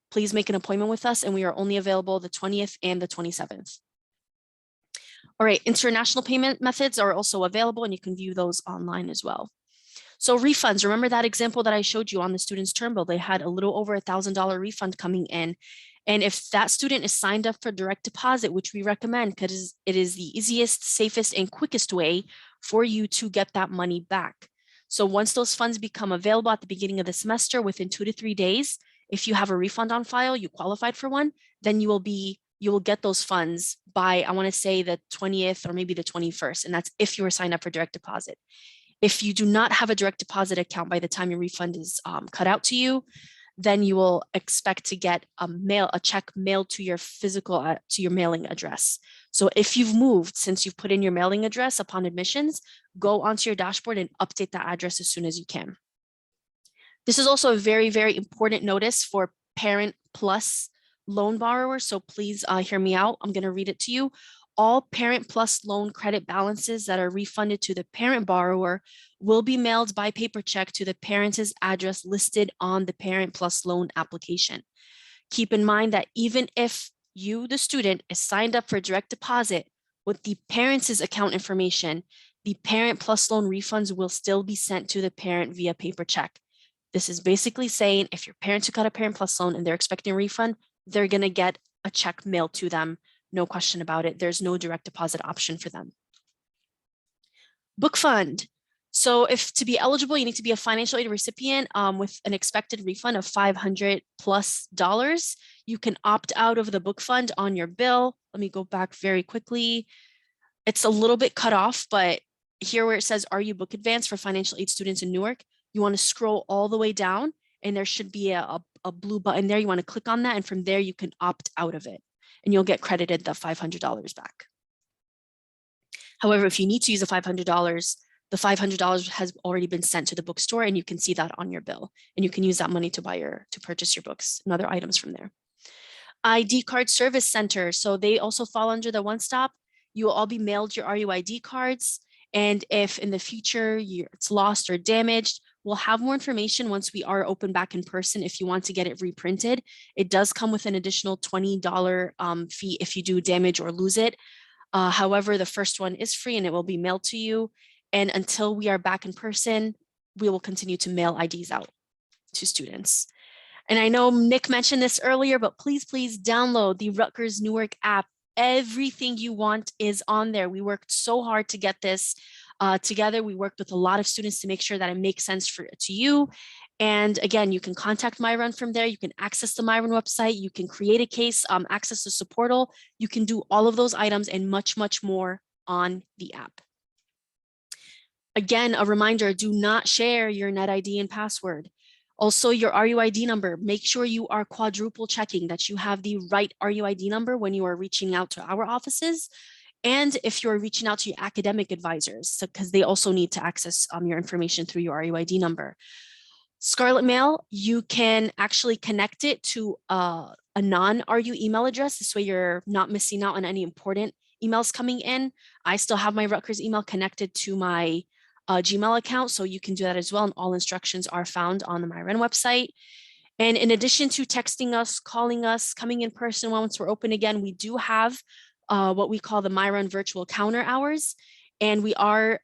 please make an appointment with us, and we are only available the 20th and the 27th. All right, international payment methods are also available, and you can view those online as well. So refunds, remember that example that I showed you on the student's term bill? They had a little over $1,000 refund coming in. And if that student is signed up for direct deposit, which we recommend because it is the easiest, safest, and quickest way for you to get that money back. So once those funds become available at the beginning of the semester, within 2 to 3 days, if you have a refund on file, you qualified for one, then you will get those funds by, I want to say, the 20th or maybe the 21st. And that's if you were signed up for direct deposit. If you do not have a direct deposit account by the time your refund is cut out to you, then you will expect to get a check mailed to your to your mailing address. So if you've moved since you've put in your mailing address upon admissions, go onto your dashboard and update that address as soon as you can. This is also a very, very important notice for Parent Plus loan borrowers. So please hear me out. I'm going to read it to you. All Parent Plus loan credit balances that are refunded to the parent borrower will be mailed by paper check to the parent's address listed on the Parent Plus loan application. Keep in mind that even if you, the student, is signed up for direct deposit with the parent's account information, the Parent Plus loan refunds will still be sent to the parent via paper check. This is basically saying if your parent took out a Parent Plus loan and they're expecting a refund, they're going to get a check mailed to them. No question about it. There's no direct deposit option for them. Book fund. So if to be eligible, you need to be a financial aid recipient with an expected refund of $500+. You can opt out of the book fund on your bill. Let me go back very quickly. It's a little bit cut off, but here where it says, are you book advanced for financial aid students in Newark? You want to scroll all the way down and there should be a blue button there. You want to click on that, and from there you can opt out of it and you'll get credited the $500 back. However, if you need to use the $500, the $500 has already been sent to the bookstore, and you can see that on your bill, and you can use that money to purchase your books and other items from there. ID card service center. So they also fall under the One Stop. You will all be mailed your RUID cards. And if in the future it's lost or damaged, we'll have more information once we are open back in person if you want to get it reprinted. It does come with an additional $20 fee if you do damage or lose it. However, the first one is free and it will be mailed to you. And until we are back in person, we will continue to mail IDs out to students. And I know Nick mentioned this earlier, but please download the Rutgers-Newark app. Everything you want is on there. We worked so hard to get this together. We worked with a lot of students to make sure that it makes sense to you. And again, you can contact MyRun from there. You can access the MyRun website. You can create a case, access the supportal. You can do all of those items and much, much more on the app. Again, a reminder, do not share your NetID and password. Also, your RUID number, make sure you are quadruple checking that you have the right RUID number when you are reaching out to our offices. And if you're reaching out to your academic advisors, because they also need to access your information through your RUID number. Scarlet Mail, you can actually connect it to a non-RU email address. This way you're not missing out on any important emails coming in. I still have my Rutgers email connected to my Gmail account, so you can do that as well. And all instructions are found on the MyRun website. And in addition to texting us, calling us, coming in person once we're open again, we do have what we call the MyRun virtual counter hours. And we are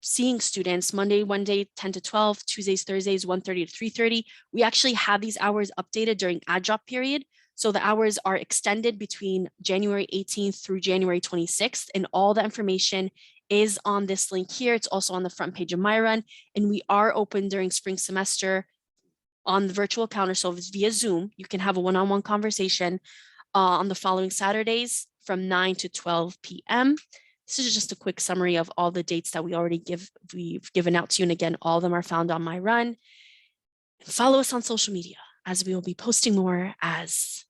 seeing students Monday, 10 to 12, Tuesdays, Thursdays, 1:30 to 3:30. We actually have these hours updated during ad drop period. So the hours are extended between January 18th through January 26th. And all the information is on this link here. It's also on the front page of MyRun. And we are open during spring semester on the virtual counter. So if it's via Zoom, you can have a one-on-one conversation on the following Saturdays from 9 to 12 p.m. This is just a quick summary of all the dates that we've given out to you. And again, all of them are found on MyRun. Follow us on social media as we will be posting more as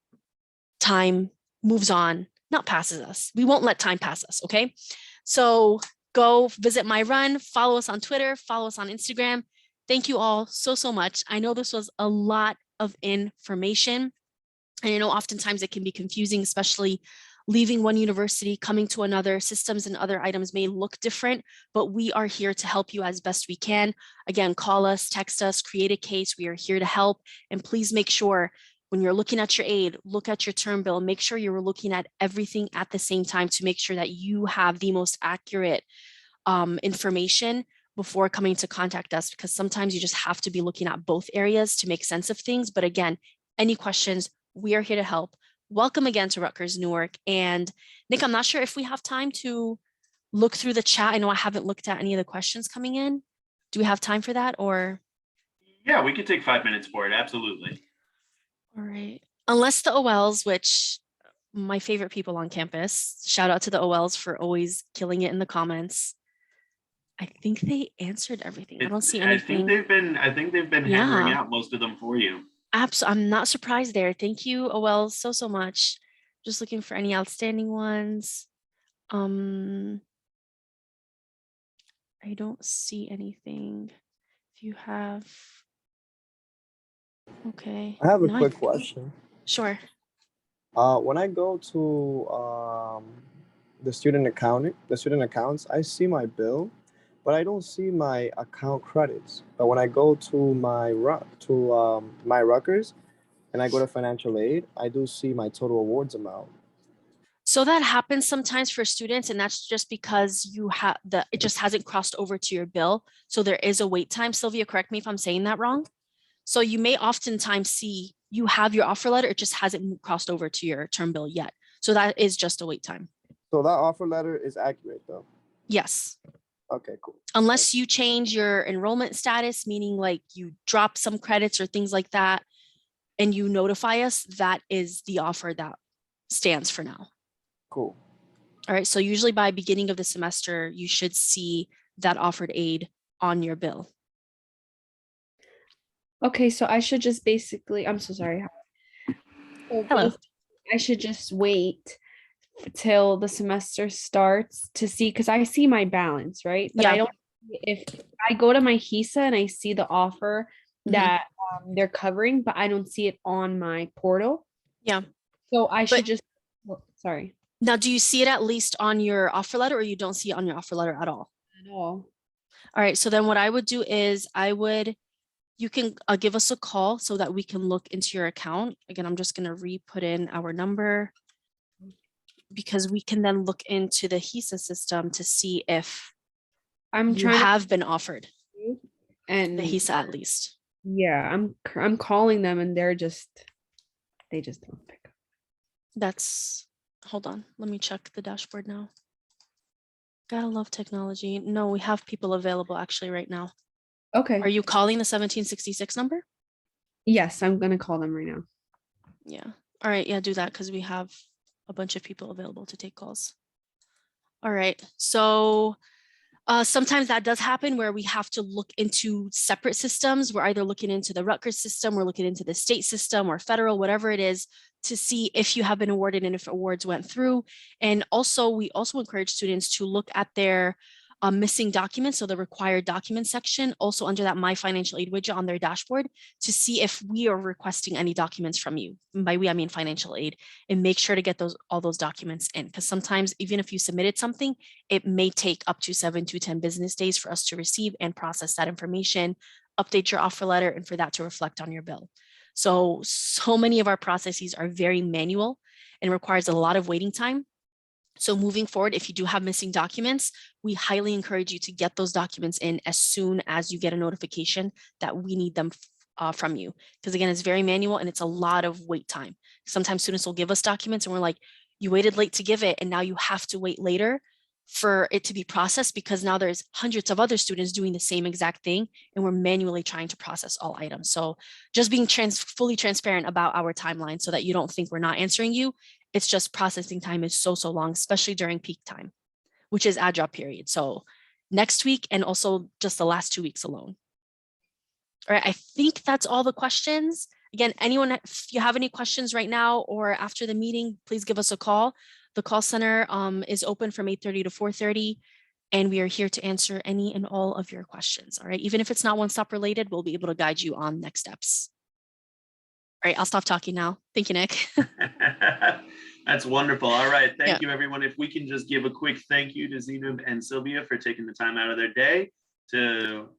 time moves on, not passes us. We won't let time pass us, okay? So go visit MyRun, follow us on Twitter, follow us on Instagram. Thank you all so much. I know this was a lot of information. And I know oftentimes it can be confusing, especially leaving one university, coming to another. Systems and other items may look different, but we are here to help you as best we can. Again, call us, text us, create a case. We are here to help. And please make sure when you're looking at your aid, look at your term bill, make sure you're looking at everything at the same time to make sure that you have the most accurate information before coming to contact us, because sometimes you just have to be looking at both areas to make sense of things. But again, any questions, we are here to help. Welcome again to Rutgers-Newark. And Nick, I'm not sure if we have time to look through the chat. I know I haven't looked at any of the questions coming in. Do we have time for that, or? Yeah, we could take 5 minutes for it. Absolutely. All right. Unless the OLs, which my favorite people on campus, shout out to the OLs for always killing it in the comments. I think they answered everything. I don't see anything. I think they've been hammering out most of them for you. I'm not surprised there. Thank you, OL, so much. Just looking for any outstanding ones. I don't see anything. If you have, okay. I have a No, quick question. Sure. When I go to the student accounts, I see my bill, but I don't see my account credits. But when I go to my Rutgers and I go to financial aid, I do see my total awards amount. So that happens sometimes for students, and that's just because it just hasn't crossed over to your bill. So there is a wait time. Sylvia, correct me if I'm saying that wrong. So you may oftentimes see you have your offer letter, it just hasn't crossed over to your term bill yet. So that is just a wait time. So that offer letter is accurate though? Yes. Okay, cool. Unless you change your enrollment status, meaning like you drop some credits or things like that, and you notify us, that is the offer that stands for now. Cool. All right, so usually by beginning of the semester, you should see that offered aid on your bill. Okay, so I should just basically, I'm so sorry. So Hello. I should just wait till the semester starts to see, because I see my balance, right? But Yeah. I don't, if I go to my HISA and I see the offer that they're covering, but I don't see it on my portal. Yeah. So I should just, sorry. Now, do you see it at least on your offer letter, or you don't see it on your offer letter at all? At all. All right, so then what I would do is you can give us a call so that we can look into your account. Again, I'm just gonna re-put in our number because we can then look into the HISA system to see if you have been offered and the HISA at least. Yeah, I'm calling them and they just don't pick up. Hold on, let me check the dashboard now. Gotta love technology. No, we have people available actually right now. Okay. Are you calling the 1766 number? Yes, I'm gonna call them right now. Yeah. All right. Yeah, do that because we have a bunch of people available to take calls. All right. So sometimes that does happen where we have to look into separate systems. We're either looking into the Rutgers system, we're looking into the state system or federal, whatever it is, to see if you have been awarded and if awards went through. And also, we also encourage students to look at their missing documents, so the required documents section, also under that My Financial Aid widget on their dashboard, to see if we are requesting any documents from you. And by we, I mean financial aid, and make sure to get all those documents in, because sometimes even if you submitted something, it may take up to 7 to 10 business days for us to receive and process that information, update your offer letter, and for that to reflect on your bill. So many of our processes are very manual and requires a lot of waiting time. So moving forward, if you do have missing documents, we highly encourage you to get those documents in as soon as you get a notification that we need them from you. Because again, it's very manual and it's a lot of wait time. Sometimes students will give us documents and we're like, you waited late to give it, and now you have to wait later for it to be processed, because now there's hundreds of other students doing the same exact thing and we're manually trying to process all items. So just being fully transparent about our timeline so that you don't think we're not answering you. It's just processing time is so long, especially during peak time, which is add drop period. So next week and also just the last 2 weeks alone. All right, I think that's all the questions. Again, anyone, if you have any questions right now or after the meeting, please give us a call. The call center is open from 8:30 to 4:30, and we are here to answer any and all of your questions. All right, even if it's not One Stop related, we'll be able to guide you on next steps. All right, I'll stop talking now. Thank you, Nick. That's wonderful. All right. Thank you, everyone. If we can just give a quick thank you to Zainab and Sylvia for taking the time out of their day to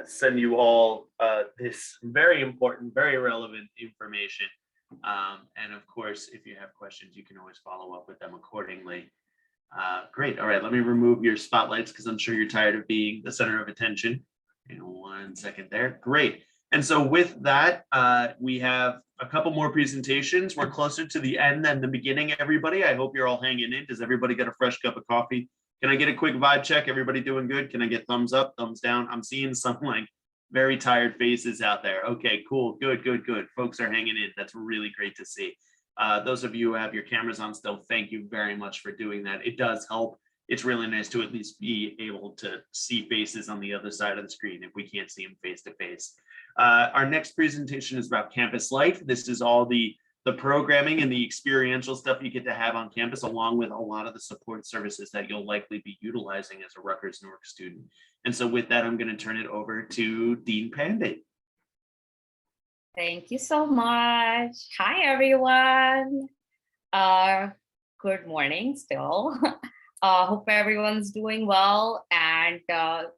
send you all this very important, very relevant information. And of course, if you have questions, you can always follow up with them accordingly. Great. All right. Let me remove your spotlights because I'm sure you're tired of being the center of attention. In 1 second there. Great. And so with that, we have a couple more presentations. We're closer to the end than the beginning, everybody. I hope you're all hanging in. Does everybody get a fresh cup of coffee? Can I get a quick vibe check? Everybody doing good? Can I get thumbs up, thumbs down? I'm seeing some like very tired faces out there. Okay, cool. Good. Folks are hanging in. That's really great to see. Those of you who have your cameras on still, thank you very much for doing that. It does help. It's really nice to at least be able to see faces on the other side of the screen if we can't see them face to face. Our next presentation is about campus life. This is all the programming and the experiential stuff you get to have on campus, along with a lot of the support services that you'll likely be utilizing as a Rutgers-Newark student. And so with that, I'm going to turn it over to Dean Panday. Thank you so much. Hi, everyone. Good morning still. Hope everyone's doing well and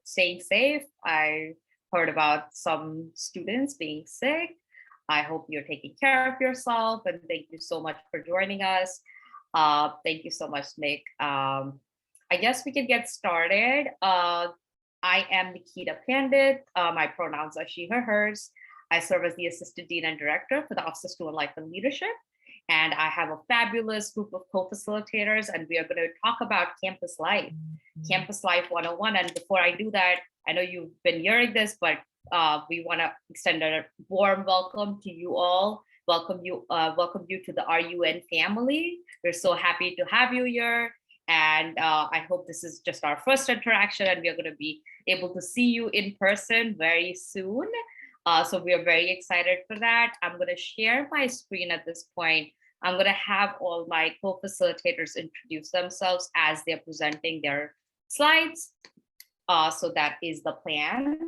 staying safe. I heard about some students being sick. I hope you're taking care of yourself, and thank you so much for joining us. Thank you so much, Nick. I guess we can get started. I am Nikita Pandit. My pronouns are she, her, hers. I serve as the Assistant Dean and Director for the Office of Student Life and Leadership. And I have a fabulous group of co-facilitators, and we are going to talk about campus life, Campus Life 101. And before I do that, I know you've been hearing this, but we want to extend a warm welcome to you all. Welcome you to the RUN family. We're so happy to have you here. And I hope this is just our first interaction, and we're going to be able to see you in person very soon. So we are very excited for that. I'm going to share my screen at this point. I'm going to have all my co-facilitators introduce themselves as they're presenting their slides. So that is the plan.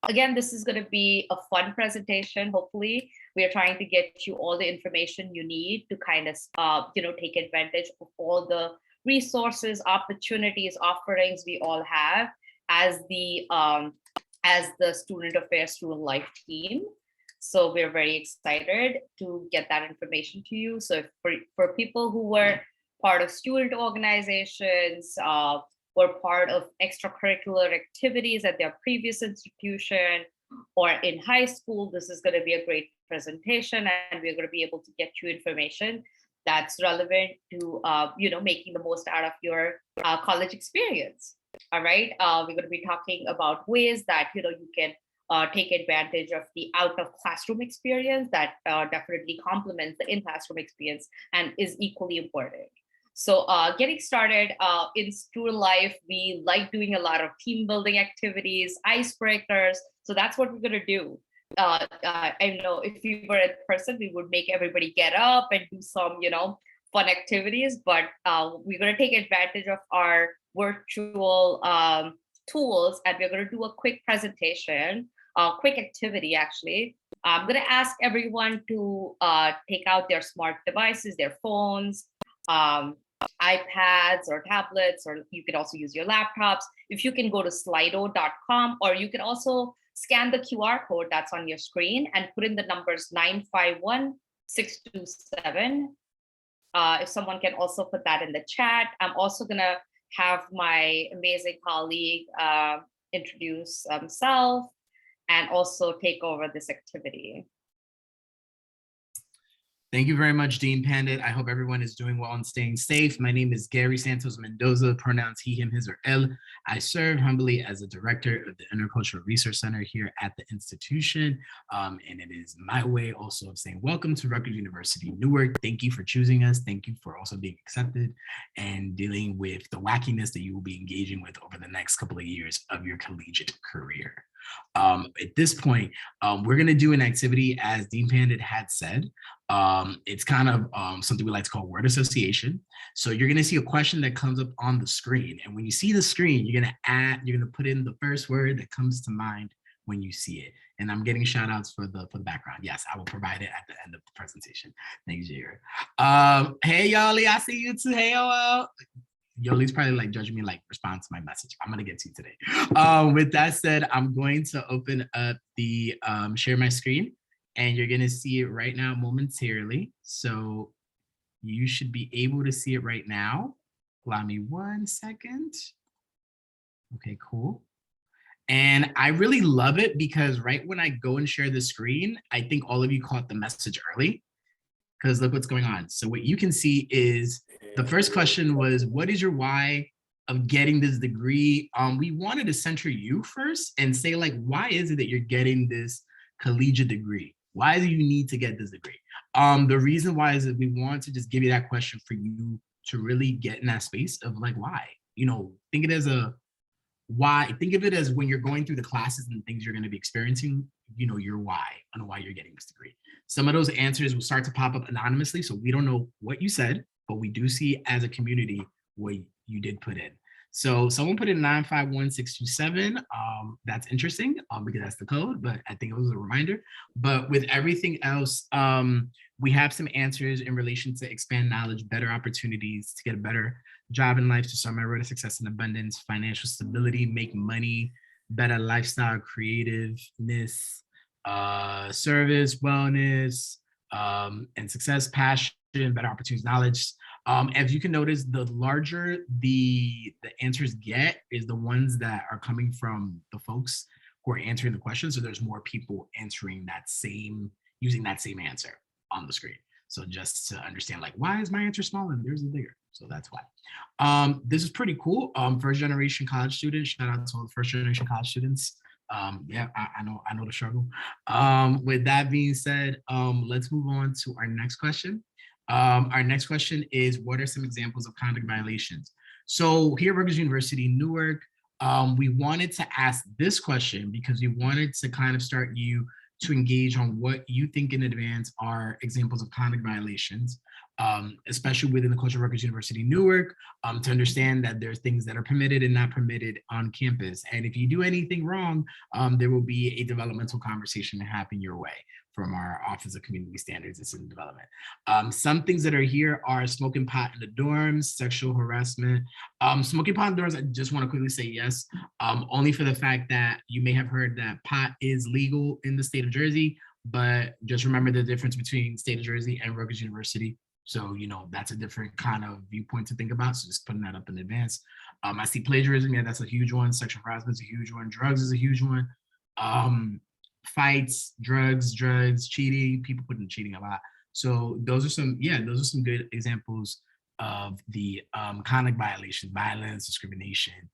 Again, this is going to be a fun presentation. Hopefully, we are trying to get you all the information you need to kind of, take advantage of all the resources, opportunities, offerings we all have as the Student Affairs, Student Life team. So we're very excited to get that information to you. So for people who were part of student organizations, were part of extracurricular activities at their previous institution or in high school, this is going to be a great presentation, and we're going to be able to get you information that's relevant to making the most out of your college experience. All right, we're going to be talking about ways that you can take advantage of the out of classroom experience that definitely complements the in-classroom experience and is equally important. So getting started in student life, we like doing a lot of team building activities, icebreakers. So that's what we're going to do. I know if we were in person, we would make everybody get up and do some, fun activities, but we're going to take advantage of our virtual tools, and we're going to do a quick presentation, a quick activity actually. I'm going to ask everyone to take out their smart devices, their phones, iPads or tablets, or you can also use your laptops. If you can go to slido.com, or you can also scan the QR code that's on your screen and put in the numbers 951627. If someone can also put that in the chat. I'm also gonna have my amazing colleague introduce himself and also take over this activity. Thank you very much, Dean Pandit. I hope everyone is doing well and staying safe. My name is Gary Santos Mendoza, pronouns he, him, his, or él. I serve humbly as the director of the Intercultural Research Center here at the institution. And it is my way also of saying welcome to Rutgers University Newark. Thank you for choosing us. Thank you for also being accepted and dealing with the wackiness that you will be engaging with over the next couple of years of your collegiate career. At this point, we're going to do an activity, as Dean Pandit had said. It's kind of something we like to call word association. So you're going to see a question that comes up on the screen. And when you see the screen, you're going to put in the first word that comes to mind when you see it. And I'm getting shout outs for the background. Yes, I will provide it at the end of the presentation. Thanks, Jair. Hey, Yoli, I see you too. Hey, OL. Yoli's probably like judging me, like respond to my message. I'm gonna get to you today. With that said, I'm going to open up the share my screen, and you're gonna see it right now momentarily. So you should be able to see it right now. Allow me 1 second. Okay, cool. And I really love it because right when I go and share the screen, I think all of you caught the message early, because look what's going on. So what you can see is the first question was, what is your why of getting this degree? We wanted to center you first and say, like, why is it that you're getting this collegiate degree? Why do you need to get this degree? The reason why is that we want to just give you that question for you to really get in that space of like, why? You know, think of it as a why. Think of it as when you're going through the classes and things you're going to be experiencing, you know, your why and why you're getting this degree. Some of those answers will start to pop up anonymously, so we don't know what you said, but we do see as a community what you did put in. So someone put in 951627. That's interesting because that's the code, but I think it was a reminder. But with everything else, we have some answers in relation to expand knowledge, better opportunities to get a better job in life, to start my road to success and abundance, financial stability, make money, better lifestyle, creativeness, service, wellness, and success, passion, better opportunities, knowledge. As you can notice, the larger the answers get is the ones that are coming from the folks who are answering the question. So there's more people answering that same, using that same answer on the screen. So just to understand, like, why is my answer small and theirs is bigger? So that's why. This is pretty cool. First generation college students, shout out to all the first generation college students. Yeah, I know the struggle. With that being said, let's move on to our next question. Our next question is, what are some examples of conduct violations? So here at Rutgers University Newark, we wanted to ask this question because we wanted to kind of start you to engage on what you think in advance are examples of conduct violations, especially within the culture of Rutgers University Newark, to understand that there's things that are permitted and not permitted on campus. And if you do anything wrong, there will be a developmental conversation to happen your way from our Office of Community Standards and Student Development. Some things that are here are smoking pot in the dorms, sexual harassment. Smoking pot in the dorms, I just want to quickly say yes, only for the fact that you may have heard that pot is legal in the state of Jersey, but just remember the difference between state of Jersey and Rutgers University. So, you know, that's a different kind of viewpoint to think about. So just putting that up in advance. I see plagiarism, yeah, that's a huge one. Sexual harassment is a huge one. Drugs is a huge one. Fights, drugs, cheating, people putting cheating a lot. So those are some, yeah, those are some good examples of the conduct violation, violence, discrimination.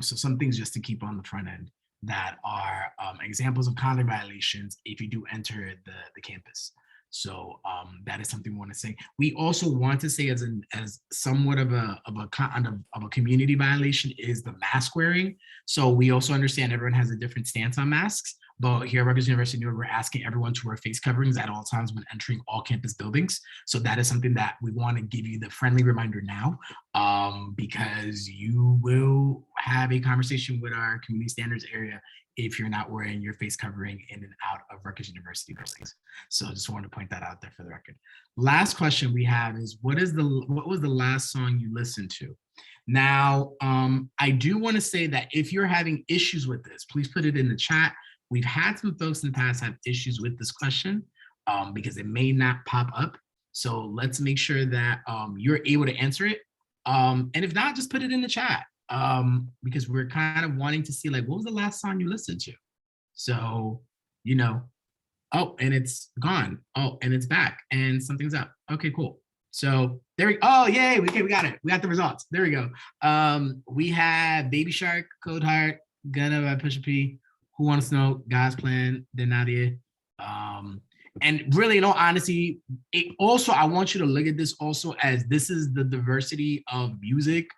So some things just to keep on the front end that are examples of conduct violations if you do enter the campus. So that is something we want to say. We also want to say as somewhat of a community violation is the mask wearing. So we also understand everyone has a different stance on masks, but here at Rutgers University, New York, we're asking everyone to wear face coverings at all times when entering all campus buildings. So that is something that we want to give you the friendly reminder now, because you will have a conversation with our community standards area if you're not wearing your face covering in and out of Rutgers University buildings. So I just wanted to point that out there for the record. Last question we have is, what was the last song you listened to? Now, I do want to say that if you're having issues with this, please put it in the chat. We've had some folks in the past have issues with this question because it may not pop up. So let's make sure that you're able to answer it. And if not, just put it in the chat because we're kind of wanting to see, like, what was the last song you listened to? So, you know, oh, and it's gone. Oh, and it's back and something's up. Okay, cool. So there we, oh, yay, okay, we got it. We got the results. There we go. We have Baby Shark, Cold Heart, Gunna by Pusha P, Who Wants to Know, God's Plan, Denadia. And really, in all honesty, it also, I want you to look at this also as this is the diversity of music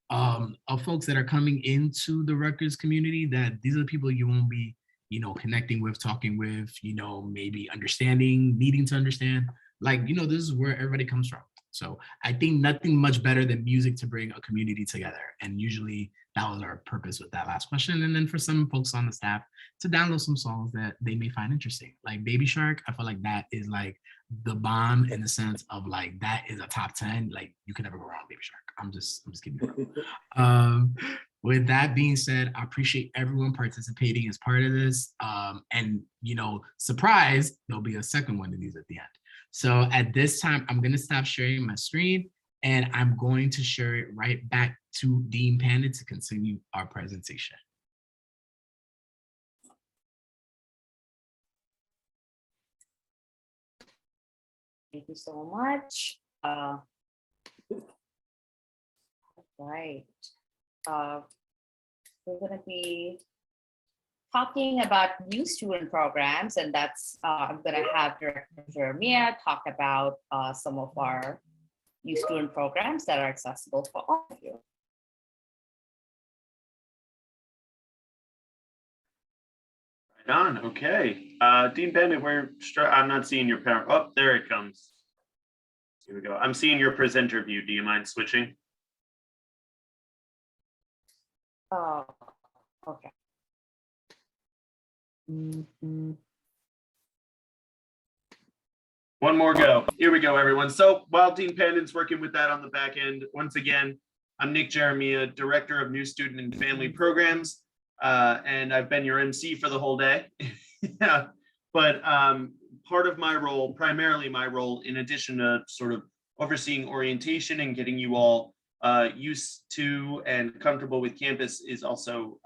of folks that are coming into the Rutgers community, that these are the people you won't be, you know, connecting with, talking with, you know, maybe understanding, needing to understand. Like, you know, this is where everybody comes from. So I think nothing much better than music to bring a community together. And usually that was our purpose with that last question. And then for some folks on the staff to download some songs that they may find interesting. Like Baby Shark, I feel like that is like the bomb in the sense of like, that is a top 10. Like you can never go wrong with Baby Shark. I'm just kidding. With that being said, I appreciate everyone participating as part of this. And, you know, surprise, there'll be a second one of these at the end. So at this time, I'm going to stop sharing my screen and I'm going to share it right back to Dean Panda to continue our presentation. Thank you so much. Right. We're going to be talking about new student programs, and that's I'm going to have Director Jeremiah talk about some of our new student programs that are accessible for all of you. Right on. Okay. Dean Bennett, I'm not seeing your parent. Oh, there it comes. Here we go. I'm seeing your presenter view. Do you mind switching? Oh, okay. Mm-hmm. One more go. Here we go, everyone. So while Dean Pandon's working with that on the back end, once again, I'm Nick Jeremiah, Director of New Student and Family Programs, and I've been your MC for the whole day. Yeah. But part of my role, primarily my role, in addition to sort of overseeing orientation and getting you all used to and comfortable with campus, is also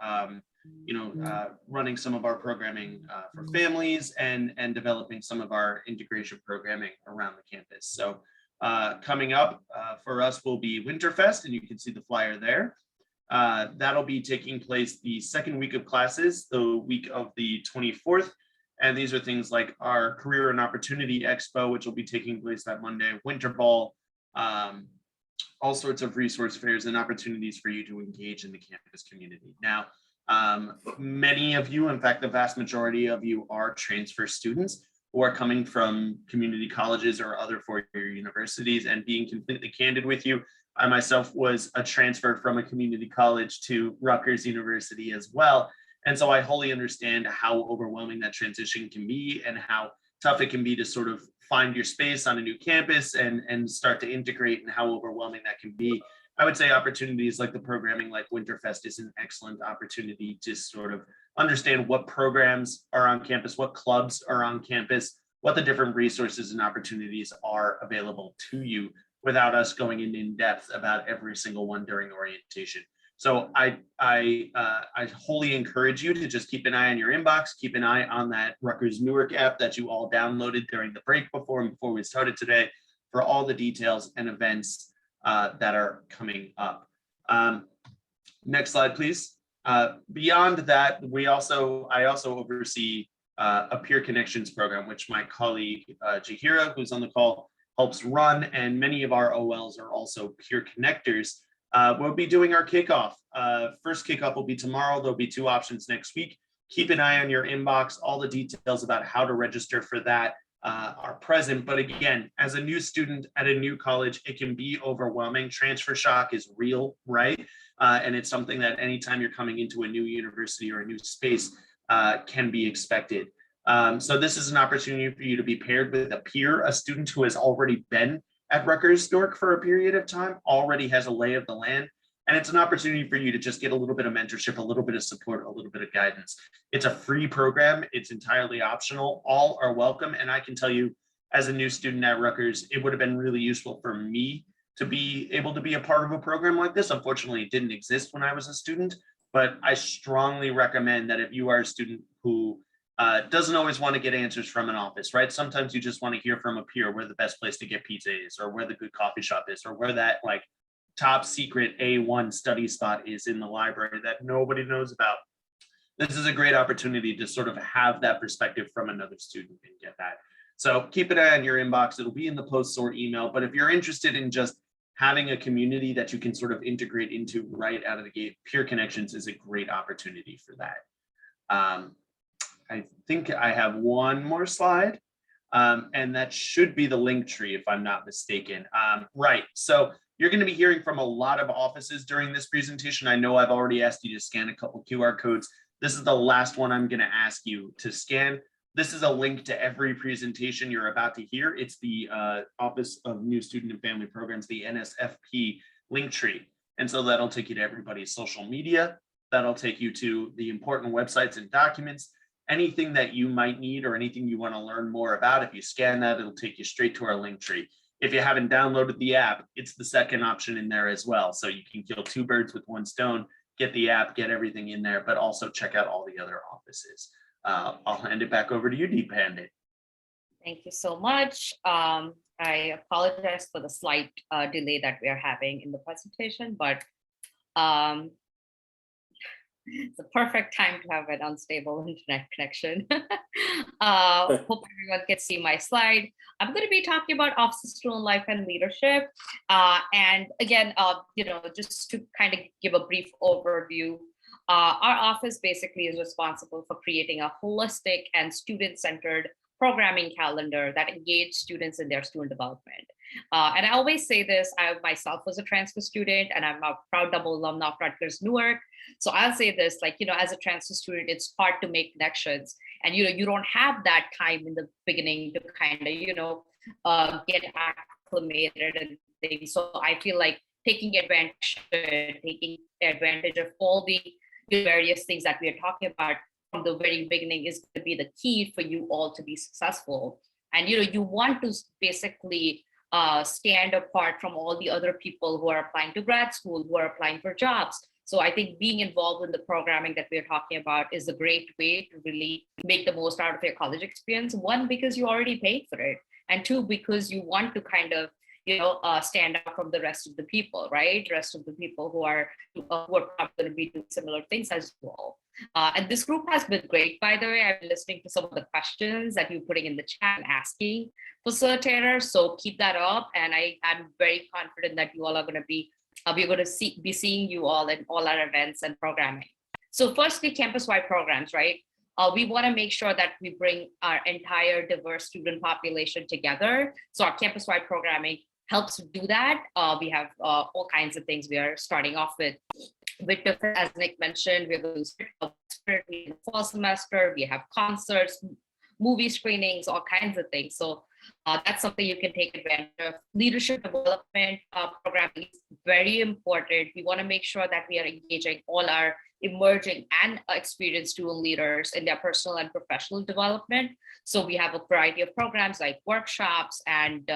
running some of our programming for families and developing some of our integration programming around the campus. So coming up for us will be Winterfest, and you can see the flyer there. That'll be taking place the second week of classes, the week of the 24th. And these are things like our Career and Opportunity Expo, which will be taking place that Monday, Winter Ball, all sorts of resource fairs and opportunities for you to engage in the campus community. Now, many of you, in fact, the vast majority of you are transfer students who are coming from community colleges or other four-year universities. And being completely candid with you, I myself was a transfer from a community college to Rutgers University as well. And so I wholly understand how overwhelming that transition can be and how tough it can be to sort of find your space on a new campus and start to integrate, and how overwhelming that can be. I would say opportunities like the programming like Winterfest is an excellent opportunity to sort of understand what programs are on campus, what clubs are on campus, what the different resources and opportunities are available to you without us going in depth about every single one during orientation. So I wholly encourage you to just keep an eye on your inbox, keep an eye on that Rutgers-Newark app that you all downloaded during the break before we started today for all the details and events that are coming up. Next slide, please. Beyond that, I also oversee a peer connections program, which my colleague Jahira, who's on the call, helps run, and many of our OLs are also peer connectors. We'll be doing our kickoff. First kickoff will be tomorrow. There'll be 2 options next week. Keep an eye on your inbox. All the details about how to register for that are present. But again, as a new student at a new college, it can be overwhelming. Transfer shock is real, right? And it's something that anytime you're coming into a new university or a new space can be expected. So this is an opportunity for you to be paired with a peer, a student who has already been at Rutgers-Newark for a period of time, already has a lay of the land. And it's an opportunity for you to just get a little bit of mentorship, a little bit of support, a little bit of guidance. It's a free program. It's entirely optional. All are welcome. And I can tell you, as a new student at Rutgers, it would have been really useful for me to be able to be a part of a program like this. Unfortunately, it didn't exist when I was a student, but I strongly recommend that if you are a student who doesn't always want to get answers from an office, right? Sometimes you just want to hear from a peer where the best place to get pizza is, or where the good coffee shop is, or where that like top secret A1 study spot is in the library that nobody knows about. This is a great opportunity to sort of have that perspective from another student and get that. So keep an eye on your inbox. It'll be in the post-SOAR email, but if you're interested in just having a community that you can sort of integrate into right out of the gate, Peer Connections is a great opportunity for that. I think I have one more slide, and that should be the link tree if I'm not mistaken. Right, so you're going to be hearing from a lot of offices during this presentation. I know I've already asked you to scan a couple QR codes. This is the last one I'm going to ask you to scan. This is a link to every presentation you're about to hear. It's the Office of New Student and Family Programs, the NSFP link tree. And so that'll take you to everybody's social media. That'll take you to the important websites and documents. Anything that you might need or anything you want to learn more about, if you scan that, it'll take you straight to our link tree. If you haven't downloaded the app, it's the second option in there as well. So you can kill 2 birds with 1 stone, get the app, get everything in there, but also check out all the other offices. I'll hand it back over to you, Deepandit. Thank you so much. I apologize for the slight delay that we are having in the presentation, but it's a perfect time to have an unstable internet connection. Hope everyone can see my slide. I'm going to be talking about Office of Student Life and Leadership. And again, just to kind of give a brief overview, our office basically is responsible for creating a holistic and student-centered programming calendar that engages students in their student development. And I always say this, I myself was a transfer student and I'm a proud double alum of Rutgers-Newark. So I'll say this, as a transfer student, it's hard to make connections. And, you don't have that time in the beginning to kind of, get acclimated and things. So I feel like taking advantage of all the various things that we are talking about from the very beginning is going to be the key for you all to be successful. And, you want to basically stand apart from all the other people who are applying to grad school, who are applying for jobs. So I think being involved in the programming that we're talking about is a great way to really make the most out of your college experience. 1, because you already paid for it. And 2, because you want to kind of, stand out from the rest of the people, right? Rest of the people who are probably going to be doing similar things as well. And this group has been great, by the way. I've been listening to some of the questions that you're putting in the chat and asking facilitators. So keep that up. And I'm very confident that you all are going to be, we're going to be seeing you all in all our events and programming. So firstly, campus-wide programs, right? We want to make sure that we bring our entire diverse student population together. So our campus-wide programming helps do that. We have all kinds of things we are starting off with. As Nick mentioned, we're going to in the fall semester. We have concerts, movie screenings, all kinds of things. So that's something you can take advantage of. Leadership development programming is very important. We want to make sure that we are engaging all our emerging and experienced student leaders in their personal and professional development. So we have a variety of programs like workshops and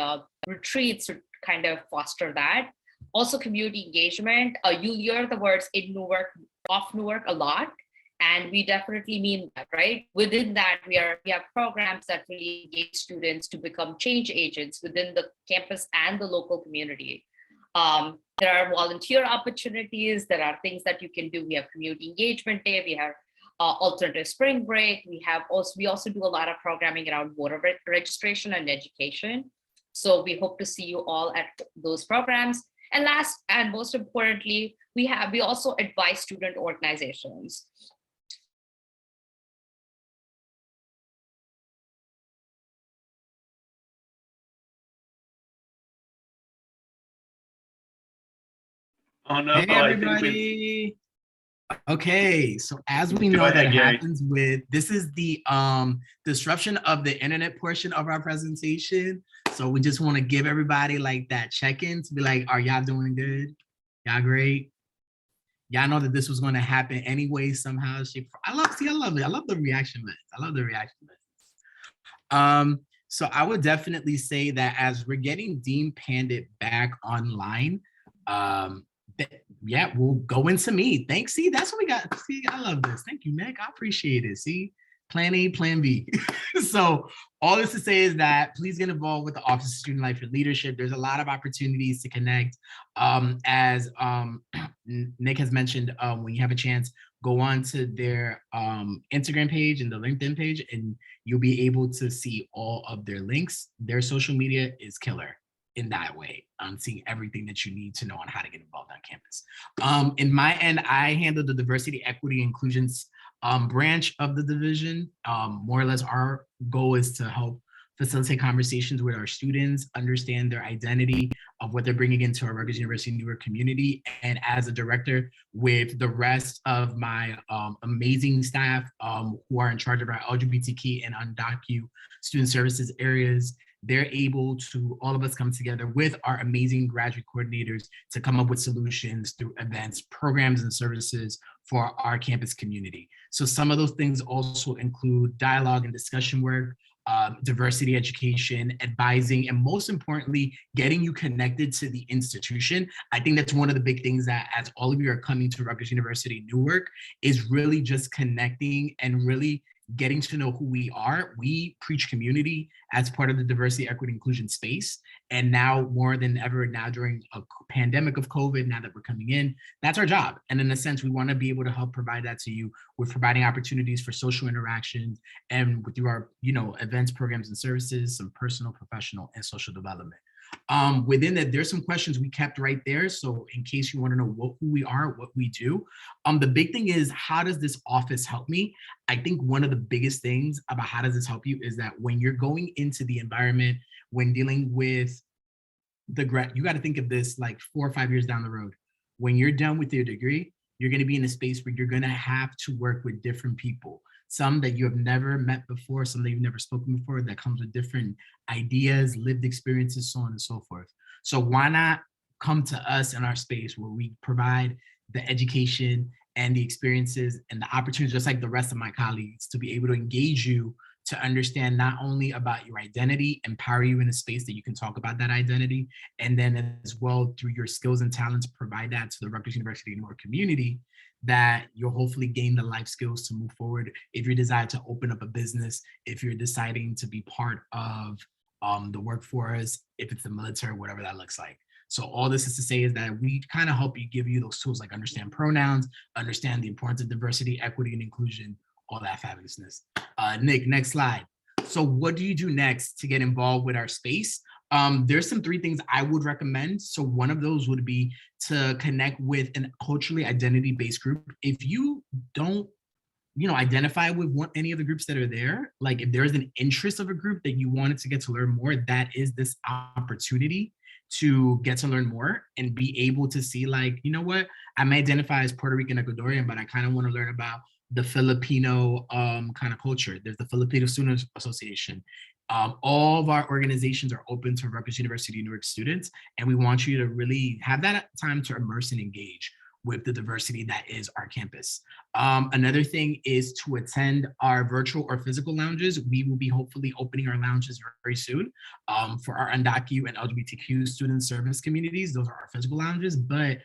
retreats to kind of foster that. Also community engagement. You'll hear the words in Newark, off Newark a lot. And we definitely mean that, right? Within that, we have programs that really engage students to become change agents within the campus and the local community. There are volunteer opportunities. There are things that you can do. We have community engagement day. We have alternative spring break. We also do a lot of programming around voter registration and education. So we hope to see you all at those programs. And last and most importantly, we also advise student organizations. Oh no, Hey, I think we everybody. Okay, so as we Go know, ahead, that Gary. happens with, this is the disruption of the internet portion of our presentation. So we just want to give everybody like that check-in to be like, are y'all doing good? Y'all great? Y'all know that this was going to happen anyway, somehow, shape. I love it. I love the reaction list. I love the reaction list. So I would definitely say that as we're getting Dean Pandit back online, yeah, we'll go into me. Thanks. See, that's what we got. See, I love this. Thank you, Nick. I appreciate it. See, plan A, plan B. So all this to say is that please get involved with the Office of Student Life and Leadership. There's a lot of opportunities to connect. As Nick has mentioned, when you have a chance, go on to their Instagram page and the LinkedIn page, and you'll be able to see all of their links. Their social media is killer in that way, seeing everything that you need to know on how to get involved on campus. In my end, I handle the diversity, equity, inclusions branch of the division. More or less, our goal is to help facilitate conversations with our students, understand their identity of what they're bringing into our Rutgers University Newark community. And as a director with the rest of my amazing staff who are in charge of our LGBTQ and undocu student services areas, they're able to, all of us come together with our amazing graduate coordinators to come up with solutions through events, programs, and services for our campus community. So some of those things also include dialogue and discussion work, diversity education, advising, and most importantly, getting you connected to the institution. I think that's one of the big things that, as all of you are coming to Rutgers University Newark, is really just connecting and really getting to know who we are. We preach community as part of the diversity, equity, inclusion space. And now more than ever, now during a pandemic of COVID, now that we're coming in, that's our job. And in a sense, we want to be able to help provide that to you with providing opportunities for social interactions and through our, events, programs, and services, some personal, professional, and social development. Within that, there's some questions we kept right there. So in case you want to know who we are, what we do, the big thing is, how does this office help me? I think one of the biggest things about how does this help you is that when you're going into the environment, when dealing with the grad, you got to think of this like 4 or 5 years down the road. When you're done with your degree, you're going to be in a space where you're going to have to work with different people. Some that you have never met before, some that you've never spoken before, that comes with different ideas, lived experiences, so on and so forth. So why not come to us in our space where we provide the education and the experiences and the opportunities, just like the rest of my colleagues, to be able to engage you to understand not only about your identity, empower you in a space that you can talk about that identity, and then as well through your skills and talents, provide that to the Rutgers University Newark community, that you'll hopefully gain the life skills to move forward if you decide to open up a business, if you're deciding to be part of the workforce, if it's the military, whatever that looks like. So all this is to say is that we kind of help you, give you those tools like understand pronouns, understand the importance of diversity, equity, and inclusion, all that fabulousness. Nick, next slide. So what do you do next to get involved with our space? There's some 3 things I would recommend. So one of those would be to connect with a culturally identity-based group. If you don't identify with any of the groups that are there, like if there's an interest of a group that you wanted to get to learn more, that is this opportunity to get to learn more and be able to see, like, you know what, I may identify as Puerto Rican Ecuadorian, but I kind of want to learn about the Filipino kind of culture. There's the Filipino Student Association. All of our organizations are open to Rutgers University Newark students, and we want you to really have that time to immerse and engage with the diversity that is our campus. Another thing is to attend our virtual or physical lounges. We will be hopefully opening our lounges very soon for our undocu and LGBTQ student service communities. Those are our physical lounges, but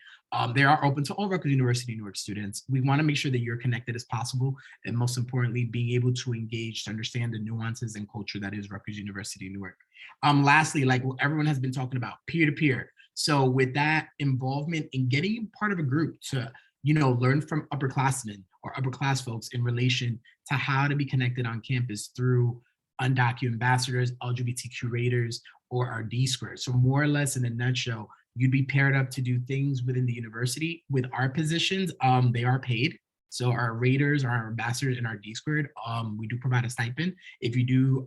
they are open to all Rutgers University Newark students. We want to make sure that you're connected as possible, and most importantly, being able to engage to understand the nuances and culture that is Rutgers University Newark. Lastly, like what everyone has been talking about, peer-to-peer. So with that involvement in getting part of a group to, learn from upperclassmen or upper class folks in relation to how to be connected on campus through undocumented ambassadors, LGBT curators, or our D-squared. So more or less in a nutshell, you'd be paired up to do things within the university. With our positions, they are paid. So our raters, our ambassadors, and our D-squared, we do provide a stipend if you do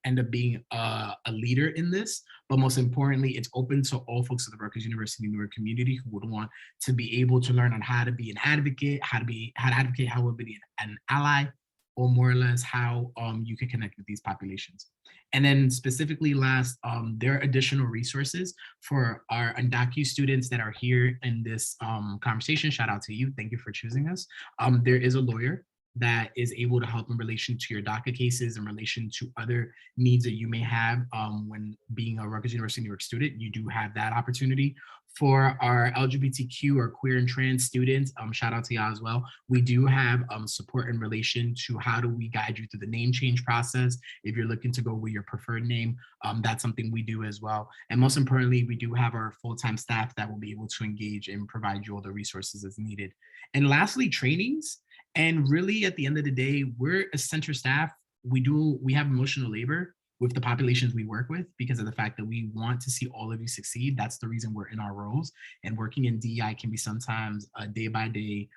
end up being a leader in this. But most importantly, it's open to all folks at the Rutgers-Newark community who would want to be able to learn on how to be an advocate, how to advocate, how to be an ally, or more or less how you can connect with these populations. And then specifically last, there are additional resources for our undocumented students that are here in this conversation. Shout out to you. Thank you for choosing us. There is a lawyer that is able to help in relation to your DACA cases, in relation to other needs that you may have when being a Rutgers University New York student. You do have that opportunity. For our LGBTQ or queer and trans students, shout out to y'all as well. We do have support in relation to how do we guide you through the name change process. If you're looking to go with your preferred name, that's something we do as well. And most importantly, we do have our full-time staff that will be able to engage and provide you all the resources as needed. And lastly, trainings. And really at the end of the day, we're a center staff. We have emotional labor with the populations we work with because of the fact that we want to see all of you succeed. That's the reason we're in our roles. And working in DEI can be sometimes day by day.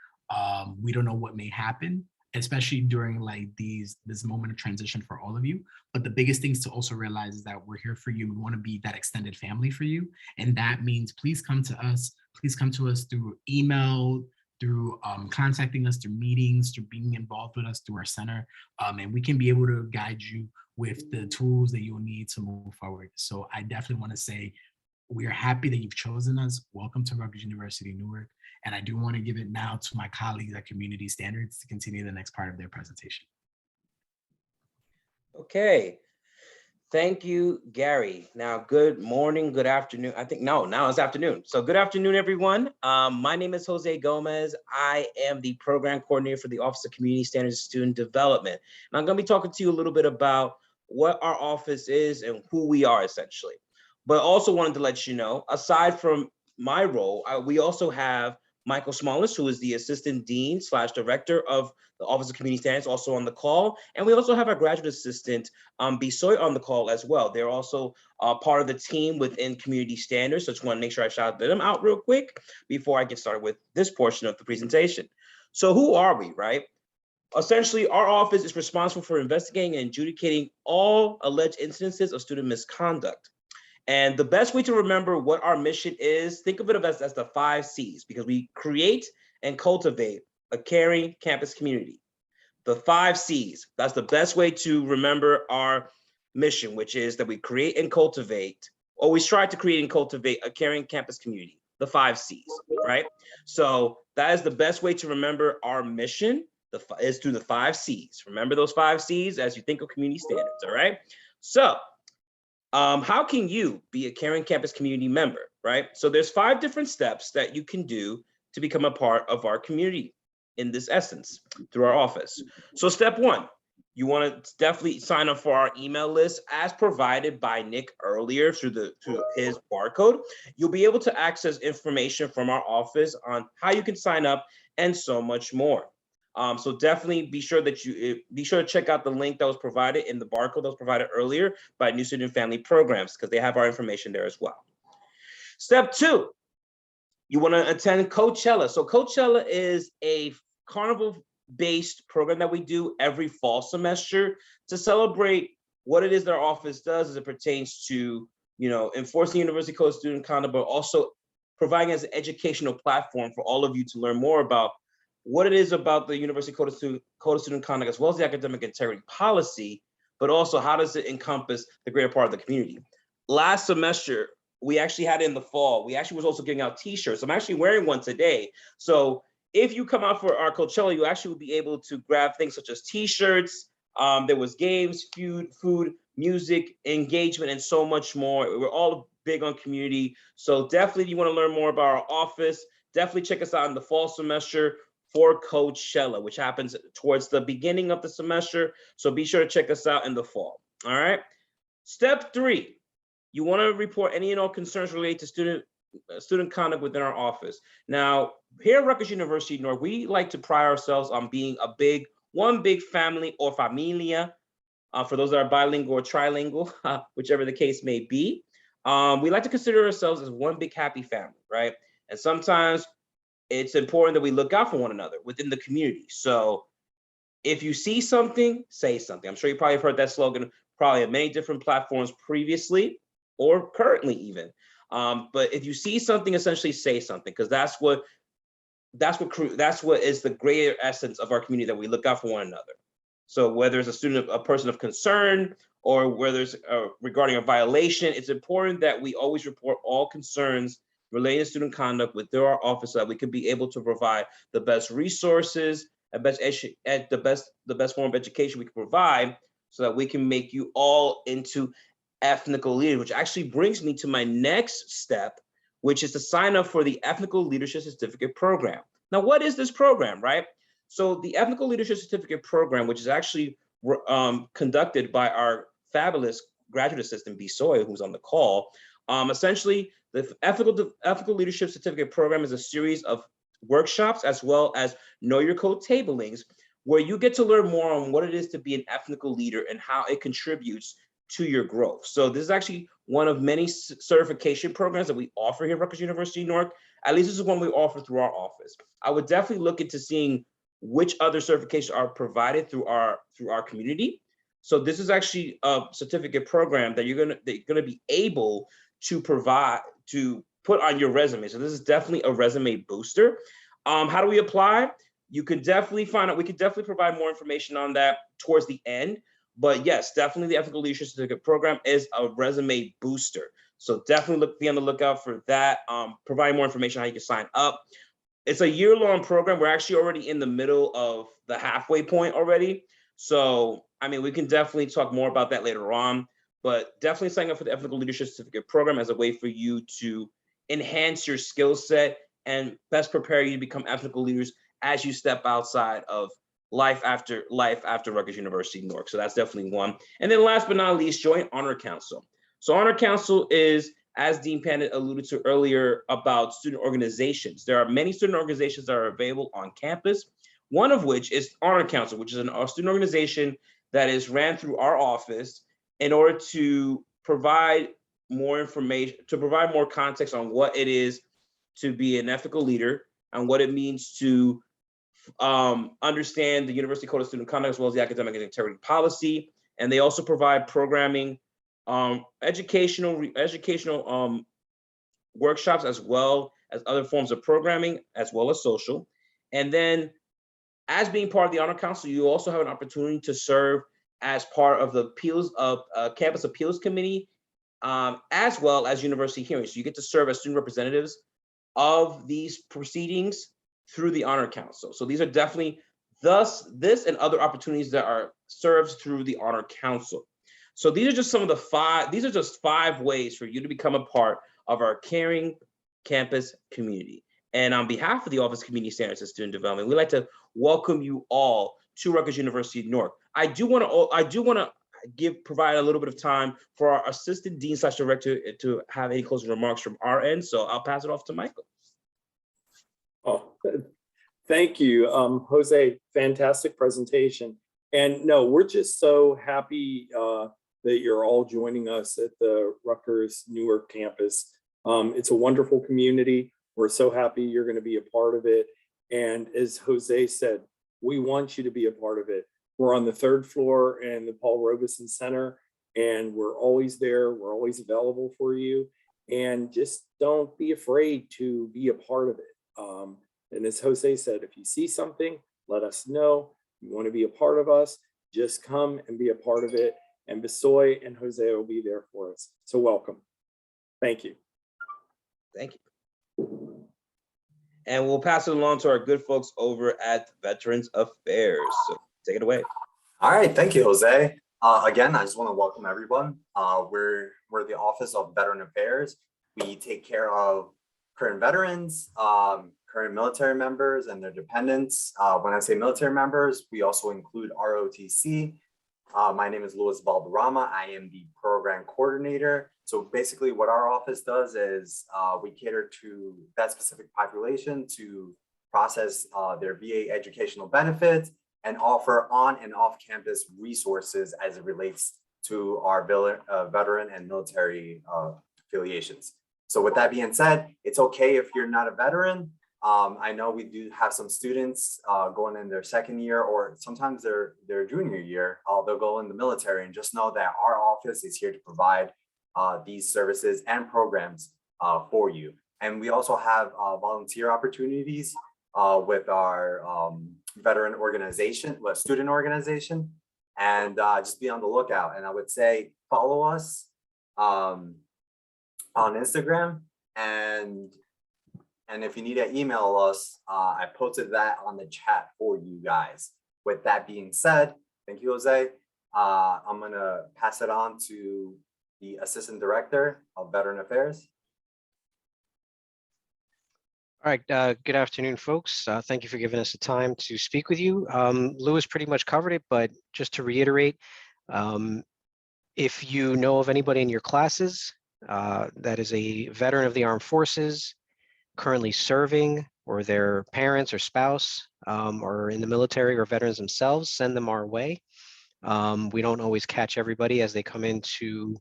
We don't know what may happen, especially during like this moment of transition for all of you. But the biggest things to also realize is that we're here for you. We want to be that extended family for you. And that means please come to us. Please come to us through email, through contacting us, through meetings, through being involved with us through our center. And we can be able to guide you with the tools that you'll need to move forward. So I definitely want to say, we are happy that you've chosen us. Welcome to Rutgers University Newark. And I do want to give it now to my colleagues at Community Standards to continue the next part of their presentation. Okay. Thank you, Gary. Now, good morning, good afternoon. I think, no, now it's afternoon. So good afternoon, everyone. My name is Jose Gomez. I am the program coordinator for the Office of Community Standards and Student Development. And I'm going to be talking to you a little bit about what our office is and who we are essentially. But also wanted to let you know, aside from my role, we also have Michael Smallis, who is the Assistant Dean / Director of the Office of Community Standards, also on the call. And we also have our graduate assistant, Bisoy, on the call as well. They're also part of the team within Community Standards. So just want to make sure I shout them out real quick before I get started with this portion of the presentation. So who are we, right? Essentially, our office is responsible for investigating and adjudicating all alleged instances of student misconduct. And the best way to remember what our mission is, think of it as the 5 C's, because we create and cultivate a caring campus community. The 5 C's, that's the best way to remember our mission, which is that we create and cultivate, or we strive to create and cultivate a caring campus community, the 5 C's, right? So that is the best way to remember our mission, is through the 5 C's. Remember those 5 C's as you think of community standards, all right? So, how can you be a caring campus community member, right? So there's 5 different steps that you can do to become a part of our community in this essence through our office. So step 1, you want to definitely sign up for our email list as provided by Nick earlier through his barcode. You'll be able to access information from our office on how you can sign up and so much more. So definitely be sure to check out the link that was provided in the barcode that was provided earlier by New Student Family Programs, because they have our information there as well. Step 2, you want to attend Coachella. So Coachella is a carnival-based program that we do every fall semester to celebrate what it is that our office does as it pertains to, enforcing University Code of Student Conduct, but also providing as an educational platform for all of you to learn more about what it is about the University Code of Student Conduct, as well as the academic integrity policy, but also how does it encompass the greater part of the community. Last semester, we actually had it in the fall. We actually was also giving out t-shirts. I'm actually wearing one today. So if you come out for our Coachella, you actually will be able to grab things such as t-shirts. There was games, food, music, engagement, and so much more. We're all big on community. So definitely if you want to learn more about our office, definitely check us out in the fall semester for Coachella, which happens towards the beginning of the semester. So be sure to check us out in the fall, all right? Step 3, you wanna report any and all concerns related to student student conduct within our office. Now, here at Rutgers University North, we like to pride ourselves on being one big family or familia, for those that are bilingual or trilingual, whichever the case may be. We like to consider ourselves as one big happy family, right? And sometimes it's important that we look out for one another within the community. So if you see something, say something. I'm sure you probably have heard that slogan probably on many different platforms previously or currently even. But if you see something, essentially say something, because that's what is the greater essence of our community, that we look out for one another. So whether it's a person of concern, or whether it's regarding a violation, it's important that we always report all concerns related to student conduct within our office, so that we can be able to provide the best resources and the best form of education we can provide, so that we can make you all into ethnical leaders, which actually brings me to my next step, which is to sign up for the Ethnical Leadership Certificate Program. Now, what is this program, right? So the Ethnical Leadership Certificate Program, which is actually conducted by our fabulous graduate assistant, B. Soy, who's on the call. Essentially, the Ethical Leadership Certificate Program is a series of workshops, as well as Know Your Code tablings, where you get to learn more on what it is to be an ethnical leader and how it contributes to your growth. So this is actually one of many certification programs that we offer here at Rutgers University Newark. At least this is one we offer through our office. I would definitely look into seeing which other certifications are provided through our community. So this is actually a certificate program that you're gonna be able to put on your resume. So this is definitely a resume booster. How do we apply? You can definitely find out. We can definitely provide more information on that towards the end. But yes, definitely the Ethical Leadership Certificate Program is a resume booster. So definitely be on the lookout for that. Providing more information on how you can sign up. It's a year-long program. We're actually already in the middle of the halfway point already. So, I mean, we can definitely talk more about that later on, but definitely signing up for the Ethical Leadership Certificate Program as a way for you to enhance your skill set and best prepare you to become ethical leaders as you step outside of life after Rutgers University Newark. So that's definitely one. And then last but not least, join Honor Council. So Honor Council is, as Dean Pandit alluded to earlier, about student organizations. There are many student organizations that are available on campus, one of which is Honor Council, which is a student organization that is ran through our office in order to provide more information, to provide more context on what it is to be an ethical leader and what it means to understand the University Code of Student Conduct, as well as the academic integrity policy. And they also provide programming, educational workshops, as well as other forms of programming, as well as social. And then, as being part of the Honor Council, you also have an opportunity to serve as part of the Campus Appeals Committee, as well as university hearings. So you get to serve as student representatives of these proceedings through the Honor Council. So these are definitely this and other opportunities that are served through the Honor Council. So these are just some of the five ways for you to become a part of our caring campus community. And on behalf of the Office of Community Standards and Student Development, we'd like to welcome you all to Rutgers University Newark. I do want to provide a little bit of time for our Assistant Dean / Director to have any closing remarks from our end. So I'll pass it off to Michael. Oh, thank you, Jose. Fantastic presentation. And no, we're just so happy that you're all joining us at the Rutgers-Newark campus. It's a wonderful community. We're so happy you're going to be a part of it. And as Jose said, we want you to be a part of it. We're on the 3rd floor in the Paul Robeson Center, and we're always there. We're always available for you. And just don't be afraid to be a part of it. And as Jose said, if you see something, let us know. If you want to be a part of us, just come and be a part of it. And Bisoy and Jose will be there for us. So welcome. Thank you. Thank you. And we'll pass it along to our good folks over at Veterans Affairs. So take it away. All right, thank you, Jose. Again, I just want to welcome everyone. We're the Office of Veteran Affairs. We take care of current veterans, current military members and their dependents. When I say military members, we also include ROTC My name is Louis Valderrama. I am the program coordinator. So basically what our office does is we cater to that specific population to process their VA educational benefits and offer on and off campus resources as it relates to our veteran and military affiliations. So with that being said, it's okay if you're not a veteran. I know we do have some students going in their second year or sometimes their junior year, they'll go in the military, and just know that our office is here to provide these services and programs for you. And we also have volunteer opportunities with our veteran organization, student organization, and just be on the lookout. And I would say follow us on Instagram, and if you need to email us, I posted that on the chat for you guys. With that being said, thank you, Jose. I'm gonna pass it on to the Assistant Director of Veteran Affairs. All right, good afternoon, folks. Thank you for giving us the time to speak with you. Louis pretty much covered it, but just to reiterate, if you know of anybody in your classes that is a veteran of the armed forces, currently serving, or their parents or spouse or in the military or veterans themselves, send them our way. We don't always catch everybody as they come into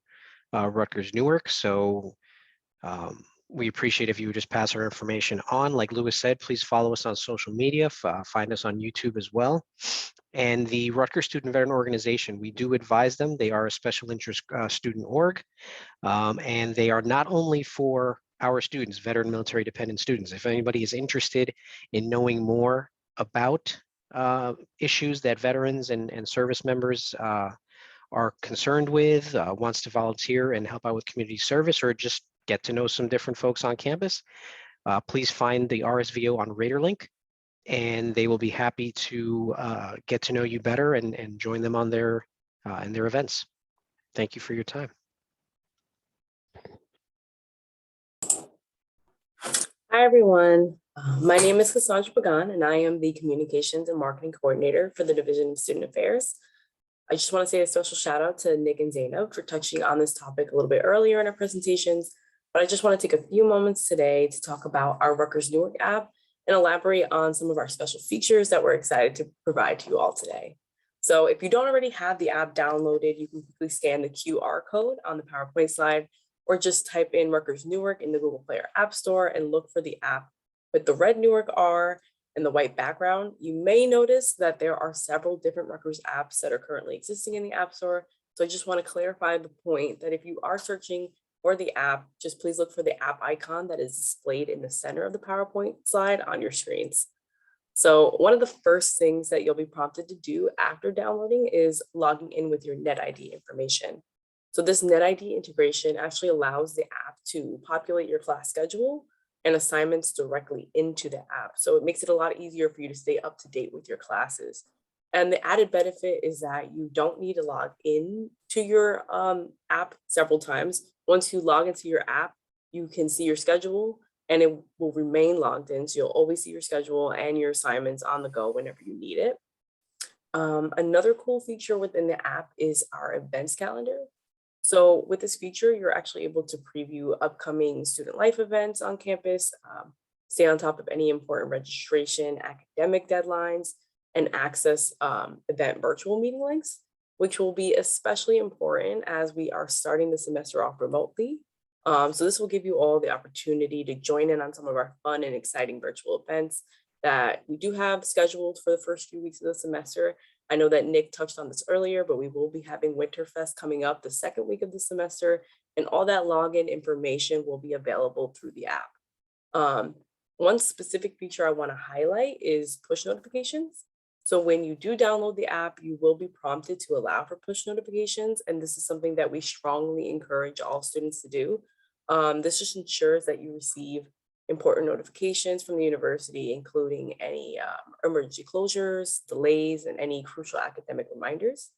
Rutgers-Newark, so we appreciate if you would just pass our information on. Like Louis said, please follow us on social media, find us on YouTube as well. And the Rutgers Student Veteran Organization, we do advise them. They are a special interest student org, and they are not only for our students, veteran military dependent students. If anybody is interested in knowing more about issues that veterans and service members are concerned with, wants to volunteer and help out with community service, or just get to know some different folks on campus, please find the RSVO on RadarLink, and they will be happy to get to know you better and join them on their in their events. Thank you for your time. Hi, everyone. My name is Cassandra Pagan, and I am the Communications and Marketing Coordinator for the Division of Student Affairs. I just want to say a special shout out to Nick and Zainab for touching on this topic a little bit earlier in our presentations, but I just want to take a few moments today to talk about our Rutgers-Newark app and elaborate on some of our special features that we're excited to provide to you all today. So if you don't already have the app downloaded, you can quickly scan the QR code on the PowerPoint slide, or just type in Rutgers-Newark in the Google Play or App Store and look for the app with the red Newark R and the white background. You may notice that there are several different Rutgers apps that are currently existing in the App Store. So I just want to clarify the point that if you are searching for the app, just please look for the app icon that is displayed in the center of the PowerPoint slide on your screens. So one of the first things that you'll be prompted to do after downloading is logging in with your NetID information. So this NetID integration actually allows the app to populate your class schedule and assignments directly into the app. So it makes it a lot easier for you to stay up to date with your classes. And the added benefit is that you don't need to log in to your app several times. Once you log into your app, you can see your schedule and it will remain logged in. So you'll always see your schedule and your assignments on the go whenever you need it. Another cool feature within the app is our events calendar. So with this feature, you're actually able to preview upcoming student life events on campus, stay on top of any important registration, academic deadlines, and access event virtual meeting links, which will be especially important as we are starting the semester off remotely. So this will give you all the opportunity to join in on some of our fun and exciting virtual events that we do have scheduled for the first few weeks of the semester. I know that Nick touched on this earlier, but we will be having Winterfest coming up the second week of the semester, and all that login information will be available through the app. One specific feature I want to highlight is push notifications. So when you do download the app, you will be prompted to allow for push notifications, and this is something that we strongly encourage all students to do. This just ensures that you receive important notifications from the university, including any emergency closures, delays, and any crucial academic reminders.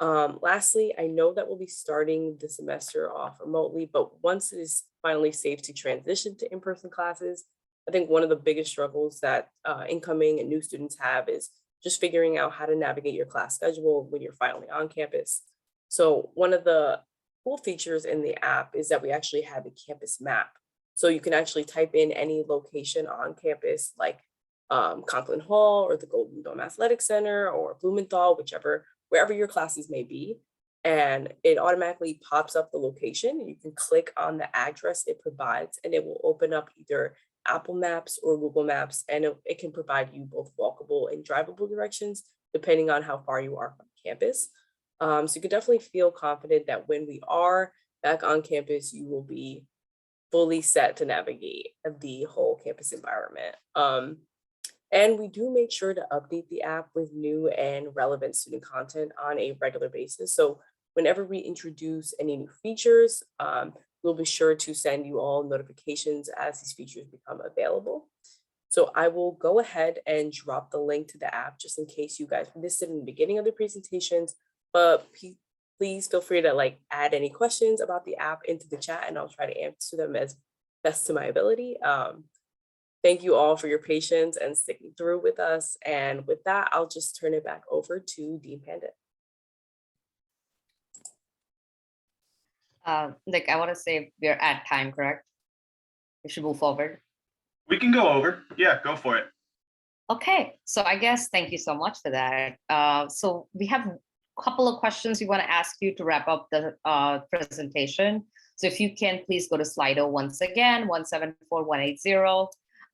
Lastly, I know that we'll be starting the semester off remotely, but once it is finally safe to transition to in-person classes, I think one of the biggest struggles that incoming and new students have is just figuring out how to navigate your class schedule when you're finally on campus. So one of the cool features in the app is that we actually have a campus map. So you can actually type in any location on campus, like Conklin Hall or the Golden Dome Athletic Center or Blumenthal, wherever your classes may be. And it automatically pops up the location. You can click on the address it provides, and it will open up either Apple Maps or Google Maps, and it can provide you both walkable and drivable directions, depending on how far you are from campus. So you can definitely feel confident that when we are back on campus, you will be fully set to navigate the whole campus environment. And we do make sure to update the app with new and relevant student content on a regular basis. So whenever we introduce any new features, we'll be sure to send you all notifications as these features become available. So I will go ahead and drop the link to the app just in case you guys missed it in the beginning of the presentations, but please feel free to add any questions about the app into the chat and I'll try to answer them as best to my ability. Thank you all for your patience and sticking through with us. And with that, I'll just turn it back over to Dean Pandit. Nick, I want to say we're at time, correct? We should move forward. We can go over. Yeah, go for it. Okay, so I guess thank you so much for that. So we have a couple of questions we want to ask you to wrap up the presentation. So if you can, please go to Slido once again, 174180.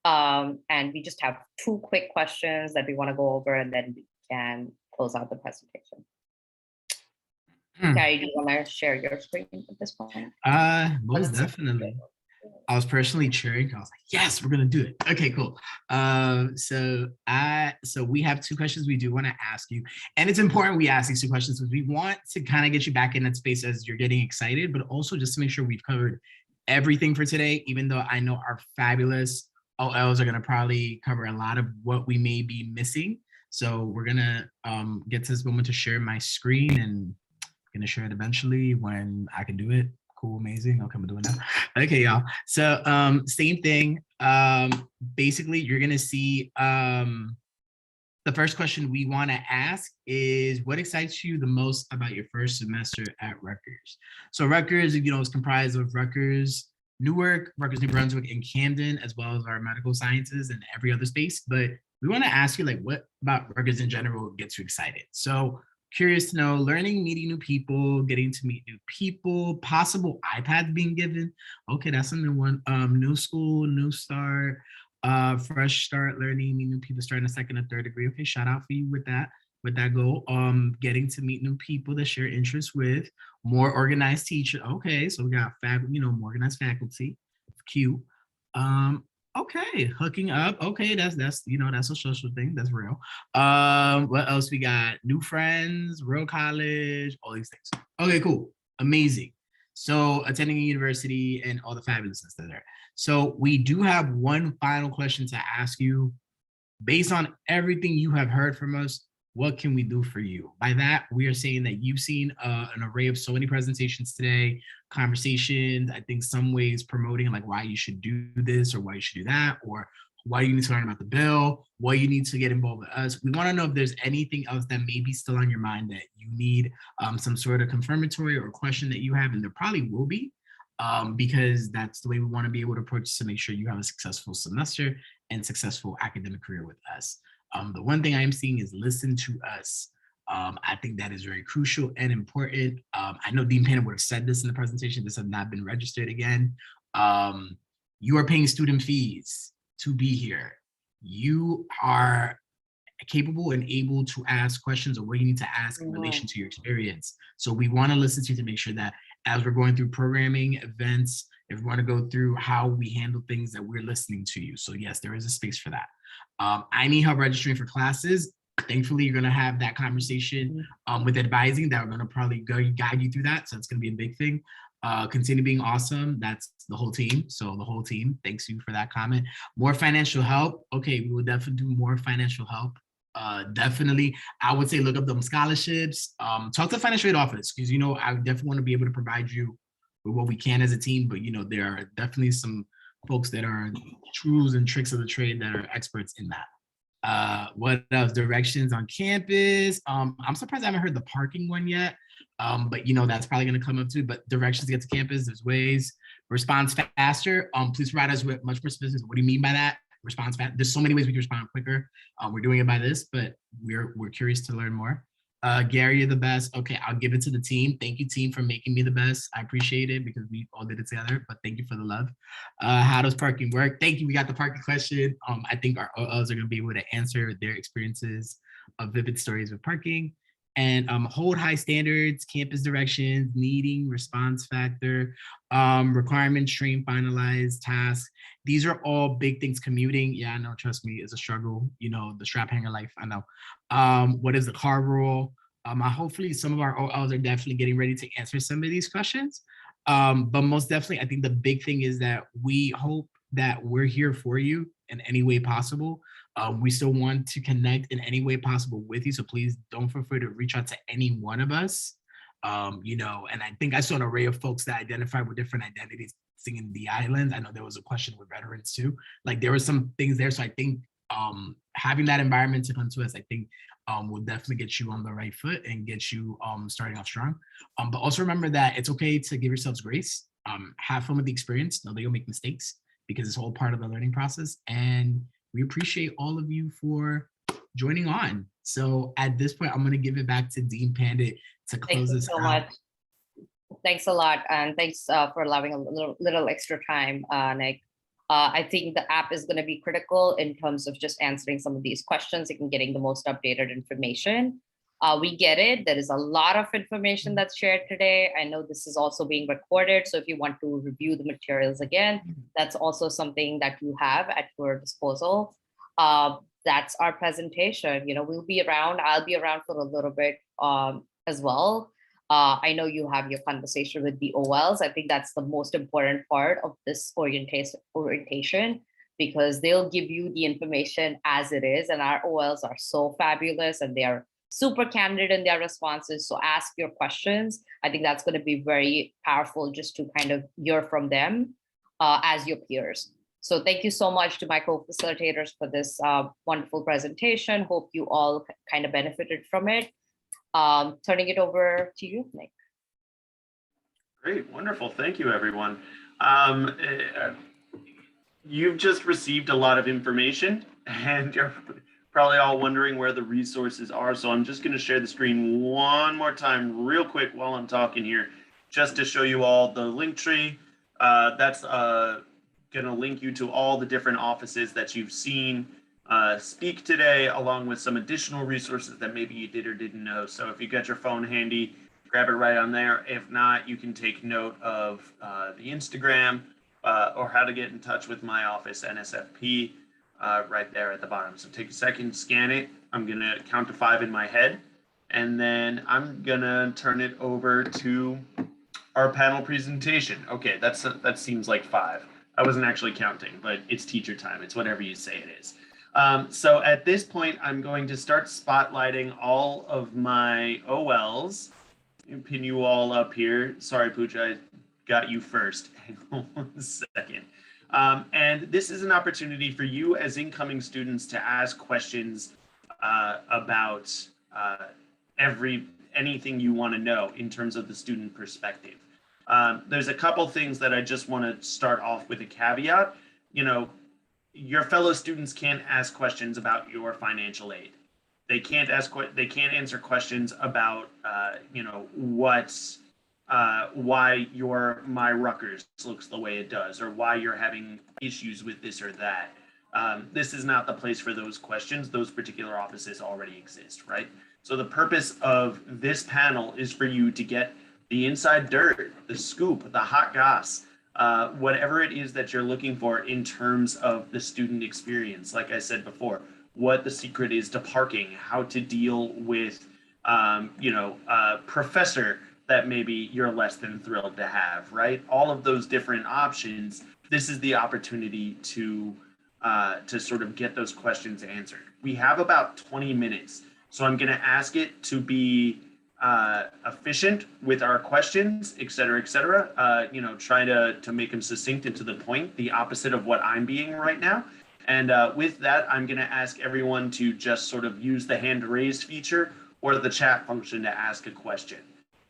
And we just have 2 quick questions that we want to go over, and then we can close out the presentation. Gary, do you want to share your screen at this point? Most definitely. I was personally cheering. I was like, yes, we're gonna do it. Okay, cool. So we have 2 questions we do want to ask you, and it's important we ask these 2 questions because we want to kind of get you back in that space as you're getting excited, but also just to make sure we've covered everything for today. Even though I know our fabulous OLs are gonna probably cover a lot of what we may be missing. So we're gonna get to this moment to share my screen, and I'm gonna share it eventually when I can do it. Cool, amazing. Okay, I'm doing that. Okay, y'all. So same thing. Basically, you're gonna see the first question we want to ask is, what excites you the most about your first semester at Rutgers? So Rutgers, is comprised of Rutgers-Newark, Rutgers-New Brunswick, and Camden, as well as our medical sciences and every other space. But we want to ask you, what about Rutgers in general gets you excited? So curious to know, learning, meeting new people, getting to meet new people, possible iPads being given. Okay, that's a new one. New school, new start, fresh start, learning, meet new people, starting a 2nd or 3rd degree. Okay, shout out for you with that goal. Getting to meet new people that share interests with, more organized teacher. Okay, so we got more organized faculty. Cute. Okay, hooking up. Okay, that's that's a social thing. That's real. What else we got? New friends, real college, all these things. Okay, cool, amazing. So attending a university and all the fabulousness that are there. So we do have one final question to ask you. Based on everything you have heard from us, what can we do for you? By that, we are saying that you've seen an array of so many presentations today, conversations, I think some ways promoting why you should do this or why you should do that, or why you need to learn about the bill, why you need to get involved with us. We want to know if there's anything else that may be still on your mind that you need some sort of confirmatory or question that you have, and there probably will be, because that's the way we want to be able to approach to make sure you have a successful semester and successful academic career with us. The one thing I am seeing is listen to us. I think that is very crucial and important. I know Dean Pandit would have said this in the presentation. This has not been registered again. You are paying student fees to be here. You are capable and able to ask questions or what you need to ask in relation to your experience. So we want to listen to you to make sure that as we're going through programming, events, if we want to go through how we handle things, that we're listening to you. So yes, there is a space for that. I need help registering for classes. Thankfully, you're going to have that conversation with advising that we're going to probably guide you through that. So it's going to be a big thing. Continue being awesome. That's the whole team. So the whole team, thanks you for that comment. More financial help. Okay, we will definitely do more financial help. Definitely, I would say look up them scholarships. Talk to the financial aid office, because I definitely want to be able to provide you with what we can as a team. But there are definitely some folks that are tools and tricks of the trade that are experts in that. What else? Directions on campus. I'm surprised I haven't heard the parking one yet. But that's probably going to come up too. But directions to get to campus, there's ways. Response faster. Please provide us with much more specifics. What do you mean by that? Response fast. There's so many ways we can respond quicker. We're doing it by this, but we're curious to learn more. Gary, you're the best. Okay, I'll give it to the team. Thank you, team, for making me the best. I appreciate it because we all did it together, but thank you for the love. How does parking work? Thank you. We got the parking question. I think our OLs are going to be able to answer their experiences of vivid stories with parking. And hold high standards, campus directions, needing, response factor, requirements, train, finalize, tasks. These are all big things. Commuting, yeah, I know, trust me, is a struggle. The strap hanger life, I know. What is the car rule? Hopefully some of our OLs are definitely getting ready to answer some of these questions. But most definitely, I think the big thing is that we hope that we're here for you in any way possible. We still want to connect in any way possible with you. So please don't feel free to reach out to any one of us. And I think I saw an array of folks that identify with different identities singing the islands. I know there was a question with veterans too. Like there were some things there. So I think having that environment to come to us, I think will definitely get you on the right foot and get you starting off strong. But also remember that it's okay to give yourselves grace. Have fun with the experience. Know that you'll make mistakes because it's all part of the learning process. And we appreciate all of you for joining on. So at this point, I'm going to give it back to Dean Pandit to close this out. Much. Thanks a lot. And thanks for allowing a little extra time, Nick. I think the app is going to be critical in terms of just answering some of these questions and getting the most updated information. We get it. There is a lot of information that's shared today. I know this is also being recorded. So if you want to review the materials again, that's also something that you have at your disposal. That's our presentation. We'll be around. I'll be around for a little bit as well. I know you have your conversation with the OLs. I think that's the most important part of this orientation because they'll give you the information as it is. And our OLs are so fabulous and they are super candid in their responses. So ask your questions. I think that's going to be very powerful just to kind of hear from them as your peers. So thank you so much to my co-facilitators for this wonderful presentation. Hope you all kind of benefited from it. Turning it over to you, Nick. Great, wonderful. Thank you, everyone. You've just received a lot of information and you're probably all wondering where the resources are. So I'm just going to share the screen one more time real quick while I'm talking here, just to show you all the link tree. That's going to link you to all the different offices that you've seen speak today, along with some additional resources that maybe you did or didn't know. So if you got your phone handy, grab it right on there. If not, you can take note of the Instagram or how to get in touch with my office, NSFP, right there at the bottom. So take a second, scan it. I'm going to count to 5 in my head, and then I'm going to turn it over to our panel presentation. Okay, that seems like 5. I wasn't actually counting, but it's teacher time. It's whatever you say it is. So at this point, I'm going to start spotlighting all of my OLs. Pin you all up here. Sorry, Pooja, I got you first. Hang on 1 second. And this is an opportunity for you as incoming students to ask questions about anything you want to know in terms of the student perspective. There's a couple things that I just want to start off with a caveat. Your fellow students can't ask questions about your financial aid. They can't answer questions about, why my Rutgers looks the way it does, or why you're having issues with this or that. This is not the place for those questions. Those particular offices already exist, right? So the purpose of this panel is for you to get the inside dirt, the scoop, the hot goss, whatever it is that you're looking for in terms of the student experience. Like I said before, what the secret is to parking, how to deal with, a professor that maybe you're less than thrilled to have, right? All of those different options. This is the opportunity to sort of get those questions answered. We have about 20 minutes, so I'm going to ask it to be efficient with our questions, et cetera, try to make them succinct and to the point, the opposite of what I'm being right now. And with that, I'm going to ask everyone to just sort of use the hand raised feature or the chat function to ask a question.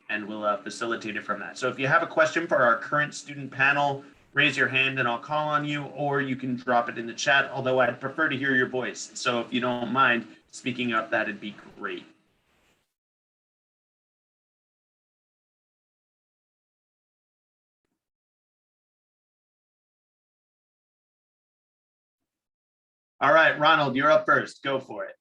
And we'll facilitate it from that. So if you have a question for our current student panel, raise your hand and I'll call on you, or you can drop it in the chat, although I'd prefer to hear your voice. So if you don't mind speaking up, that'd be great. All right, Ronald, you're up first. Go for it.